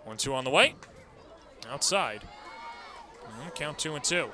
1-2 on the way. Outside. And count 2-2.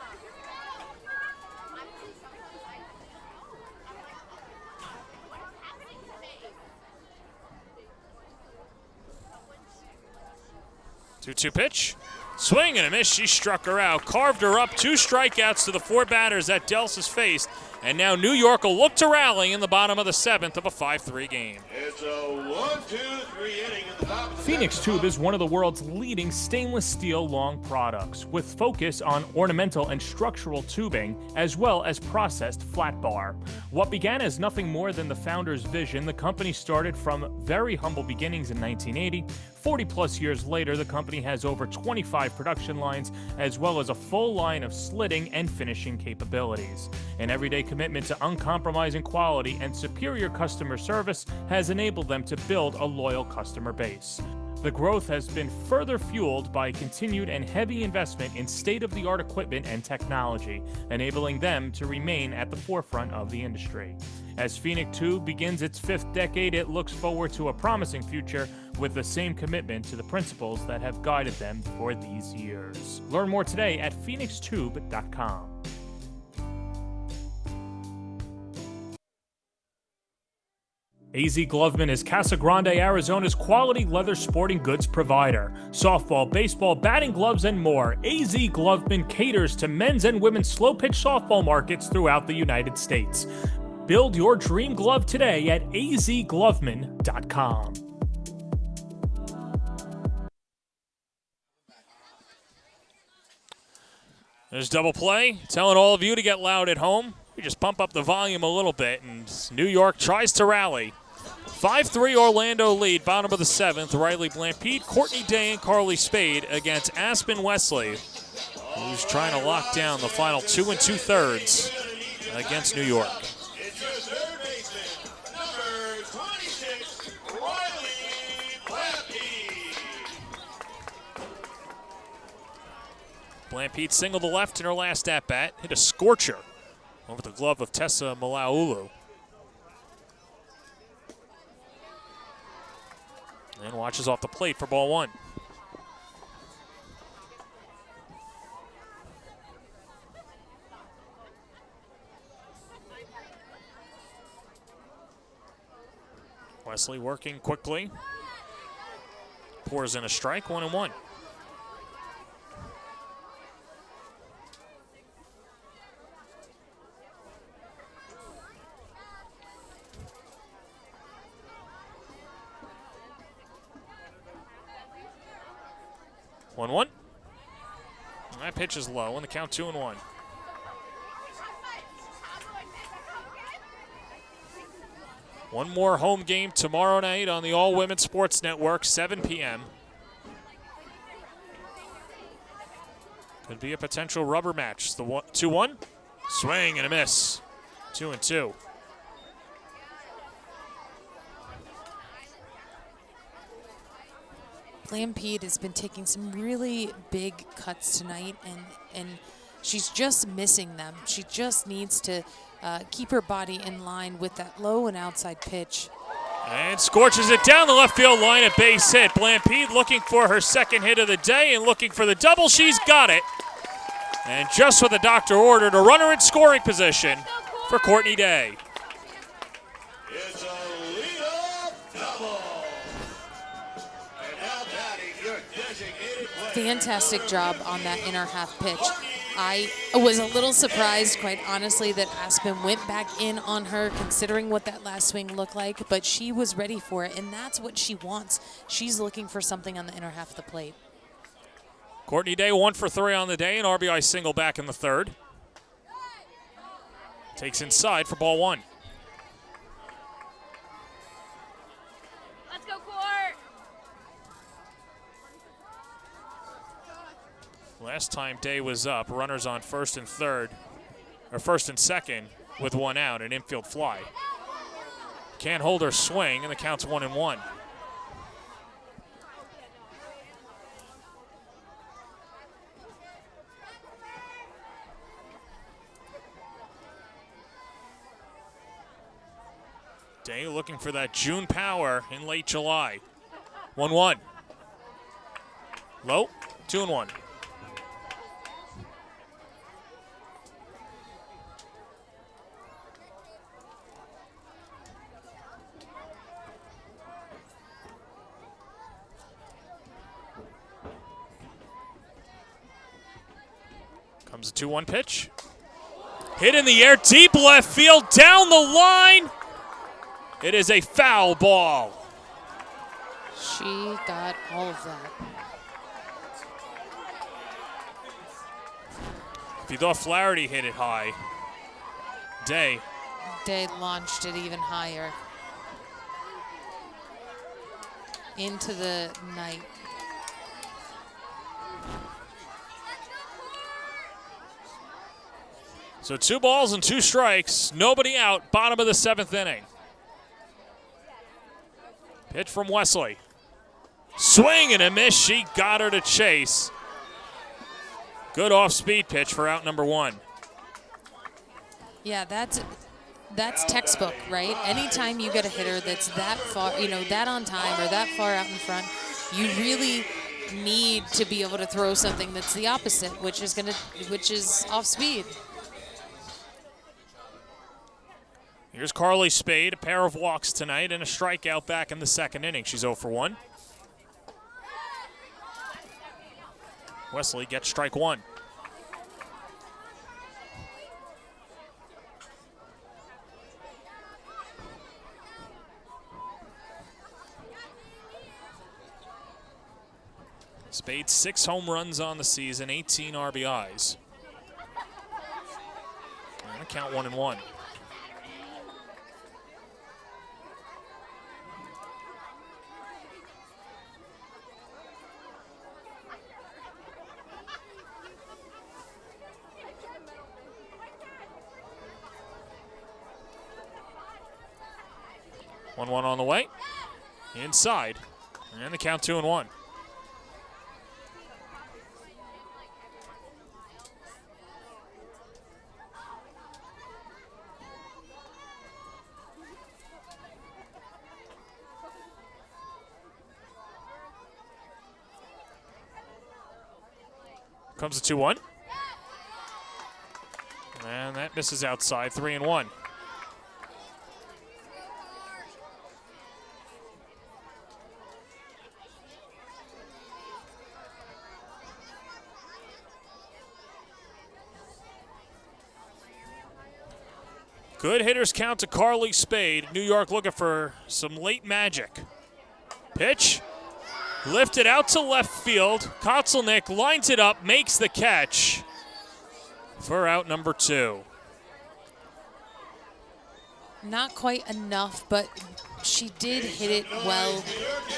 Two pitch. Swing and a miss. She struck her out. Carved her up. 2 strikeouts to the 4 batters that Dels has faced. And now New York will look to rally in the bottom of the 7th of a 5-3 game. It's a 1-2-3 inning in the top of the Phoenix Tube is one of the world's leading stainless steel long products, with focus on ornamental and structural tubing, as well as processed flat bar. What began as nothing more than the founder's vision, the company started from very humble beginnings in 1980. 40-plus years later, the company has over 25 production lines, as well as a full line of slitting and finishing capabilities. An everyday commitment to uncompromising quality and superior customer service has enabled them to build a loyal customer base. The growth has been further fueled by continued and heavy investment in state-of-the-art equipment and technology, enabling them to remain at the forefront of the industry. As Phoenix 2 begins its 5th decade, it looks forward to a promising future with the same commitment to the principles that have guided them for these years. Learn more today at phoenixtube.com. AZ Gloveman is Casa Grande, Arizona's quality leather sporting goods provider. Softball, baseball, batting gloves, and more. AZ Gloveman caters to men's and women's slow-pitch softball markets throughout the United States. Build your dream glove today at azgloveman.com. There's double play, telling all of you to get loud at home. We just pump up the volume a little bit, and New York tries to rally. 5-3 Orlando lead, bottom of the 7th. Riley Blampede, Courtney Day, and Carly Spade against Aspen Wesley, who's trying to lock down the final 2 2/3 against New York. It's your third baseman, number 26, Riley Blampede. Blampede singled to left in her last at-bat, hit a scorcher over the glove of Tessa Malaulu. And watches off the plate for ball 1. Wesley working quickly. Pours in a strike, 1-1. That pitch is low, and the count 2-1. One more home game tomorrow night on the All Women Sports Network, 7 p.m. Could be a potential rubber match. The 2-1, swing and a miss. 2-2. Blampede has been taking some really big cuts tonight, and she's just missing them. She just needs to keep her body in line with that low and outside pitch. And scorches it down the left field line, a base hit. Blampede looking for her second hit of the day and looking for the double. She's got it. And just what the doctor ordered, a runner in scoring position for Courtney Day. It's a leadoff double. And now batting your designated player. Fantastic job on that inner half pitch. I was a little surprised, quite honestly, that Aspen went back in on her, considering what that last swing looked like, but she was ready for it, and that's what she wants. She's looking for something on the inner half of the plate. Courtney Day 1 for 3 on the day, an RBI single back in the 3rd. Takes inside for ball 1. Let's go, Court! Last time Day was up, runners on first and second with 1 out, an infield fly. Can't hold her swing, and the count's 1-1. Day looking for that June power in late July. 1-1. Low, 2-1. Comes a 2-1 pitch. Hit in the air, deep left field, down the line. It is a foul ball. She got all of that. If you thought Flaherty hit it high, Day Launched it even higher into the night. So 2 balls and 2 strikes, nobody out, bottom of the 7th inning. Pitch from Wesley. Swing and a miss. She got her to chase. Good off-speed pitch for out number 1. Yeah, that's textbook, right? Anytime you get a hitter that's that far, that on time or that far out in front, you really need to be able to throw something that's the opposite, which is off speed. Here's Carly Spade, a pair of walks tonight and a strikeout back in the second inning. She's 0 for 1. Wesley gets strike 1. Spade 6 home runs on the season, 18 RBIs. And a count 1-1. One on the way. Inside. And the count 2-1. Comes the 2-1. And that misses outside, 3-1. Good hitters count to Carly Spade. New York looking for some late magic. Pitch. Lifted out to left field. Kotzelnick lines it up, makes the catch for out number 2. Not quite enough, but she did hit it well.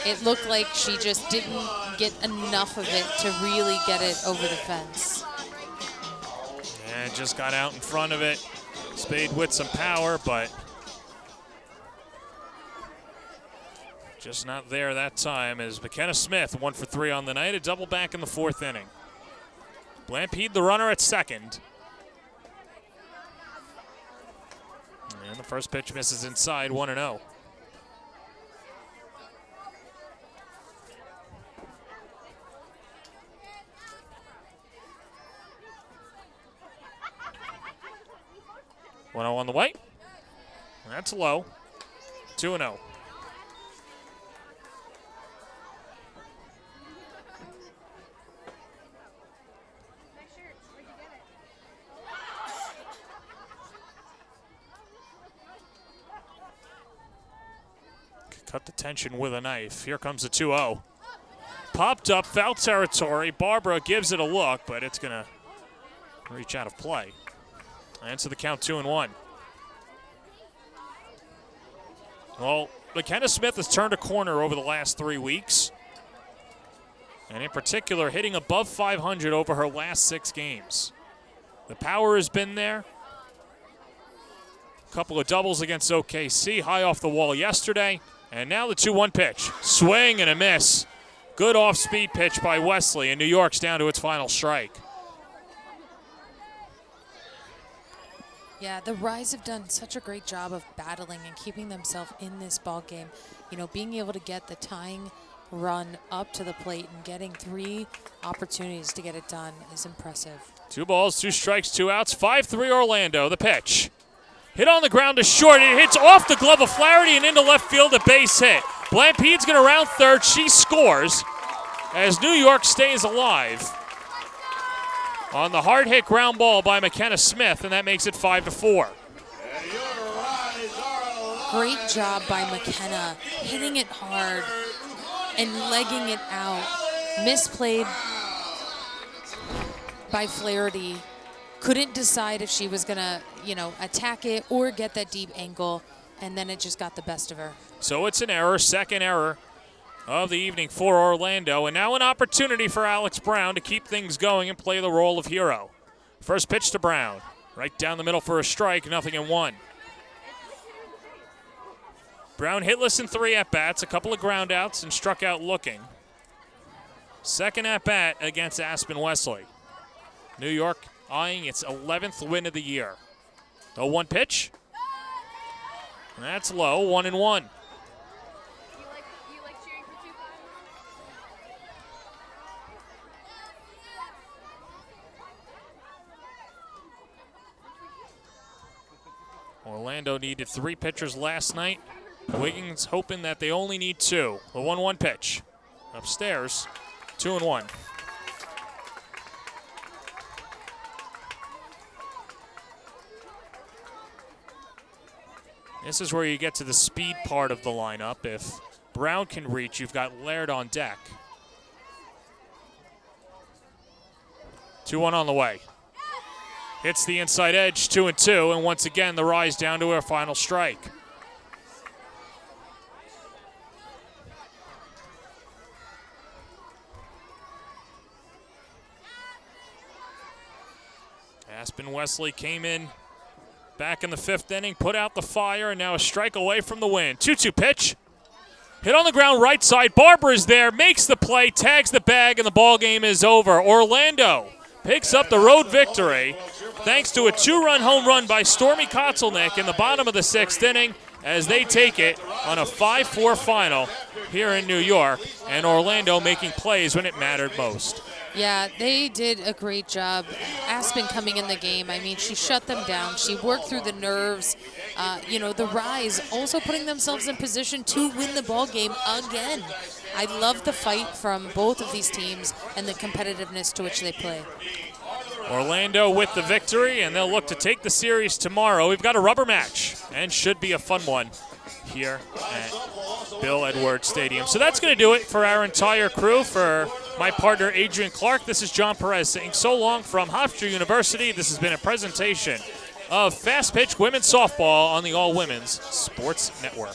It looked like she just didn't get enough of it to really get it over the fence. And just got out in front of it. Spade with some power, but just not there that time as McKenna Smith 1 for 3 on the night, a double back in the 4th inning. Blampede the runner at second. And the first pitch misses inside, 1-0. On the way. That's low. 2-0. Cut the tension with a knife. Here comes the 2-0. Popped up, foul territory. Barbara gives it a look, but it's going to reach out of play. And to the count 2-1. Well, McKenna Smith has turned a corner over the last 3 weeks. And in particular, hitting above 500 over her last 6 games. The power has been there. A couple of doubles against OKC, high off the wall yesterday. And now the 2-1 pitch. Swing and a miss. Good off-speed pitch by Wesley, and New York's down to its final strike. Yeah, the Rise have done such a great job of battling and keeping themselves in this ball game. Being able to get the tying run up to the plate and getting 3 opportunities to get it done is impressive. 2 balls, 2 strikes, 2 outs. 5-3 Orlando. The pitch. Hit on the ground to short. It hits off the glove of Flaherty and into left field, a base hit. Blampede's going to round third. She scores as New York stays alive on the hard hit ground ball by McKenna Smith, and that makes it 5-4. Great job by McKenna, hitting it hard and legging it out. Misplayed by Flaherty. Couldn't decide if she was gonna, attack it or get that deep angle, and then it just got the best of her. So it's an error, second error of the evening for Orlando, and now an opportunity for Alex Brown to keep things going and play the role of hero. First pitch to Brown, right down the middle for a strike, 0-1. Brown hitless in 3 at-bats, a couple of ground outs, and struck out looking. Second at bat against Aspen Wesley. New York eyeing its 11th win of the year. The 1 pitch. That's low, 1-1. You like cheering for 2-5? Orlando needed 3 pitchers last night. Wiggins hoping that they only need 2. The 1-1 pitch. Upstairs, 2-1. This is where you get to the speed part of the lineup. If Brown can reach, you've got Laird on deck. 2-1 on the way. Hits the inside edge, 2-2, and once again the rise down to our final strike. Aspen Wesley came in back in the 5th inning, put out the fire, and now a strike away from the win. 2-2 pitch. Hit on the ground right side. Barber is there, makes the play, tags the bag, and the ball game is over. Orlando picks up the road victory thanks to a 2-run home run by Stormy Kotzelnick in the bottom of the 6th inning as they take it on a 5-4 final here in New York, and Orlando making plays when it mattered most. Yeah, they did a great job. Aspen coming in the game, I mean, she shut them down. She worked through the nerves. The Rise also putting themselves in position to win the ball game again. I love the fight from both of these teams and the competitiveness to which they play. Orlando with the victory, and they'll look to take the series tomorrow. We've got a rubber match, and should be a fun one here at Bill Edwards Stadium. So that's going to do it for our entire crew. For my partner, Adrian Clark, this is John Perez saying so long from Hofstra University. This has been a presentation of Fast Pitch Women's Softball on the All Women's Sports Network.